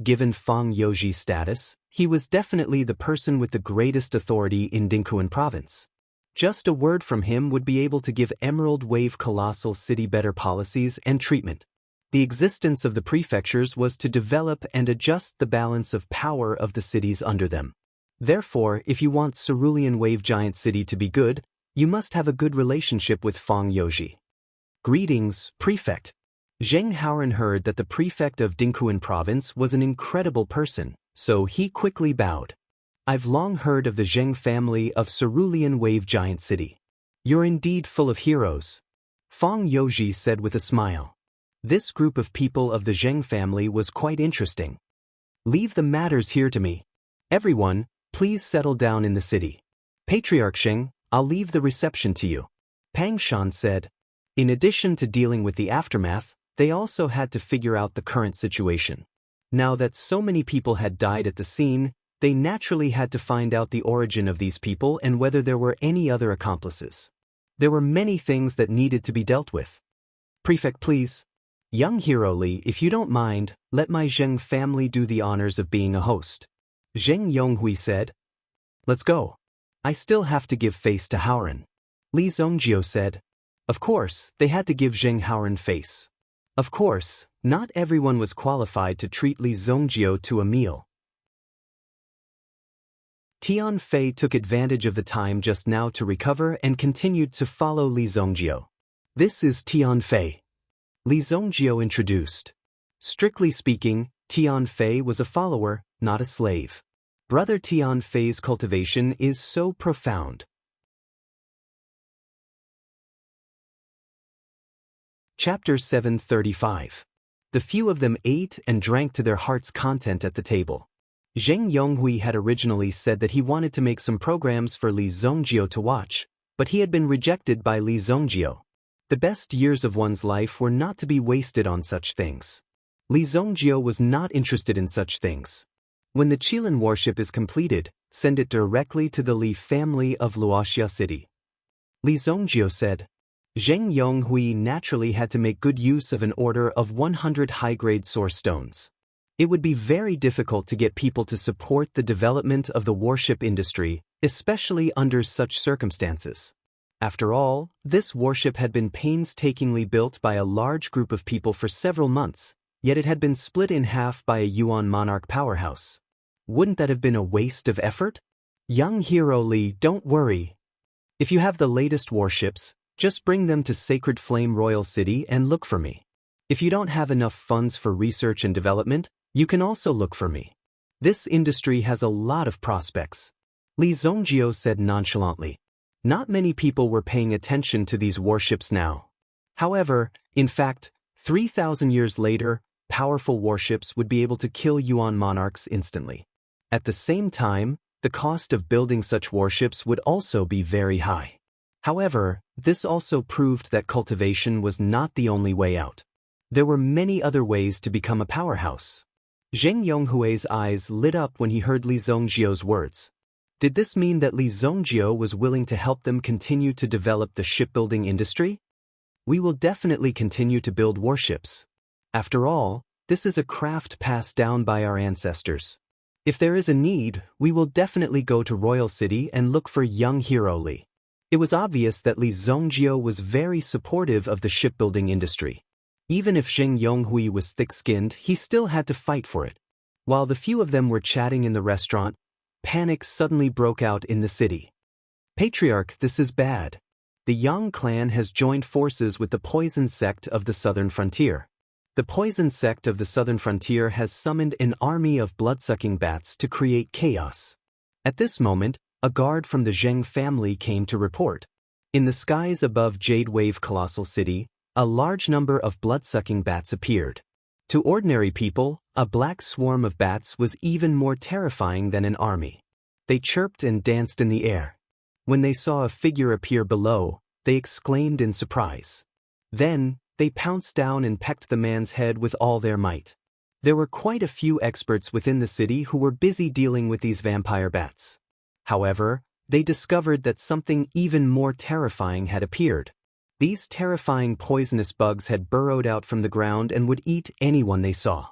Given Fang Youji's status, he was definitely the person with the greatest authority in Dinghuan province. Just a word from him would be able to give Emerald Wave Colossal City better policies and treatment. The existence of the prefectures was to develop and adjust the balance of power of the cities under them. Therefore, if you want Cerulean Wave Giant City to be good, you must have a good relationship with Fang Youji. Greetings, Prefect. Zheng Haoren heard that the prefect of Dinghuan province was an incredible person, so he quickly bowed. I've long heard of the Zheng family of Cerulean Wave Giant City. You're indeed full of heroes. Fang Youji said with a smile. This group of people of the Zheng family was quite interesting. Leave the matters here to me. Everyone, please settle down in the city. Patriarch Sheng, I'll leave the reception to you. Pang Shan said. In addition to dealing with the aftermath, they also had to figure out the current situation. Now that so many people had died at the scene, they naturally had to find out the origin of these people and whether there were any other accomplices. There were many things that needed to be dealt with. Prefect, please. Young Hero Li, if you don't mind, let my Zheng family do the honors of being a host. Zheng Yonghui said. Let's go. I still have to give face to Haoren. Li Zongjio said. Of course, they had to give Zheng Haoren face. Of course, not everyone was qualified to treat Li Zongjio to a meal. Tian Fei took advantage of the time just now to recover and continued to follow Li Zongjio. This is Tian Fei. Li Zongjio introduced. Strictly speaking, Tian Fei was a follower, not a slave. Brother Tian Fei's cultivation is so profound. Chapter 735. The few of them ate and drank to their heart's content at the table. Zheng Yonghui had originally said that he wanted to make some programs for Li Zongjio to watch, but he had been rejected by Li Zongjio. The best years of one's life were not to be wasted on such things. Li Zongjio was not interested in such things. When the Qilin warship is completed, send it directly to the Li family of Luoxia City. Li Zongjio said. Zheng Yonghui naturally had to make good use of an order of 100 high-grade source stones. It would be very difficult to get people to support the development of the warship industry, especially under such circumstances. After all, this warship had been painstakingly built by a large group of people for several months, yet it had been split in half by a Yuan monarch powerhouse. Wouldn't that have been a waste of effort? Young Hero Li, don't worry. If you have the latest warships, just bring them to Sacred Flame Royal City and look for me. If you don't have enough funds for research and development, you can also look for me. This industry has a lot of prospects. Li Zongjio said nonchalantly. Not many people were paying attention to these warships now. However, in fact, 3,000 years later, powerful warships would be able to kill Yuan monarchs instantly. At the same time, the cost of building such warships would also be very high. However, this also proved that cultivation was not the only way out. There were many other ways to become a powerhouse. Zheng Yonghui's eyes lit up when he heard Li Zongjio's words. Did this mean that Li Zongjio was willing to help them continue to develop the shipbuilding industry? We will definitely continue to build warships. After all, this is a craft passed down by our ancestors. If there is a need, we will definitely go to Royal City and look for young hero Li. It was obvious that Li Zongjio was very supportive of the shipbuilding industry. Even if Zheng Yonghui was thick-skinned, he still had to fight for it. While the few of them were chatting in the restaurant, panic suddenly broke out in the city. Patriarch, this is bad. The Yang clan has joined forces with the poison sect of the southern frontier. The poison sect of the southern frontier has summoned an army of blood-sucking bats to create chaos. At this moment, a guard from the Zheng family came to report. In the skies above Jade Wave Colossal City, a large number of blood-sucking bats appeared. To ordinary people, a black swarm of bats was even more terrifying than an army. They chirped and danced in the air. When they saw a figure appear below, they exclaimed in surprise. Then, they pounced down and pecked the man's head with all their might. There were quite a few experts within the city who were busy dealing with these vampire bats. However, they discovered that something even more terrifying had appeared. These terrifying poisonous bugs had burrowed out from the ground and would eat anyone they saw.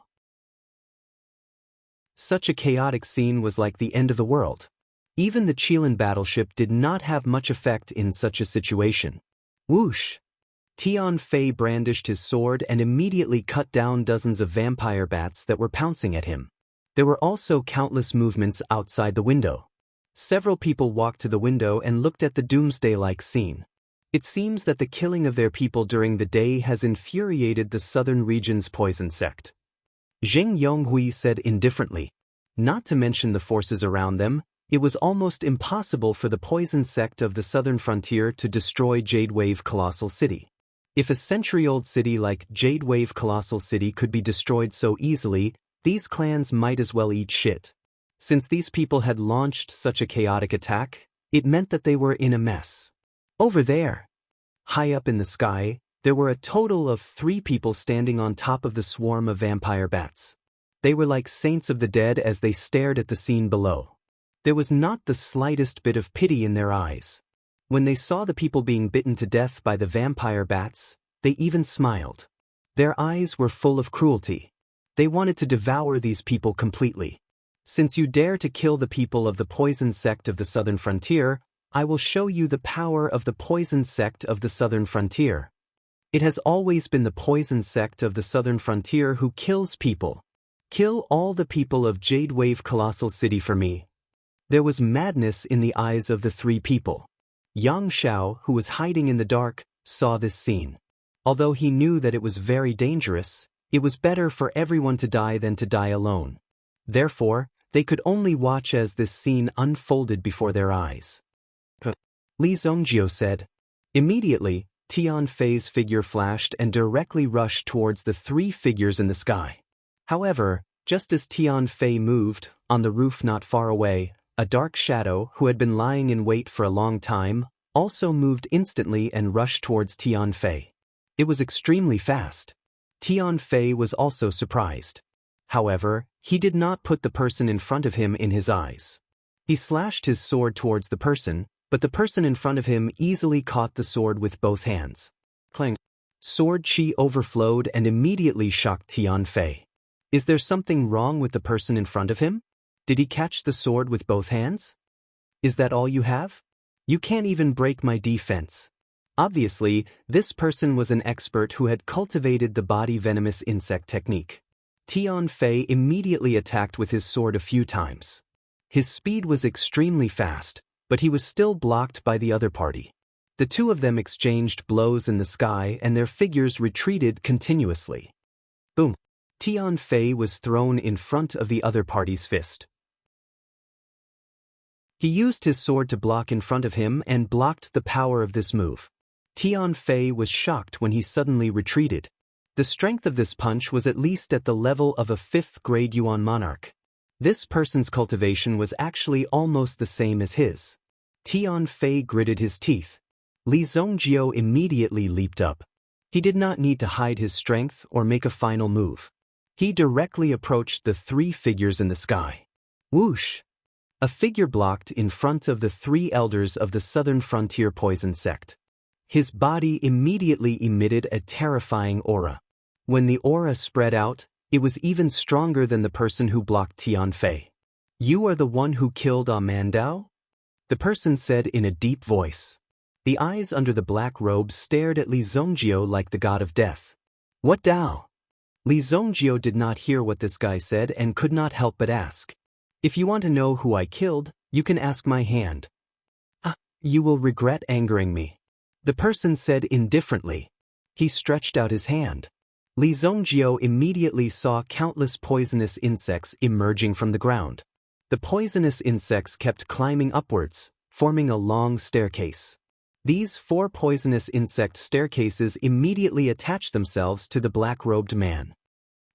Such a chaotic scene was like the end of the world. Even the Qilin battleship did not have much effect in such a situation. Whoosh! Tian Fei brandished his sword and immediately cut down dozens of vampire bats that were pouncing at him. There were also countless movements outside the window. Several people walked to the window and looked at the doomsday-like scene. It seems that the killing of their people during the day has infuriated the southern region's poison sect. Zheng Yonghui said indifferently. Not to mention the forces around them, it was almost impossible for the poison sect of the southern frontier to destroy Jade Wave Colossal City. If a century-old city like Jade Wave Colossal City could be destroyed so easily, these clans might as well eat shit. Since these people had launched such a chaotic attack, it meant that they were in a mess. Over there, high up in the sky, there were a total of 3 people standing on top of the swarm of vampire bats. They were like saints of the dead as they stared at the scene below. There was not the slightest bit of pity in their eyes. When they saw the people being bitten to death by the vampire bats, they even smiled. Their eyes were full of cruelty. They wanted to devour these people completely. Since you dare to kill the people of the poison sect of the southern frontier, I will show you the power of the poison sect of the southern frontier. It has always been the poison sect of the southern frontier who kills people. Kill all the people of Jade Wave Colossal City for me. There was madness in the eyes of the 3 people. Yang Xiao, who was hiding in the dark, saw this scene. Although he knew that it was very dangerous, it was better for everyone to die than to die alone. Therefore, they could only watch as this scene unfolded before their eyes. Li Zongjio said. Immediately, Tian Fei's figure flashed and directly rushed towards the 3 figures in the sky. However, just as Tian Fei moved, on the roof not far away, a dark shadow who had been lying in wait for a long time also moved instantly and rushed towards Tian Fei. It was extremely fast. Tian Fei was also surprised. However, he did not put the person in front of him in his eyes. He slashed his sword towards the person, but the person in front of him easily caught the sword with both hands. Clang! Sword chi overflowed and immediately shocked Tian Fei. Is there something wrong with the person in front of him? Did he catch the sword with both hands? Is that all you have? You can't even break my defense. Obviously, this person was an expert who had cultivated the body venomous insect technique. Tian Fei immediately attacked with his sword a few times. His speed was extremely fast, but he was still blocked by the other party. The 2 of them exchanged blows in the sky and their figures retreated continuously. Boom! Tian Fei was thrown in front of the other party's fist. He used his sword to block in front of him and blocked the power of this move. Tian Fei was shocked when he suddenly retreated. The strength of this punch was at least at the level of a 5th-grade Yuan monarch. This person's cultivation was actually almost the same as his. Tian Fei gritted his teeth. Li Zongjio immediately leaped up. He did not need to hide his strength or make a final move. He directly approached the 3 figures in the sky. Whoosh! A figure blocked in front of the 3 elders of the southern frontier poison sect. His body immediately emitted a terrifying aura. When the aura spread out, it was even stronger than the person who blocked Tianfei. "You are the one who killed Amandao?" the person said in a deep voice. The eyes under the black robes stared at Li Zongjio like the god of death. "What Dao?" Li Zongjio did not hear what this guy said and could not help but ask. "If you want to know who I killed, you can ask my hand." "Ah, you will regret angering me," the person said indifferently. He stretched out his hand. Li Zongjio immediately saw countless poisonous insects emerging from the ground. The poisonous insects kept climbing upwards, forming a long staircase. These 4 poisonous insect staircases immediately attached themselves to the black-robed man.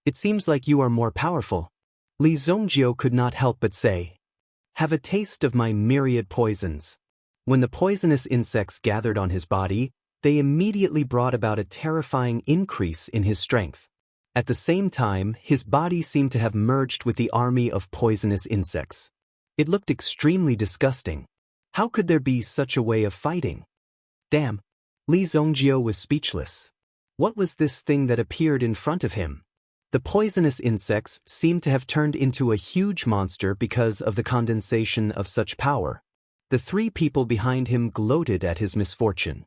"It seems like you are more powerful," Li Zongjio could not help but say. "Have a taste of my myriad poisons." When the poisonous insects gathered on his body, they immediately brought about a terrifying increase in his strength. At the same time, his body seemed to have merged with the army of poisonous insects. It looked extremely disgusting. How could there be such a way of fighting? Damn! Li Zongjio was speechless. What was this thing that appeared in front of him? The poisonous insects seemed to have turned into a huge monster because of the condensation of such power. The 3 people behind him gloated at his misfortune.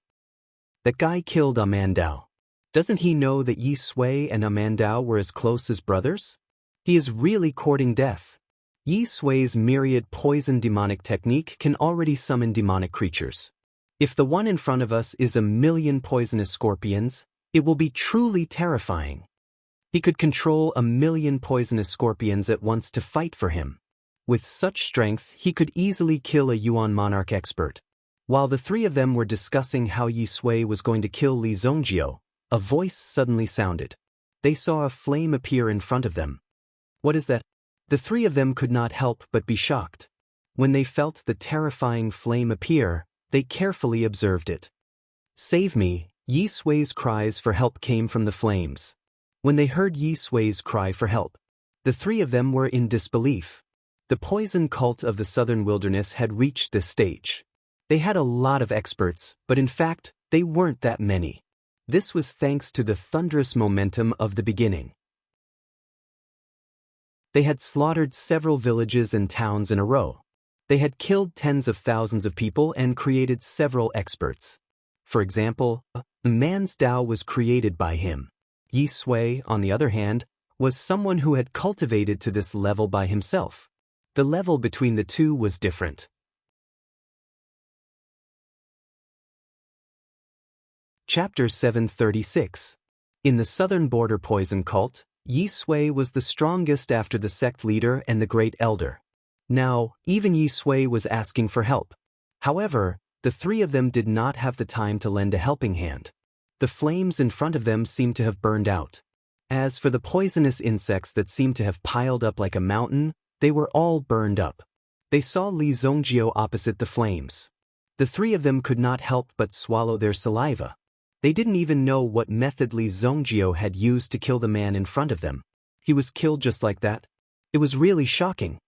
"That guy killed Amandao. Doesn't he know that Yi Sui and Amandao were as close as brothers? He is really courting death. Yi Sui's myriad poison demonic technique can already summon demonic creatures. If the one in front of us is 1,000,000 poisonous scorpions, it will be truly terrifying. He could control 1,000,000 poisonous scorpions at once to fight for him. With such strength, he could easily kill a Yuan monarch expert." While the 3 of them were discussing how Yi Sui was going to kill Li Zongjio, a voice suddenly sounded. They saw a flame appear in front of them. "What is that?" The 3 of them could not help but be shocked. When they felt the terrifying flame appear, they carefully observed it. "Save me!" Yi Sui's cries for help came from the flames. When they heard Yi Sui's cry for help, the 3 of them were in disbelief. The poison cult of the southern wilderness had reached this stage. They had a lot of experts, but in fact, they weren't that many. This was thanks to the thunderous momentum of the beginning. They had slaughtered several villages and towns in a row. They had killed tens of thousands of people and created several experts. For example, a man's Tao was created by him. Yi Sui, on the other hand, was someone who had cultivated to this level by himself. The level between the 2 was different. Chapter 736. In the southern border poison cult, Yi Sui was the strongest after the sect leader and the great elder. Now, even Yi Sui was asking for help. However, the 3 of them did not have the time to lend a helping hand. The flames in front of them seemed to have burned out. As for the poisonous insects that seemed to have piled up like a mountain, they were all burned up. They saw Li Zongjio opposite the flames. The 3 of them could not help but swallow their saliva. They didn't even know what method Li Zongjio had used to kill the man in front of them. He was killed just like that. It was really shocking.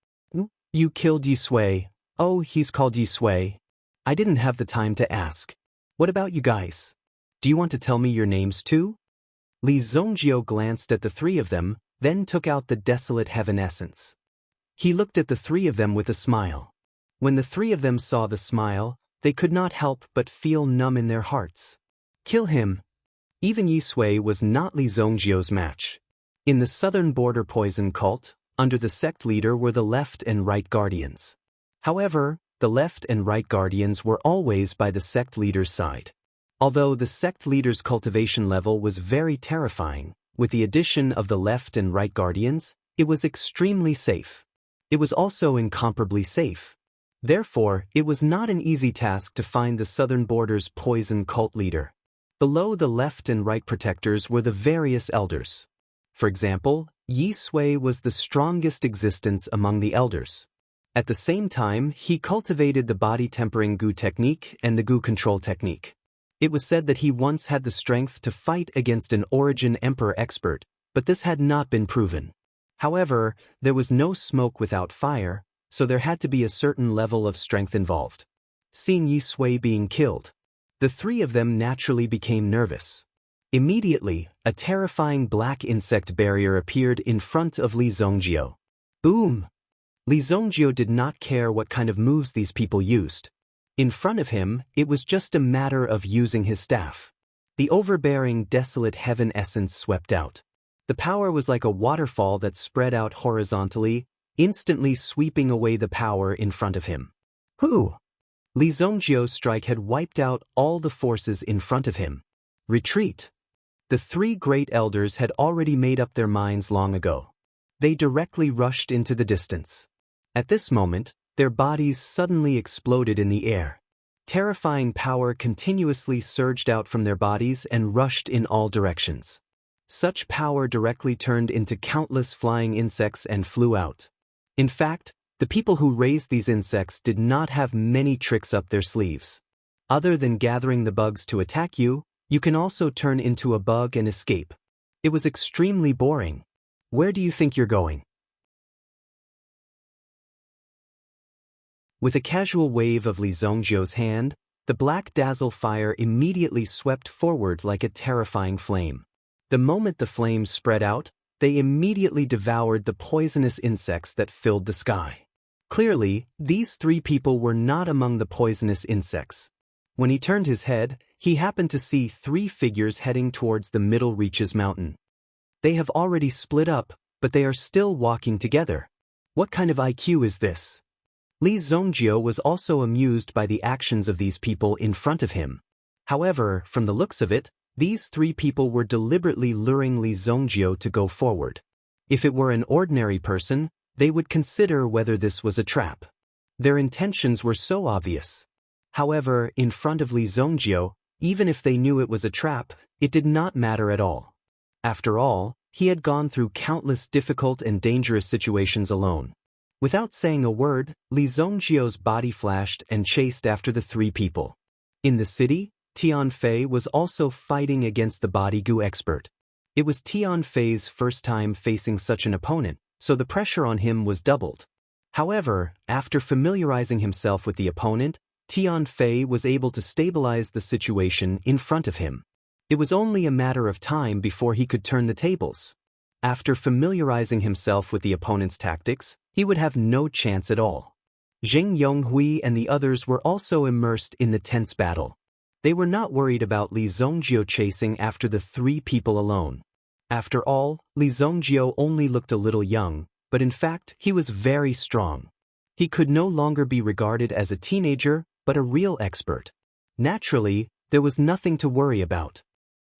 "You killed Yi Sui. Oh, he's called Yi Sui. I didn't have the time to ask. What about you guys? Do you want to tell me your names too?" Li Zongjio glanced at the 3 of them, then took out the desolate heaven essence. He looked at the 3 of them with a smile. When the 3 of them saw the smile, they could not help but feel numb in their hearts. Kill him. Even Yi Sui was not Li Zongjio's match. In the southern border poison cult, under the sect leader were the left and right guardians. However, the left and right guardians were always by the sect leader's side. Although the sect leader's cultivation level was very terrifying, with the addition of the left and right guardians, it was extremely safe. It was also incomparably safe. Therefore, it was not an easy task to find the southern border's poison cult leader. Below the left and right protectors were the various elders. For example, Yi Sui was the strongest existence among the elders. At the same time, he cultivated the body tempering Gu technique and the Gu control technique. It was said that he once had the strength to fight against an Origin Emperor expert, but this had not been proven. However, there was no smoke without fire, so there had to be a certain level of strength involved. Seeing Yi Sui being killed, The three of them naturally became nervous. Immediately, a terrifying black insect barrier appeared in front of Li Zongjio. Boom! Li Zongjio did not care what kind of moves these people used. In front of him, it was just a matter of using his staff. The overbearing, desolate heaven essence swept out. The power was like a waterfall that spread out horizontally, instantly sweeping away the power in front of him. Who? Li Zongjio's strike had wiped out all the forces in front of him. Retreat. The three great elders had already made up their minds long ago. They directly rushed into the distance. At this moment, their bodies suddenly exploded in the air. Terrifying power continuously surged out from their bodies and rushed in all directions. Such power directly turned into countless flying insects and flew out. In fact, the people who raised these insects did not have many tricks up their sleeves. Other than gathering the bugs to attack you, you can also turn into a bug and escape. It was extremely boring. Where do you think you're going? With a casual wave of Li Zongjio's hand, the black dazzle fire immediately swept forward like a terrifying flame. The moment the flames spread out, they immediately devoured the poisonous insects that filled the sky. Clearly, these three people were not among the poisonous insects. When he turned his head, he happened to see three figures heading towards the Middle Reaches Mountain. They have already split up, but they are still walking together. What kind of IQ is this? Li Zongjio was also amused by the actions of these people in front of him. However, from the looks of it, these three people were deliberately luring Li Zongjio to go forward. If it were an ordinary person, they would consider whether this was a trap. Their intentions were so obvious. However, in front of Li Zongjio, even if they knew it was a trap, it did not matter at all. After all, he had gone through countless difficult and dangerous situations alone. Without saying a word, Li Zongjio's body flashed and chased after the three people. In the city, Tianfei was also fighting against the body goo expert. It was Tianfei's first time facing such an opponent, so the pressure on him was doubled. However, after familiarizing himself with the opponent, Tianfei was able to stabilize the situation in front of him. It was only a matter of time before he could turn the tables. After familiarizing himself with the opponent's tactics, he would have no chance at all. Zheng Yonghui and the others were also immersed in the tense battle. They were not worried about Li Zongjio chasing after the three people alone. After all, Li Zongjio only looked a little young, but in fact he was very strong. He could no longer be regarded as a teenager, but a real expert. Naturally, there was nothing to worry about.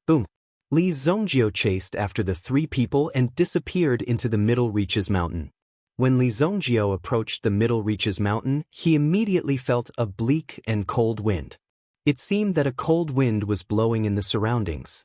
Boom! Li Zongjio chased after the three people and disappeared into the Middle Reaches Mountain. When Li Zongjio approached the Middle Reaches Mountain, he immediately felt a bleak and cold wind. It seemed that a cold wind was blowing in the surroundings.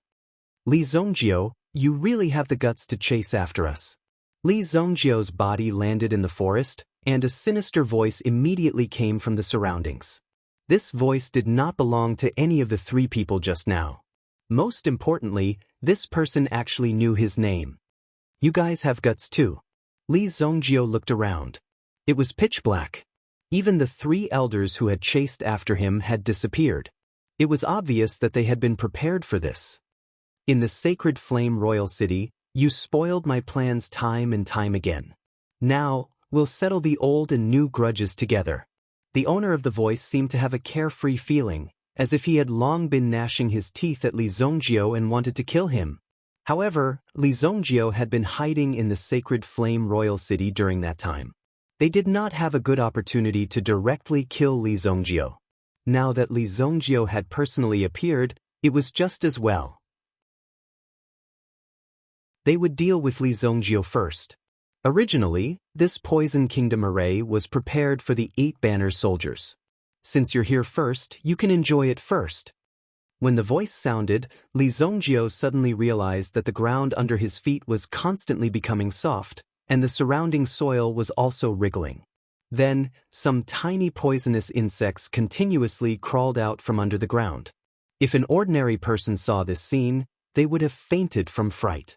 Li Zongjio, you really have the guts to chase after us. Li Zongjio's body landed in the forest, and a sinister voice immediately came from the surroundings. This voice did not belong to any of the three people just now. Most importantly, this person actually knew his name. You guys have guts too. Li Zongjio looked around. It was pitch black. Even the three elders who had chased after him had disappeared. It was obvious that they had been prepared for this. In the sacred flame royal city, you spoiled my plans time and time again. Now, we'll settle the old and new grudges together. The owner of the voice seemed to have a carefree feeling, as if he had long been gnashing his teeth at Li Zongjio and wanted to kill him. However, Li Zongjio had been hiding in the sacred flame royal city during that time. They did not have a good opportunity to directly kill Li Zongjio. Now that Li Zongjio had personally appeared, it was just as well. They would deal with Li Zongjio first. Originally, this Poison Kingdom array was prepared for the 8 banner soldiers. Since you're here first, you can enjoy it first. When the voice sounded, Li Zongjio suddenly realized that the ground under his feet was constantly becoming soft, and the surrounding soil was also wriggling. Then, some tiny poisonous insects continuously crawled out from under the ground. If an ordinary person saw this scene, they would have fainted from fright.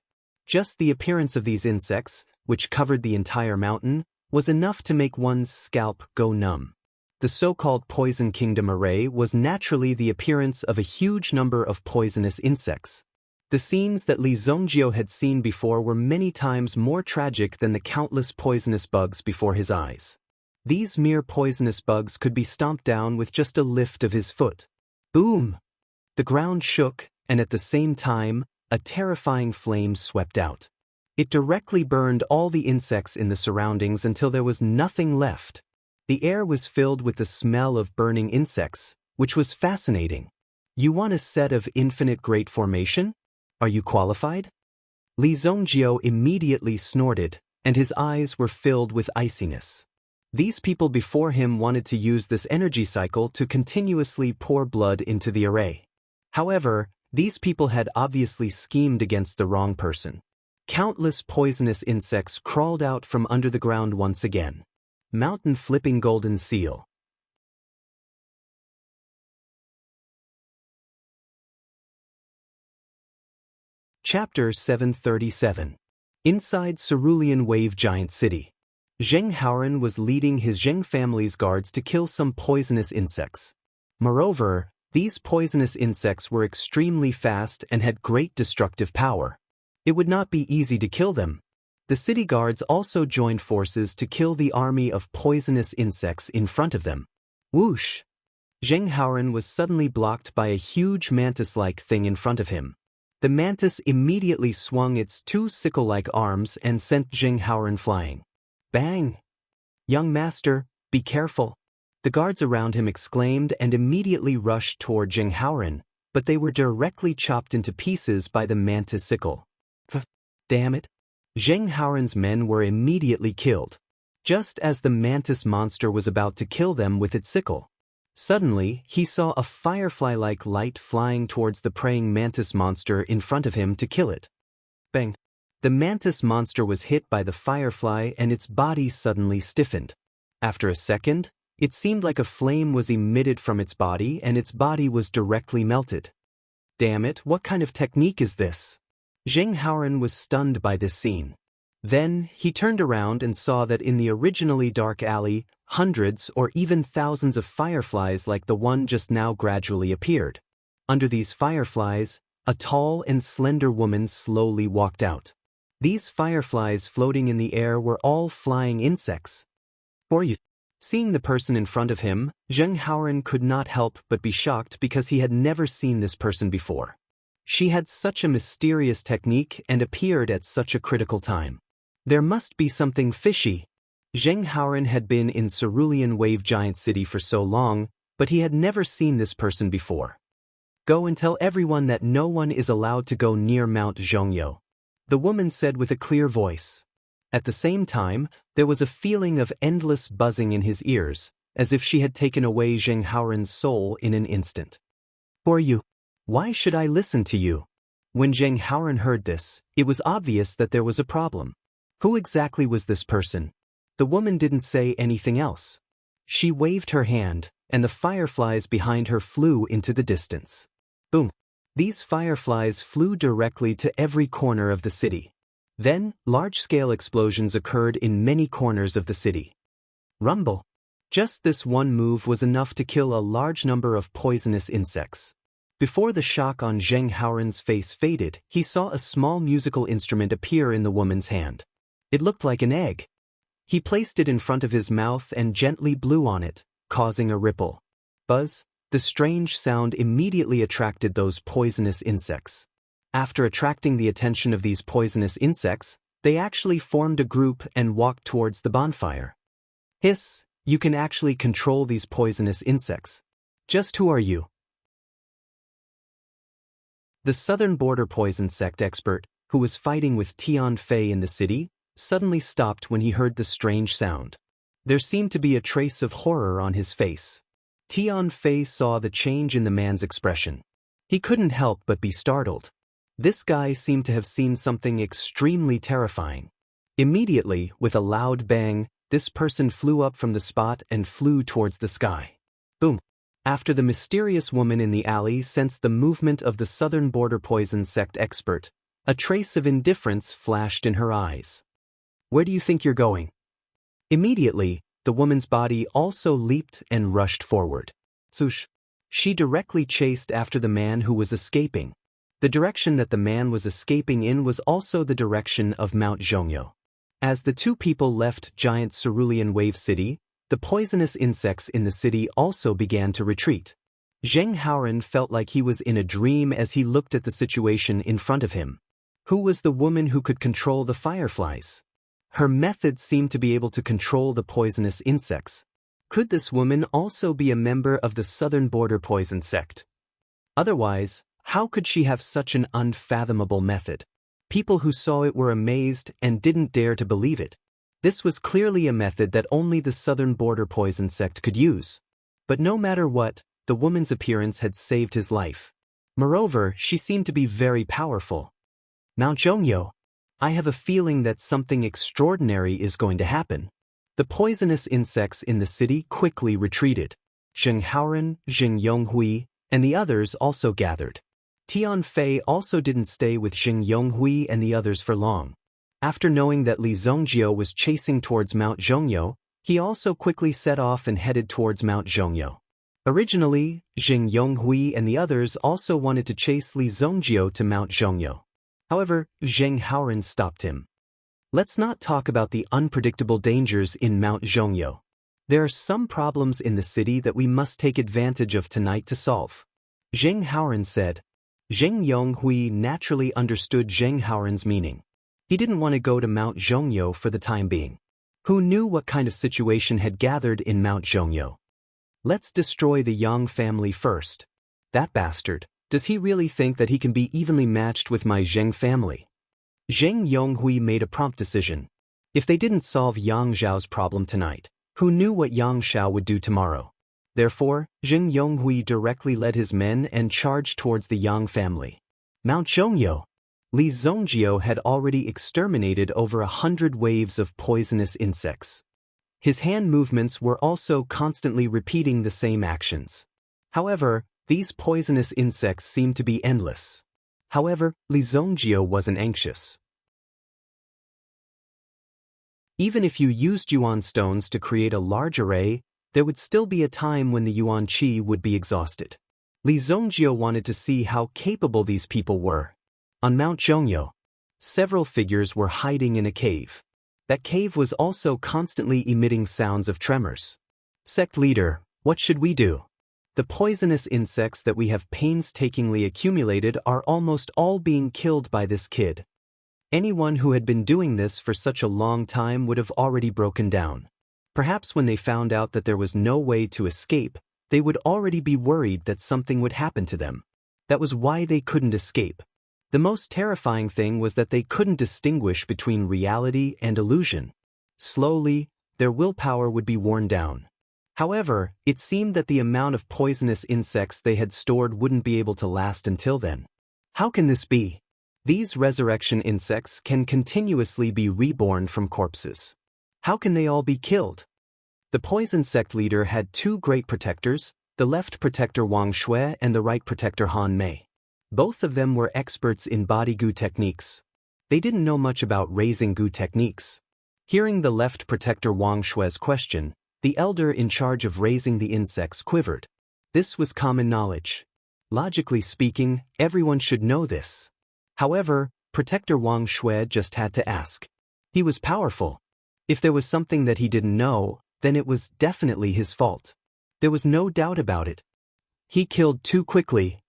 Just the appearance of these insects, which covered the entire mountain, was enough to make one's scalp go numb. The so-called Poison Kingdom array was naturally the appearance of a huge number of poisonous insects. The scenes that Li Zongjio had seen before were many times more tragic than the countless poisonous bugs before his eyes. These mere poisonous bugs could be stomped down with just a lift of his foot. Boom! The ground shook, and at the same time, a terrifying flame swept out. It directly burned all the insects in the surroundings until there was nothing left. The air was filled with the smell of burning insects, which was fascinating. You want a set of infinite great formation? Are you qualified? Li Zongjio immediately snorted, and his eyes were filled with iciness. These people before him wanted to use this energy cycle to continuously pour blood into the array. However, these people had obviously schemed against the wrong person. Countless poisonous insects crawled out from under the ground once again. Mountain flipping golden seal. Chapter 737. Inside Cerulean Wave Giant City. Zheng Haoran was leading his Zheng family's guards to kill some poisonous insects. Moreover, these poisonous insects were extremely fast and had great destructive power. It would not be easy to kill them. The city guards also joined forces to kill the army of poisonous insects in front of them. Whoosh! Zheng Haoran was suddenly blocked by a huge mantis-like thing in front of him. The mantis immediately swung its two sickle-like arms and sent Zheng Haoran flying. Bang! Young master, be careful! The guards around him exclaimed and immediately rushed toward Zheng Haoran, but they were directly chopped into pieces by the mantis sickle. Damn it! Zheng Haoran's men were immediately killed, just as the mantis monster was about to kill them with its sickle. Suddenly, he saw a firefly-like light flying towards the praying mantis monster in front of him to kill it. Bang! The mantis monster was hit by the firefly and its body suddenly stiffened. After a second, it seemed like a flame was emitted from its body and its body was directly melted. Damn it, what kind of technique is this? Zheng Haoran was stunned by this scene. Then, he turned around and saw that in the originally dark alley, hundreds or even thousands of fireflies like the one just now gradually appeared. Under these fireflies, a tall and slender woman slowly walked out. These fireflies floating in the air were all flying insects. Seeing the person in front of him, Zheng Haoran could not help but be shocked because he had never seen this person before. She had such a mysterious technique and appeared at such a critical time. There must be something fishy. Zheng Haoran had been in Cerulean Wave Giant City for so long, but he had never seen this person before. Go and tell everyone that no one is allowed to go near Mount Zhongyou, the woman said with a clear voice. At the same time, there was a feeling of endless buzzing in his ears, as if she had taken away Zheng Haoran's soul in an instant. Who are you? Why should I listen to you? When Zheng Haoran heard this, it was obvious that there was a problem. Who exactly was this person? The woman didn't say anything else. She waved her hand, and the fireflies behind her flew into the distance. Boom! These fireflies flew directly to every corner of the city. Then, large-scale explosions occurred in many corners of the city. Rumble! Just this one move was enough to kill a large number of poisonous insects. Before the shock on Zheng Haoran's face faded, he saw a small musical instrument appear in the woman's hand. It looked like an egg. He placed it in front of his mouth and gently blew on it, causing a ripple. Buzz! The strange sound immediately attracted those poisonous insects. After attracting the attention of these poisonous insects, they actually formed a group and walked towards the bonfire. Hiss! You can actually control these poisonous insects. Just who are you? The southern border poison sect expert, who was fighting with Tian Fei in the city, suddenly stopped when he heard the strange sound. There seemed to be a trace of horror on his face. Tian Fei saw the change in the man's expression. He couldn't help but be startled. This guy seemed to have seen something extremely terrifying. Immediately, with a loud bang, this person flew up from the spot and flew towards the sky. Boom! After the mysterious woman in the alley sensed the movement of the southern border poison sect expert, a trace of indifference flashed in her eyes. Where do you think you're going? Immediately, the woman's body also leaped and rushed forward. Swoosh! She directly chased after the man who was escaping. The direction that the man was escaping in was also the direction of Mount Zhongyo. As the two people left giant cerulean wave city, the poisonous insects in the city also began to retreat. Zheng Haoran felt like he was in a dream as he looked at the situation in front of him. Who was the woman who could control the fireflies? Her method seemed to be able to control the poisonous insects. Could this woman also be a member of the Southern Border Poison sect? Otherwise, how could she have such an unfathomable method? People who saw it were amazed and didn't dare to believe it. This was clearly a method that only the Southern Border Poison sect could use. But no matter what, the woman's appearance had saved his life. Moreover, she seemed to be very powerful. Mount Zhongyo, I have a feeling that something extraordinary is going to happen. The poisonous insects in the city quickly retreated. Zheng Haoran, Zheng Yonghui, and the others also gathered. Tian Fei also didn't stay with Zheng Yonghui and the others for long. After knowing that Li Zhongjio was chasing towards Mount Zhongyo, he also quickly set off and headed towards Mount Zhongyo. Originally, Zheng Yonghui and the others also wanted to chase Li Zhongjio to Mount Zhongyo. However, Zheng Haoran stopped him. Let's not talk about the unpredictable dangers in Mount Zhongyo. There are some problems in the city that we must take advantage of tonight to solve. Zheng Haoran said. Zheng Yonghui naturally understood Zheng Haoran's meaning. He didn't want to go to Mount Zhongyo for the time being. Who knew what kind of situation had gathered in Mount Zhongyo? Let's destroy the Yang family first. That bastard, does he really think that he can be evenly matched with my Zheng family? Zheng Yonghui made a prompt decision. If they didn't solve Yang Zhao's problem tonight, who knew what Yang Zhao would do tomorrow? Therefore, Zheng Yonghui directly led his men and charged towards the Yang family. Mount Zhongyo. Li Zhongjio had already exterminated over 100 waves of poisonous insects. His hand movements were also constantly repeating the same actions. However, these poisonous insects seemed to be endless. However, Li Zhongjio wasn't anxious. Even if you used Yuan stones to create a large array, there would still be a time when the Yuan Qi would be exhausted. Li Zhongjio wanted to see how capable these people were. On Mount Zhongyo, several figures were hiding in a cave. That cave was also constantly emitting sounds of tremors. Sect leader, what should we do? The poisonous insects that we have painstakingly accumulated are almost all being killed by this kid. Anyone who had been doing this for such a long time would have already broken down. Perhaps when they found out that there was no way to escape, they would already be worried that something would happen to them. That was why they couldn't escape. The most terrifying thing was that they couldn't distinguish between reality and illusion. Slowly, their willpower would be worn down. However, it seemed that the amount of poisonous insects they had stored wouldn't be able to last until then. How can this be? These resurrection insects can continuously be reborn from corpses. How can they all be killed? The poison sect leader had two great protectors, the left protector Wang Shui and the right protector Han Mei. Both of them were experts in body goo techniques. They didn't know much about raising goo techniques. Hearing the left protector Wang Shui's question, the elder in charge of raising the insects quivered. This was common knowledge. Logically speaking, everyone should know this. However, Protector Wang Shui just had to ask. He was powerful. If there was something that he didn't know, then it was definitely his fault. There was no doubt about it. He killed too quickly.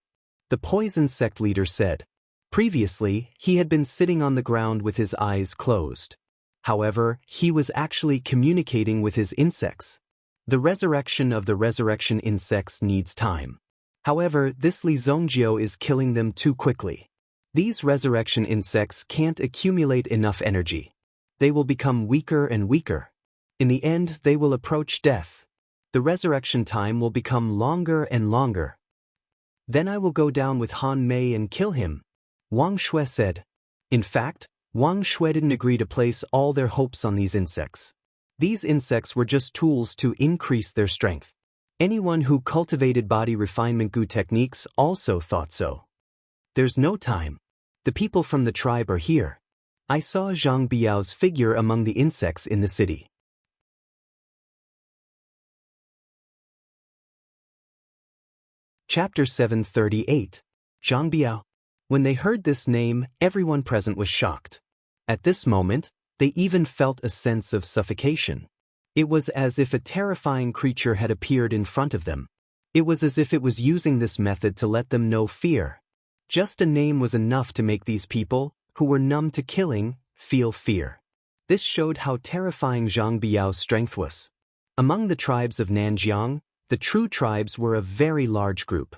The poison sect leader said. Previously, he had been sitting on the ground with his eyes closed. However, he was actually communicating with his insects. The resurrection of the resurrection insects needs time. However, this Li Zhongjio is killing them too quickly. These resurrection insects can't accumulate enough energy. They will become weaker and weaker. In the end, they will approach death. The resurrection time will become longer and longer. Then I will go down with Han Mei and kill him, Wang Shui said. In fact, Wang Shui didn't agree to place all their hopes on these insects. These insects were just tools to increase their strength. Anyone who cultivated body refinement goo techniques also thought so. There's no time. The people from the tribe are here. I saw Zhang Biao's figure among the insects in the city. Chapter 738. Zhang Biao. When they heard this name, everyone present was shocked. At this moment, they even felt a sense of suffocation. It was as if a terrifying creature had appeared in front of them. It was as if it was using this method to let them know fear. Just a name was enough to make these people, who were numb to killing, feel fear. This showed how terrifying Zhang Biao's strength was. Among the tribes of Nanjiang, the true tribes were a very large group.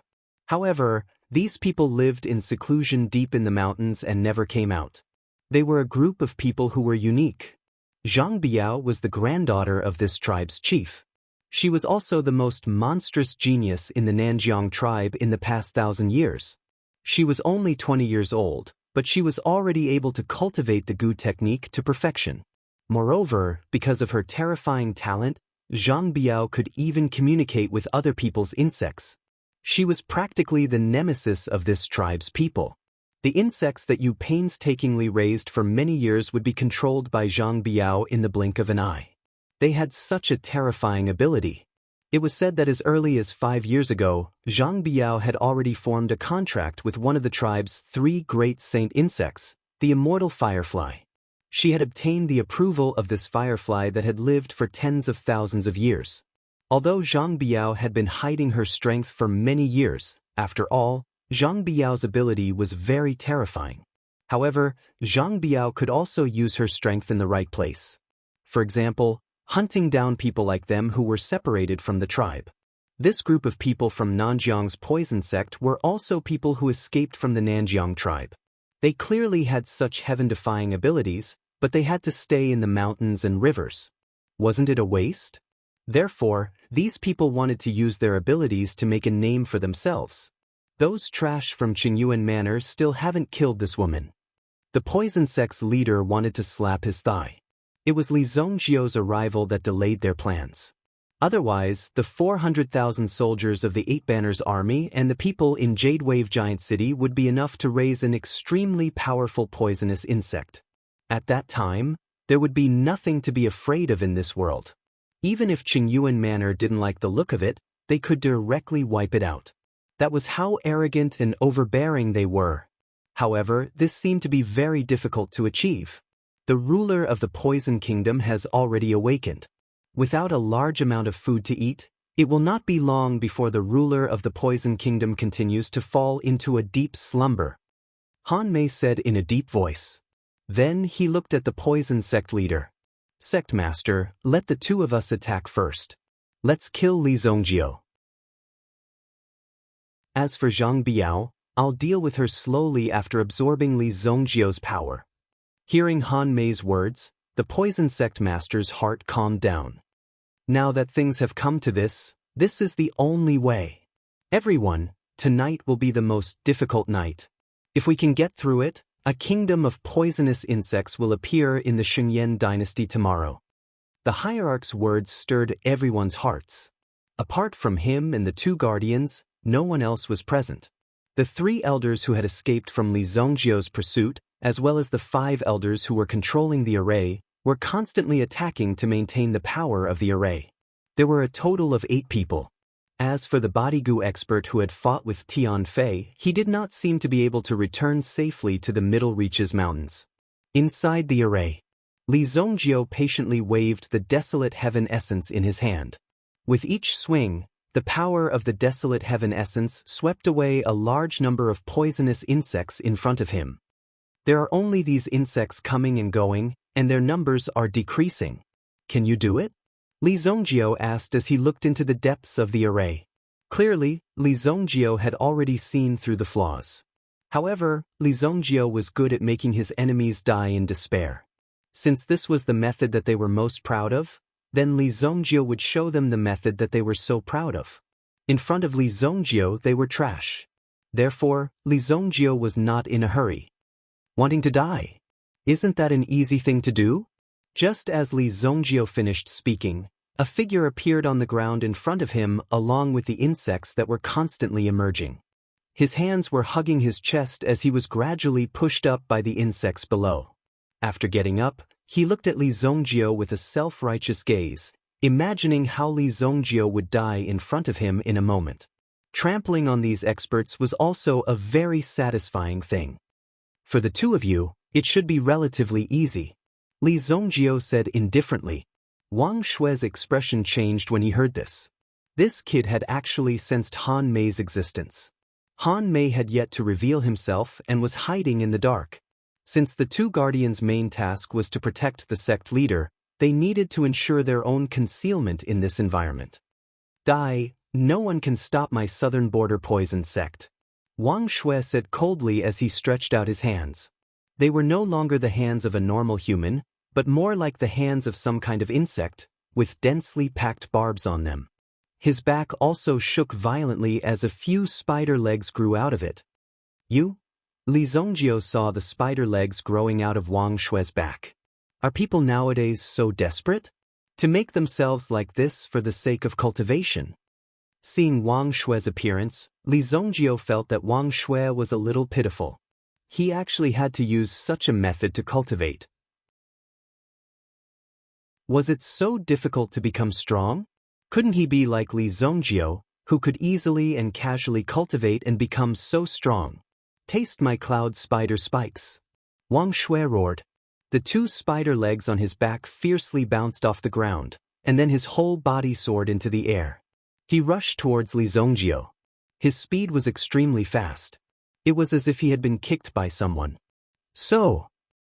However, these people lived in seclusion deep in the mountains and never came out. They were a group of people who were unique. Zhang Biao was the granddaughter of this tribe's chief. She was also the most monstrous genius in the Nanjiang tribe in the past 1,000 years. She was only 20 years old, but she was already able to cultivate the Gu technique to perfection. Moreover, because of her terrifying talent, Zhang Biao could even communicate with other people's insects. She was practically the nemesis of this tribe's people. The insects that you painstakingly raised for many years would be controlled by Zhang Biao in the blink of an eye. They had such a terrifying ability. It was said that as early as 5 years ago, Zhang Biao had already formed a contract with one of the tribe's 3 great saint insects, the immortal firefly. She had obtained the approval of this firefly that had lived for tens of thousands of years. Although Zhang Biao had been hiding her strength for many years, after all, Zhang Biao's ability was very terrifying. However, Zhang Biao could also use her strength in the right place. For example, hunting down people like them who were separated from the tribe. This group of people from Nanjiang's poison sect were also people who escaped from the Nanjiang tribe. They clearly had such heaven-defying abilities, but they had to stay in the mountains and rivers. Wasn't it a waste? Therefore, these people wanted to use their abilities to make a name for themselves. Those trash from Qingyuan Manor still haven't killed this woman. The poison sect's leader wanted to slap his thigh. It was Li Zongjiu's arrival that delayed their plans. Otherwise, the 400,000 soldiers of the Eight Banners army and the people in Jade Wave Giant City would be enough to raise an extremely powerful poisonous insect. At that time, there would be nothing to be afraid of in this world. Even if Qingyuan Manor didn't like the look of it, they could directly wipe it out. That was how arrogant and overbearing they were. However, this seemed to be very difficult to achieve. The ruler of the Poison Kingdom has already awakened. Without a large amount of food to eat, it will not be long before the ruler of the Poison Kingdom continues to fall into a deep slumber. Han Mei said in a deep voice. Then he looked at the poison sect leader. Sect master, let the 2 of us attack first. Let's kill Li Zongjiu. As for Zhang Biao, I'll deal with her slowly after absorbing Li Zongjiu's power. Hearing Han Mei's words, the poison sect master's heart calmed down. Now that things have come to this is the only way. Everyone, tonight will be the most difficult night. If we can get through it, a kingdom of poisonous insects will appear in the Shengyan dynasty tomorrow. The hierarch's words stirred everyone's hearts. Apart from him and the 2 guardians, no one else was present. The 3 elders who had escaped from Li Zongjiu's pursuit, as well as the 5 elders who were controlling the array, were constantly attacking to maintain the power of the array. There were a total of 8 people. As for the Bodygu expert who had fought with Tian Fei, he did not seem to be able to return safely to the Middle Reaches Mountains. Inside the array, Li Zongjiu patiently waved the Desolate Heaven Essence in his hand. With each swing, the power of the Desolate Heaven Essence swept away a large number of poisonous insects in front of him. There are only these insects coming and going, and their numbers are decreasing. Can you do it? Li Zongjiu asked as he looked into the depths of the array. Clearly, Li Zongjiu had already seen through the flaws. However, Li Zongjiu was good at making his enemies die in despair. Since this was the method that they were most proud of, then Li Zongjiu would show them the method that they were so proud of. In front of Li Zongjiu they were trash. Therefore, Li Zongjiu was not in a hurry. Wanting to die? Isn't that an easy thing to do? Just as Li Zongjiu finished speaking, a figure appeared on the ground in front of him along with the insects that were constantly emerging. His hands were hugging his chest as he was gradually pushed up by the insects below. After getting up, he looked at Li Zongjiu with a self-righteous gaze, imagining how Li Zongjiu would die in front of him in a moment. Trampling on these experts was also a very satisfying thing. For the two of you, it should be relatively easy, Li Zongjio said indifferently. Wang Shui's expression changed when he heard this. This kid had actually sensed Han Mei's existence. Han Mei had yet to reveal himself and was hiding in the dark. Since the two guardians' main task was to protect the sect leader, they needed to ensure their own concealment in this environment. No one can stop my southern border poison sect, Wang Shui said coldly as he stretched out his hands. They were no longer the hands of a normal human, but more like the hands of some kind of insect, with densely packed barbs on them. His back also shook violently as a few spider legs grew out of it. You? Li Zongjio saw the spider legs growing out of Wang Shui's back. Are people nowadays so desperate? To make themselves like this for the sake of cultivation? Seeing Wang Shui's appearance, Li Zongjio felt that Wang Shui was a little pitiful. He actually had to use such a method to cultivate. Was it so difficult to become strong? Couldn't he be like Li Zongjio, who could easily and casually cultivate and become so strong? Taste my cloud spider spikes. Wang Shui roared. The two spider legs on his back fiercely bounced off the ground, and then his whole body soared into the air. He rushed towards Li Zongjio. His speed was extremely fast. It was as if he had been kicked by someone. So,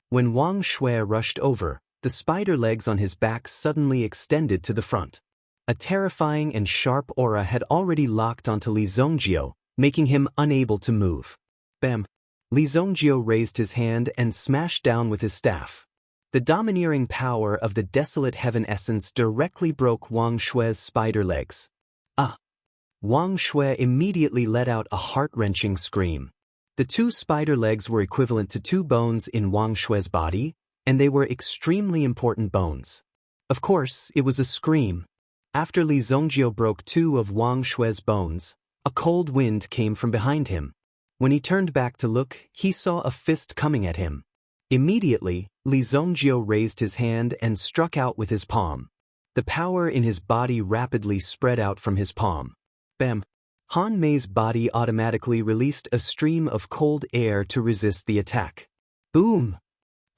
when Wang Shui rushed over, the spider legs on his back suddenly extended to the front. A terrifying and sharp aura had already locked onto Li Zongjio, making him unable to move. Bam! Li Zongjio raised his hand and smashed down with his staff. The domineering power of the desolate heaven essence directly broke Wang Shui's spider legs. Ah! Wang Shui immediately let out a heart-wrenching scream. The two spider legs were equivalent to two bones in Wang Shui's body, and they were extremely important bones. Of course, it was a scream. After Li Zongjio broke two of Wang Shui's bones, a cold wind came from behind him. When he turned back to look, he saw a fist coming at him. Immediately, Li Zongjio raised his hand and struck out with his palm. The power in his body rapidly spread out from his palm. Bam! Han Mei's body automatically released a stream of cold air to resist the attack. Boom!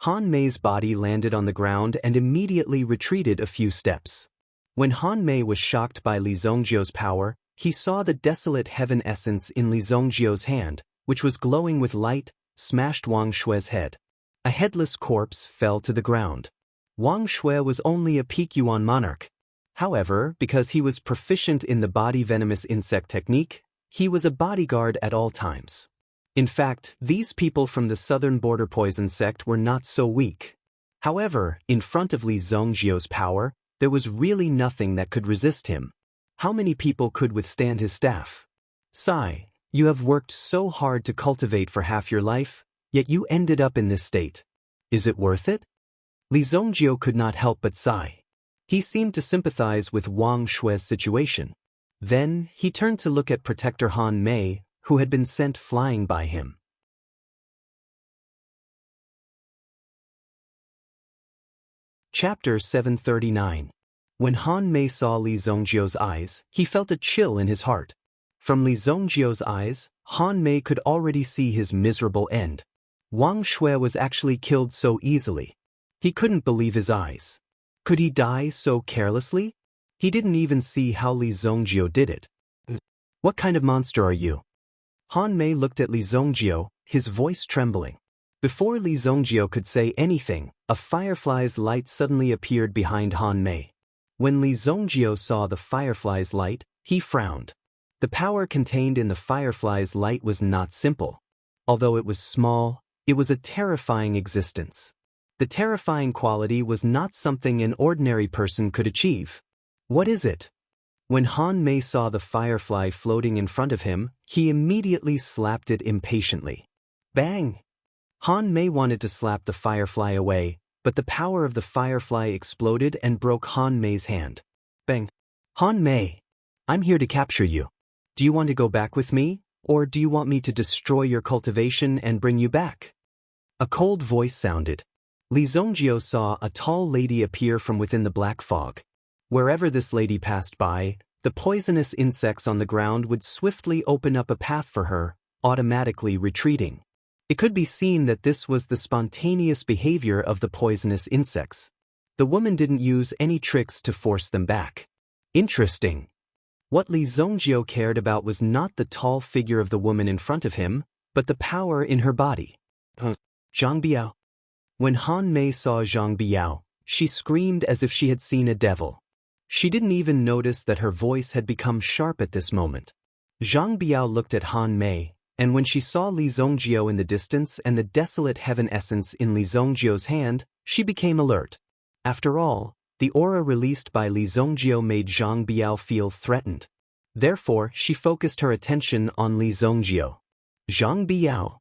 Han Mei's body landed on the ground and immediately retreated a few steps. When Han Mei was shocked by Li Zongjio's power, he saw the desolate heaven essence in Li Zongjio's hand, which was glowing with light, smashed Wang Shui's head. A headless corpse fell to the ground. Wang Shui was only a Pikuan monarch. However, because he was proficient in the body venomous insect technique, he was a bodyguard at all times. In fact, these people from the southern border poison sect were not so weak. However, in front of Li Zongjio's power, there was really nothing that could resist him. How many people could withstand his staff? Sigh, you have worked so hard to cultivate for half your life, yet you ended up in this state. Is it worth it? Li Zongjio could not help but sigh. He seemed to sympathize with Wang Shui's situation. Then, he turned to look at Protector Han Mei, who had been sent flying by him. Chapter 739. When Han Mei saw Li Zongjio's eyes, he felt a chill in his heart. From Li Zongjio's eyes, Han Mei could already see his miserable end. Wang Shui was actually killed so easily. He couldn't believe his eyes. Could he die so carelessly? He didn't even see how Li Zongjio did it. What kind of monster are you? Han Mei looked at Li Zongjio, his voice trembling. Before Li Zongjio could say anything, a firefly's light suddenly appeared behind Han Mei. When Li Zongjio saw the firefly's light, he frowned. The power contained in the firefly's light was not simple. Although it was small, it was a terrifying existence. The terrifying quality was not something an ordinary person could achieve. What is it? When Han Mei saw the firefly floating in front of him, he immediately slapped it impatiently. Bang! Han Mei wanted to slap the firefly away, but the power of the firefly exploded and broke Han Mei's hand. Bang! Han Mei! I'm here to capture you. Do you want to go back with me, or do you want me to destroy your cultivation and bring you back? A cold voice sounded. Li Zongjio saw a tall lady appear from within the black fog. Wherever this lady passed by, The poisonous insects on the ground would swiftly open up a path for her, automatically retreating. It could be seen that this was the spontaneous behavior of the poisonous insects. The woman didn't use any tricks to force them back. Interesting. What Li Zongjio cared about was not the tall figure of the woman in front of him, but the power in her body. Zhang Biao. When Han Mei saw Zhang Biao, she screamed as if she had seen a devil. She didn't even notice that her voice had become sharp at this moment. Zhang Biao looked at Han Mei, and when she saw Li Zongjio in the distance and the desolate heaven essence in Li Zongjio's hand, she became alert. After all, the aura released by Li Zongjio made Zhang Biao feel threatened. Therefore, she focused her attention on Li Zongjio. Zhang Biao.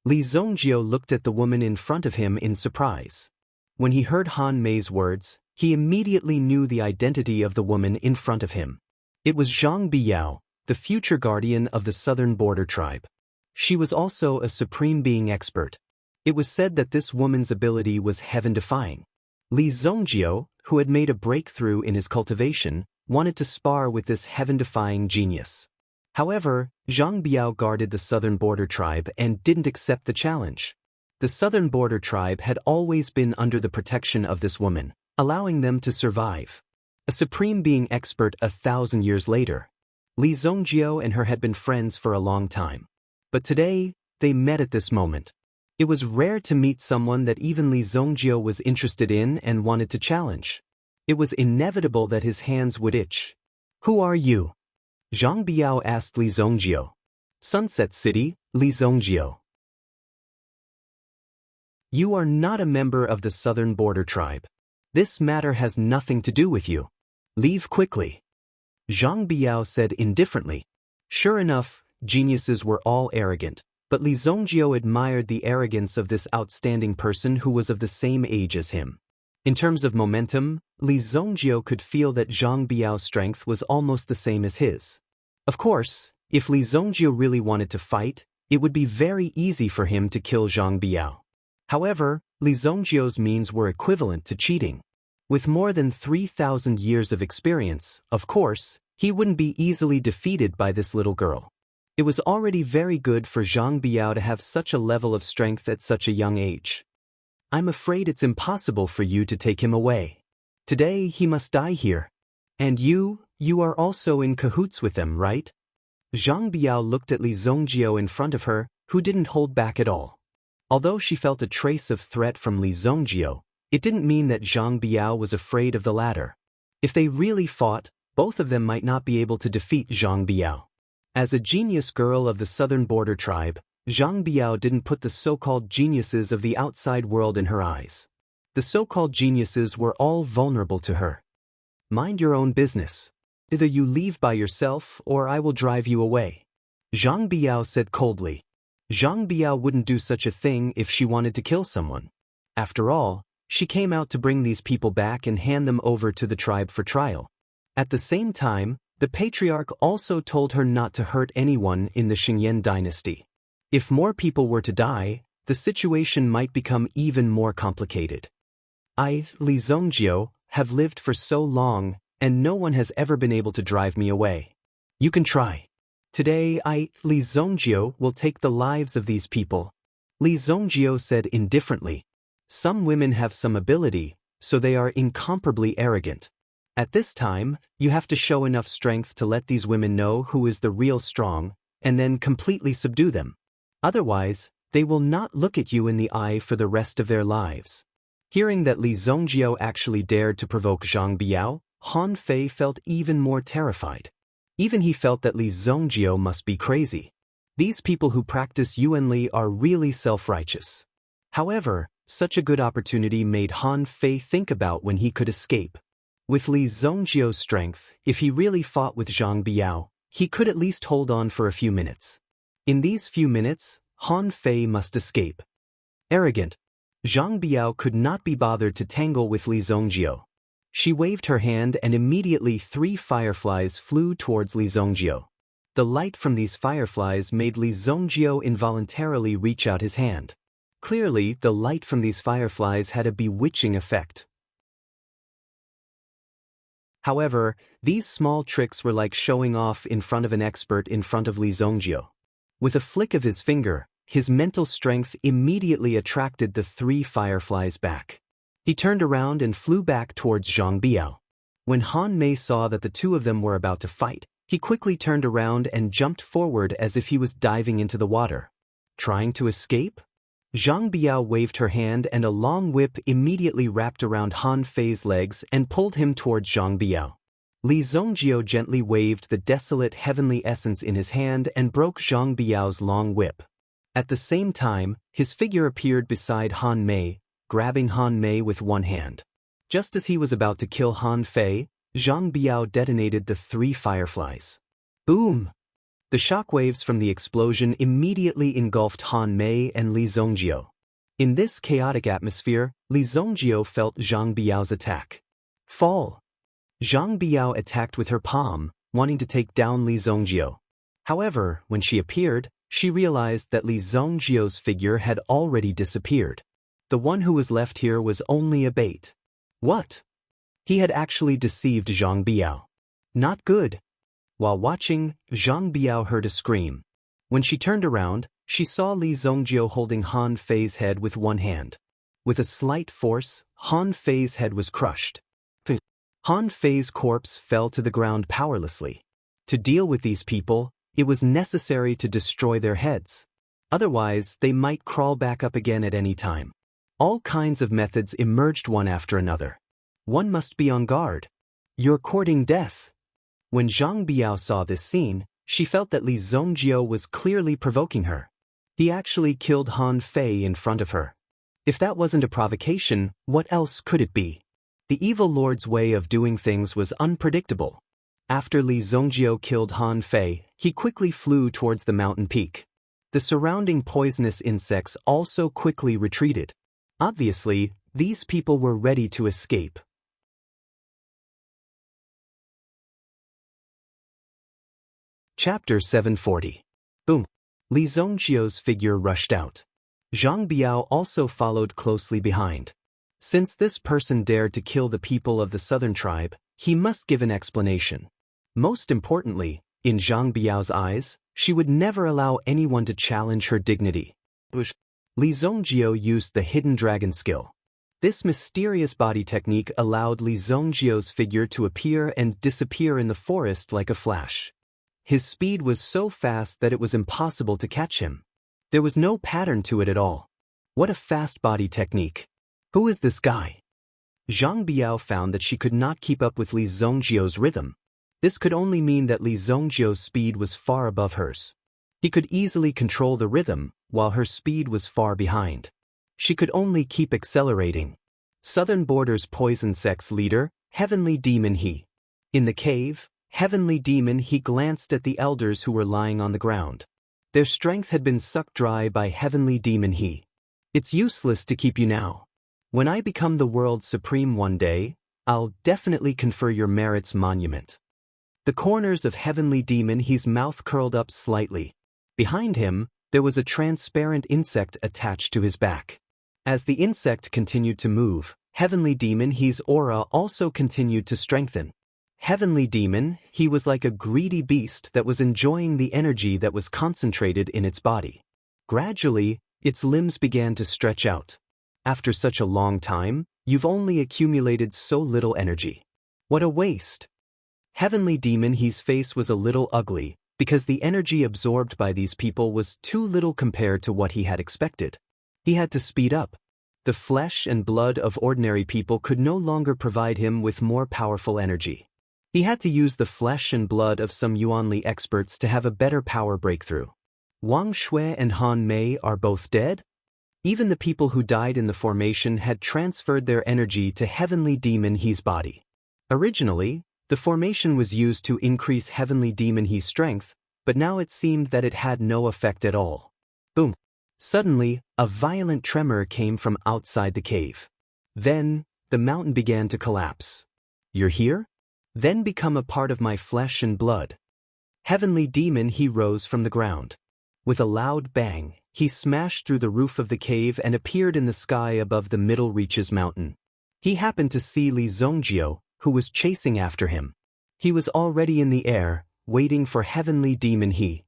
Li Zongjio looked at the woman in front of him in surprise. When he heard Han Mei's words, he immediately knew the identity of the woman in front of him. It was Zhang Biao, the future guardian of the southern border tribe. She was also a supreme being expert. It was said that this woman's ability was heaven-defying. Li Zongjio, who had made a breakthrough in his cultivation, wanted to spar with this heaven-defying genius. However, Zhang Biao guarded the southern border tribe and didn't accept the challenge. The southern border tribe had always been under the protection of this woman, allowing them to survive. A supreme being expert 1,000 years later. Li Zongjio and her had been friends for a long time. But today, they met at this moment. It was rare to meet someone that even Li Zongjio was interested in and wanted to challenge. It was inevitable that his hands would itch. Who are you? Zhang Biao asked Li Zongjio. Sunset City, Li Zongjio. You are not a member of the southern border tribe. This matter has nothing to do with you. Leave quickly. Zhang Biao said indifferently. Sure enough, geniuses were all arrogant, but Li Zongjio admired the arrogance of this outstanding person who was of the same age as him. In terms of momentum, Li Zongjio could feel that Zhang Biao's strength was almost the same as his. Of course, if Li Zongjio really wanted to fight, it would be very easy for him to kill Zhang Biao. However, Li Zongjio's means were equivalent to cheating. With more than 3,000 years of experience, of course, he wouldn't be easily defeated by this little girl. It was already very good for Zhang Biao to have such a level of strength at such a young age. I'm afraid it's impossible for you to take him away. Today he must die here. And you are also in cahoots with them, right? Zhang Biao looked at Li Zongjio in front of her, who didn't hold back at all. Although she felt a trace of threat from Li Zongjio, it didn't mean that Zhang Biao was afraid of the latter. If they really fought, both of them might not be able to defeat Zhang Biao. As a genius girl of the southern border tribe, Zhang Biao didn't put the so-called geniuses of the outside world in her eyes. The so-called geniuses were all vulnerable to her. Mind your own business. Either you leave by yourself or I will drive you away. Zhang Biao said coldly. Zhang Biao wouldn't do such a thing if she wanted to kill someone. After all, she came out to bring these people back and hand them over to the tribe for trial. At the same time, the patriarch also told her not to hurt anyone in the Xingyan dynasty. If more people were to die, the situation might become even more complicated. I, Li Zongjio, have lived for so long, and no one has ever been able to drive me away. You can try. Today I, Li Zongjio, will take the lives of these people. Li Zongjio said indifferently. Some women have some ability, so they are incomparably arrogant. At this time, you have to show enough strength to let these women know who is the real strong, and then completely subdue them. Otherwise, they will not look at you in the eye for the rest of their lives. Hearing that Li Zongjio actually dared to provoke Zhang Biao, Han Fei felt even more terrified. Even he felt that Li Zongjio must be crazy. These people who practice Yuanli are really self-righteous. However, such a good opportunity made Han Fei think about when he could escape. With Li Zongjio's strength, if he really fought with Zhang Biao, he could at least hold on for a few minutes. In these few minutes, Han Fei must escape. Arrogant. Zhang Biao could not be bothered to tangle with Li Zongjio. She waved her hand and immediately 3 fireflies flew towards Li Zongjio. The light from these fireflies made Li Zongjio involuntarily reach out his hand. Clearly, the light from these fireflies had a bewitching effect. However, these small tricks were like showing off in front of an expert in front of Li Zongjio. With a flick of his finger, his mental strength immediately attracted the 3 fireflies back. He turned around and flew back towards Zhang Biao. When Han Mei saw that the 2 of them were about to fight, he quickly turned around and jumped forward as if he was diving into the water. Trying to escape? Zhang Biao waved her hand and a long whip immediately wrapped around Han Fei's legs and pulled him towards Zhang Biao. Li Zongjio gently waved the desolate heavenly essence in his hand and broke Zhang Biao's long whip. At the same time, his figure appeared beside Han Mei, grabbing Han Mei with one hand. Just as he was about to kill Han Fei, Zhang Biao detonated the 3 fireflies. Boom! The shockwaves from the explosion immediately engulfed Han Mei and Li Zongjio. In this chaotic atmosphere, Li Zongjio felt Zhang Biao's attack. Fall! Zhang Biao attacked with her palm, wanting to take down Li Zongjio. However, when she appeared, she realized that Li Zongjio's figure had already disappeared. The one who was left here was only a bait. What? He had actually deceived Zhang Biao. Not good. While watching, Zhang Biao heard a scream. When she turned around, she saw Li Zongjio holding Han Fei's head with one hand. With a slight force, Han Fei's head was crushed. Han Fei's corpse fell to the ground powerlessly. To deal with these people, it was necessary to destroy their heads. Otherwise, they might crawl back up again at any time. All kinds of methods emerged one after another. One must be on guard. You're courting death. When Zhang Biao saw this scene, she felt that Li Zongjio was clearly provoking her. He actually killed Han Fei in front of her. If that wasn't a provocation, what else could it be? The evil lord's way of doing things was unpredictable. After Li Zongjio killed Han Fei, he quickly flew towards the mountain peak. The surrounding poisonous insects also quickly retreated. Obviously, these people were ready to escape. Chapter 740. Boom! Li Zongjio's figure rushed out. Zhang Biao also followed closely behind. Since this person dared to kill the people of the southern tribe, he must give an explanation. Most importantly, in Zhang Biao's eyes, she would never allow anyone to challenge her dignity. Li Zongjio used the hidden dragon skill. This mysterious body technique allowed Li Zongjio's figure to appear and disappear in the forest like a flash. His speed was so fast that it was impossible to catch him. There was no pattern to it at all. What a fast body technique. Who is this guy? Zhang Biao found that she could not keep up with Li Zongjio's rhythm. This could only mean that Li Zongjio's speed was far above hers. He could easily control the rhythm, while her speed was far behind. She could only keep accelerating. Southern Border's poison sect's leader, Heavenly Demon He. In the cave, Heavenly Demon He glanced at the elders who were lying on the ground. Their strength had been sucked dry by Heavenly Demon He. It's useless to keep you now. When I become the world's supreme one day, I'll definitely confer your merits monument. The corners of Heavenly Demon He's mouth curled up slightly. Behind him, there was a transparent insect attached to his back. As the insect continued to move, Heavenly Demon He's aura also continued to strengthen. Heavenly Demon He was like a greedy beast that was enjoying the energy that was concentrated in its body. Gradually, its limbs began to stretch out. After such a long time, you've only accumulated so little energy. What a waste! Heavenly Demon He's face was a little ugly, because the energy absorbed by these people was too little compared to what he had expected. He had to speed up. The flesh and blood of ordinary people could no longer provide him with more powerful energy. He had to use the flesh and blood of some Yuanli experts to have a better power breakthrough. Wang Shui and Han Mei are both dead? Even the people who died in the formation had transferred their energy to Heavenly Demon He's body. Originally, the formation was used to increase Heavenly Demon He's strength, but now it seemed that it had no effect at all. Boom! Suddenly, a violent tremor came from outside the cave. Then, the mountain began to collapse. You're here? Then become a part of my flesh and blood. Heavenly Demon He rose from the ground. With a loud bang, he smashed through the roof of the cave and appeared in the sky above the Middle Reaches mountain. He happened to see Li Zongjio, who was chasing after him. He was already in the air, waiting for heavenly demon He.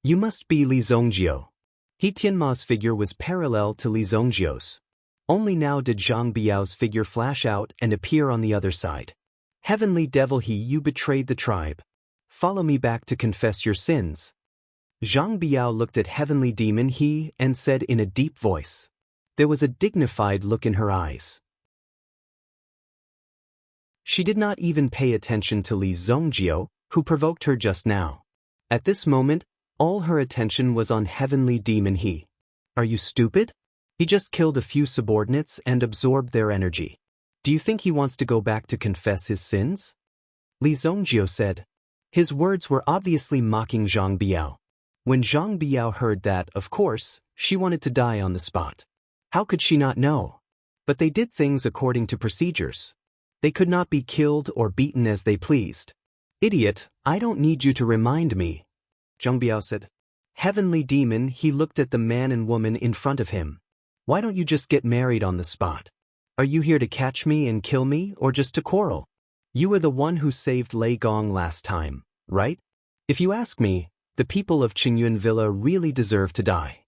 You must be Li Zongjio. He Tianma's figure was parallel to Li Zongjio's. Only now did Zhang Biao's figure flash out and appear on the other side. Heavenly devil He, you betrayed the tribe. Follow me back to confess your sins. Zhang Biao looked at heavenly demon He and said in a deep voice. There was a dignified look in her eyes. She did not even pay attention to Li Zongjio, who provoked her just now. At this moment, all her attention was on heavenly demon He. Are you stupid? He just killed a few subordinates and absorbed their energy. Do you think he wants to go back to confess his sins? Li Zongjio said. His words were obviously mocking Zhang Biao. When Zhang Biao heard that, of course, she wanted to die on the spot. How could she not know? But they did things according to procedures. They could not be killed or beaten as they pleased. Idiot, I don't need you to remind me, Zhang Biao said. Heavenly demon, he looked at the man and woman in front of him. Why don't you just get married on the spot? Are you here to catch me and kill me, or just to quarrel? You were the one who saved Lei Gong last time, right? If you ask me, the people of Qingyun Villa really deserve to die.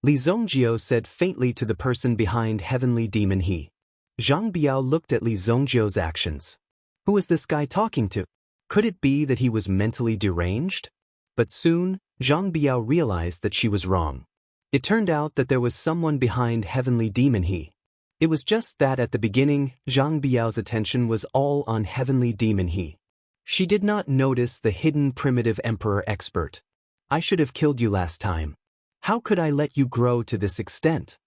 Li Zongjio said faintly to the person behind heavenly demon He. Zhang Biao looked at Li Zongjio's actions. Who was this guy talking to? Could it be that he was mentally deranged? But soon, Zhang Biao realized that she was wrong. It turned out that there was someone behind heavenly demon He. It was just that at the beginning, Zhang Biao's attention was all on heavenly demon He. She did not notice the hidden primitive emperor expert. I should have killed you last time. How could I let you grow to this extent?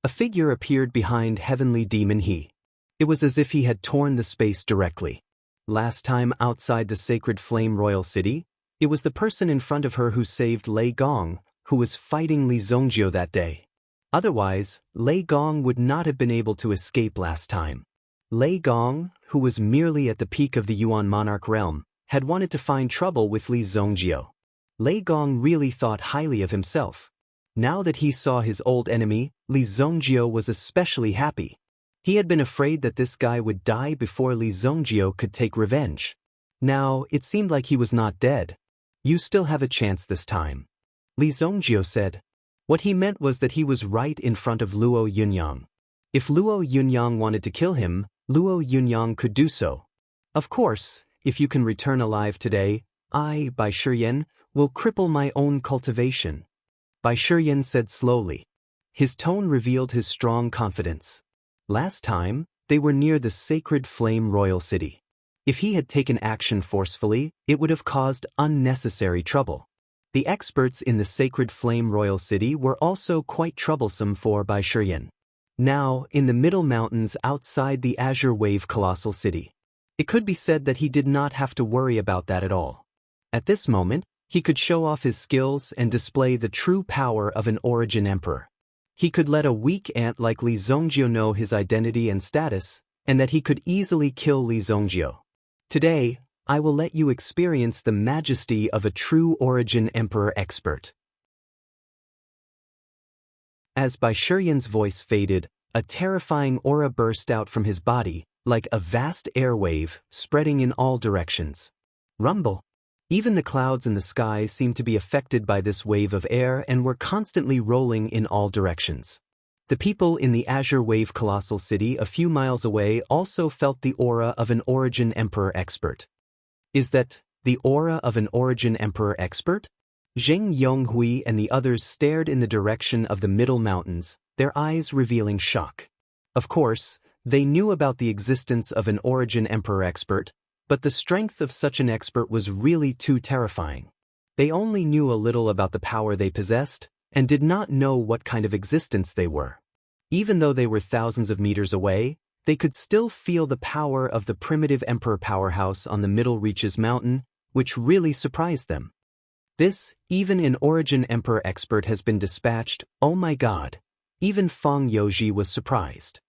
A figure appeared behind heavenly demon He. It was as if he had torn the space directly. Last time outside the sacred flame royal city, it was the person in front of her who saved Lei Gong, who was fighting Li Zongjio that day. Otherwise, Lei Gong would not have been able to escape last time. Lei Gong, who was merely at the peak of the Yuan monarch realm, had wanted to find trouble with Li Zongjio. Lei Gong really thought highly of himself. Now that he saw his old enemy, Li Zongjio was especially happy. He had been afraid that this guy would die before Li Zongjio could take revenge. Now, it seemed like he was not dead. You still have a chance this time, Li Zongjio said. What he meant was that he was right in front of Luo Yunyang. If Luo Yunyang wanted to kill him, Luo Yunyang could do so. Of course, if you can return alive today, I, Bai Shiyan, will cripple my own cultivation, Bai Shiyan said slowly. His tone revealed his strong confidence. Last time, they were near the sacred flame royal city. If he had taken action forcefully, it would have caused unnecessary trouble. The experts in the sacred flame royal city were also quite troublesome for Bai Shiyan. Now, in the middle mountains outside the Azure Wave colossal city, it could be said that he did not have to worry about that at all. At this moment, he could show off his skills and display the true power of an origin emperor. He could let a weak ant like Li Zongjio know his identity and status, and that he could easily kill Li Zongjio. Today, I will let you experience the majesty of a true origin emperor expert. As Bai Shiyan's voice faded, a terrifying aura burst out from his body, like a vast airwave, spreading in all directions. Rumble. Even the clouds in the sky seemed to be affected by this wave of air and were constantly rolling in all directions. The people in the Azure Wave colossal city a few miles away also felt the aura of an origin emperor expert. Is that the aura of an origin emperor expert? Zheng Yonghui and the others stared in the direction of the middle mountains, their eyes revealing shock. Of course, they knew about the existence of an origin emperor expert, but the strength of such an expert was really too terrifying. They only knew a little about the power they possessed, and did not know what kind of existence they were. Even though they were thousands of meters away, they could still feel the power of the primitive emperor powerhouse on the Middle Reaches mountain, which really surprised them. This, even an origin emperor expert has been dispatched, oh my god. Even Feng Youji was surprised.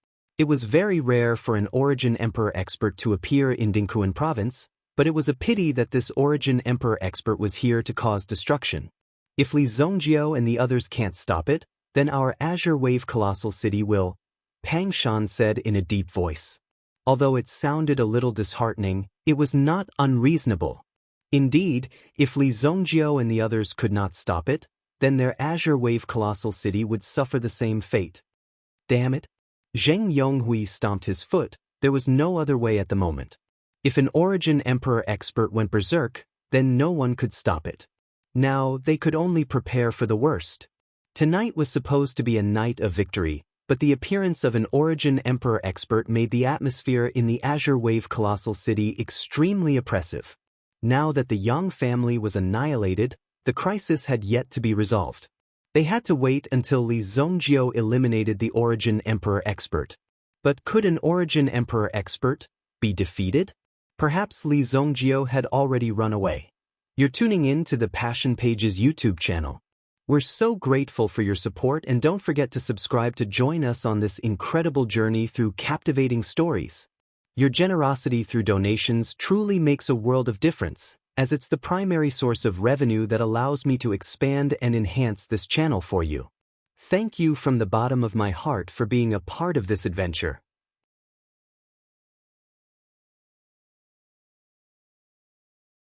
It was very rare for an origin emperor expert to appear in Dingquan province, but it was a pity that this origin emperor expert was here to cause destruction. If Li Zongjio and the others can't stop it, then our Azure Wave colossal city will, Pang Shan said in a deep voice. Although it sounded a little disheartening, it was not unreasonable. Indeed, if Li Zhongjiao and the others could not stop it, then their Azure Wave Colossal City would suffer the same fate. Damn it! Zheng Yonghui stomped his foot. There was no other way at the moment. If an Origin Emperor expert went berserk, then no one could stop it. Now, they could only prepare for the worst. Tonight was supposed to be a night of victory, but the appearance of an Origin Emperor expert made the atmosphere in the Azure Wave Colossal City extremely oppressive. Now that the Yang family was annihilated, the crisis had yet to be resolved. They had to wait until Li Zhongjiao eliminated the Origin Emperor expert. But could an Origin Emperor expert be defeated? Perhaps Li Zhongjiao had already run away. You're tuning in to the Passion Pages YouTube channel. We're so grateful for your support, and don't forget to subscribe to join us on this incredible journey through captivating stories. Your generosity through donations truly makes a world of difference, as it's the primary source of revenue that allows me to expand and enhance this channel for you. Thank you from the bottom of my heart for being a part of this adventure.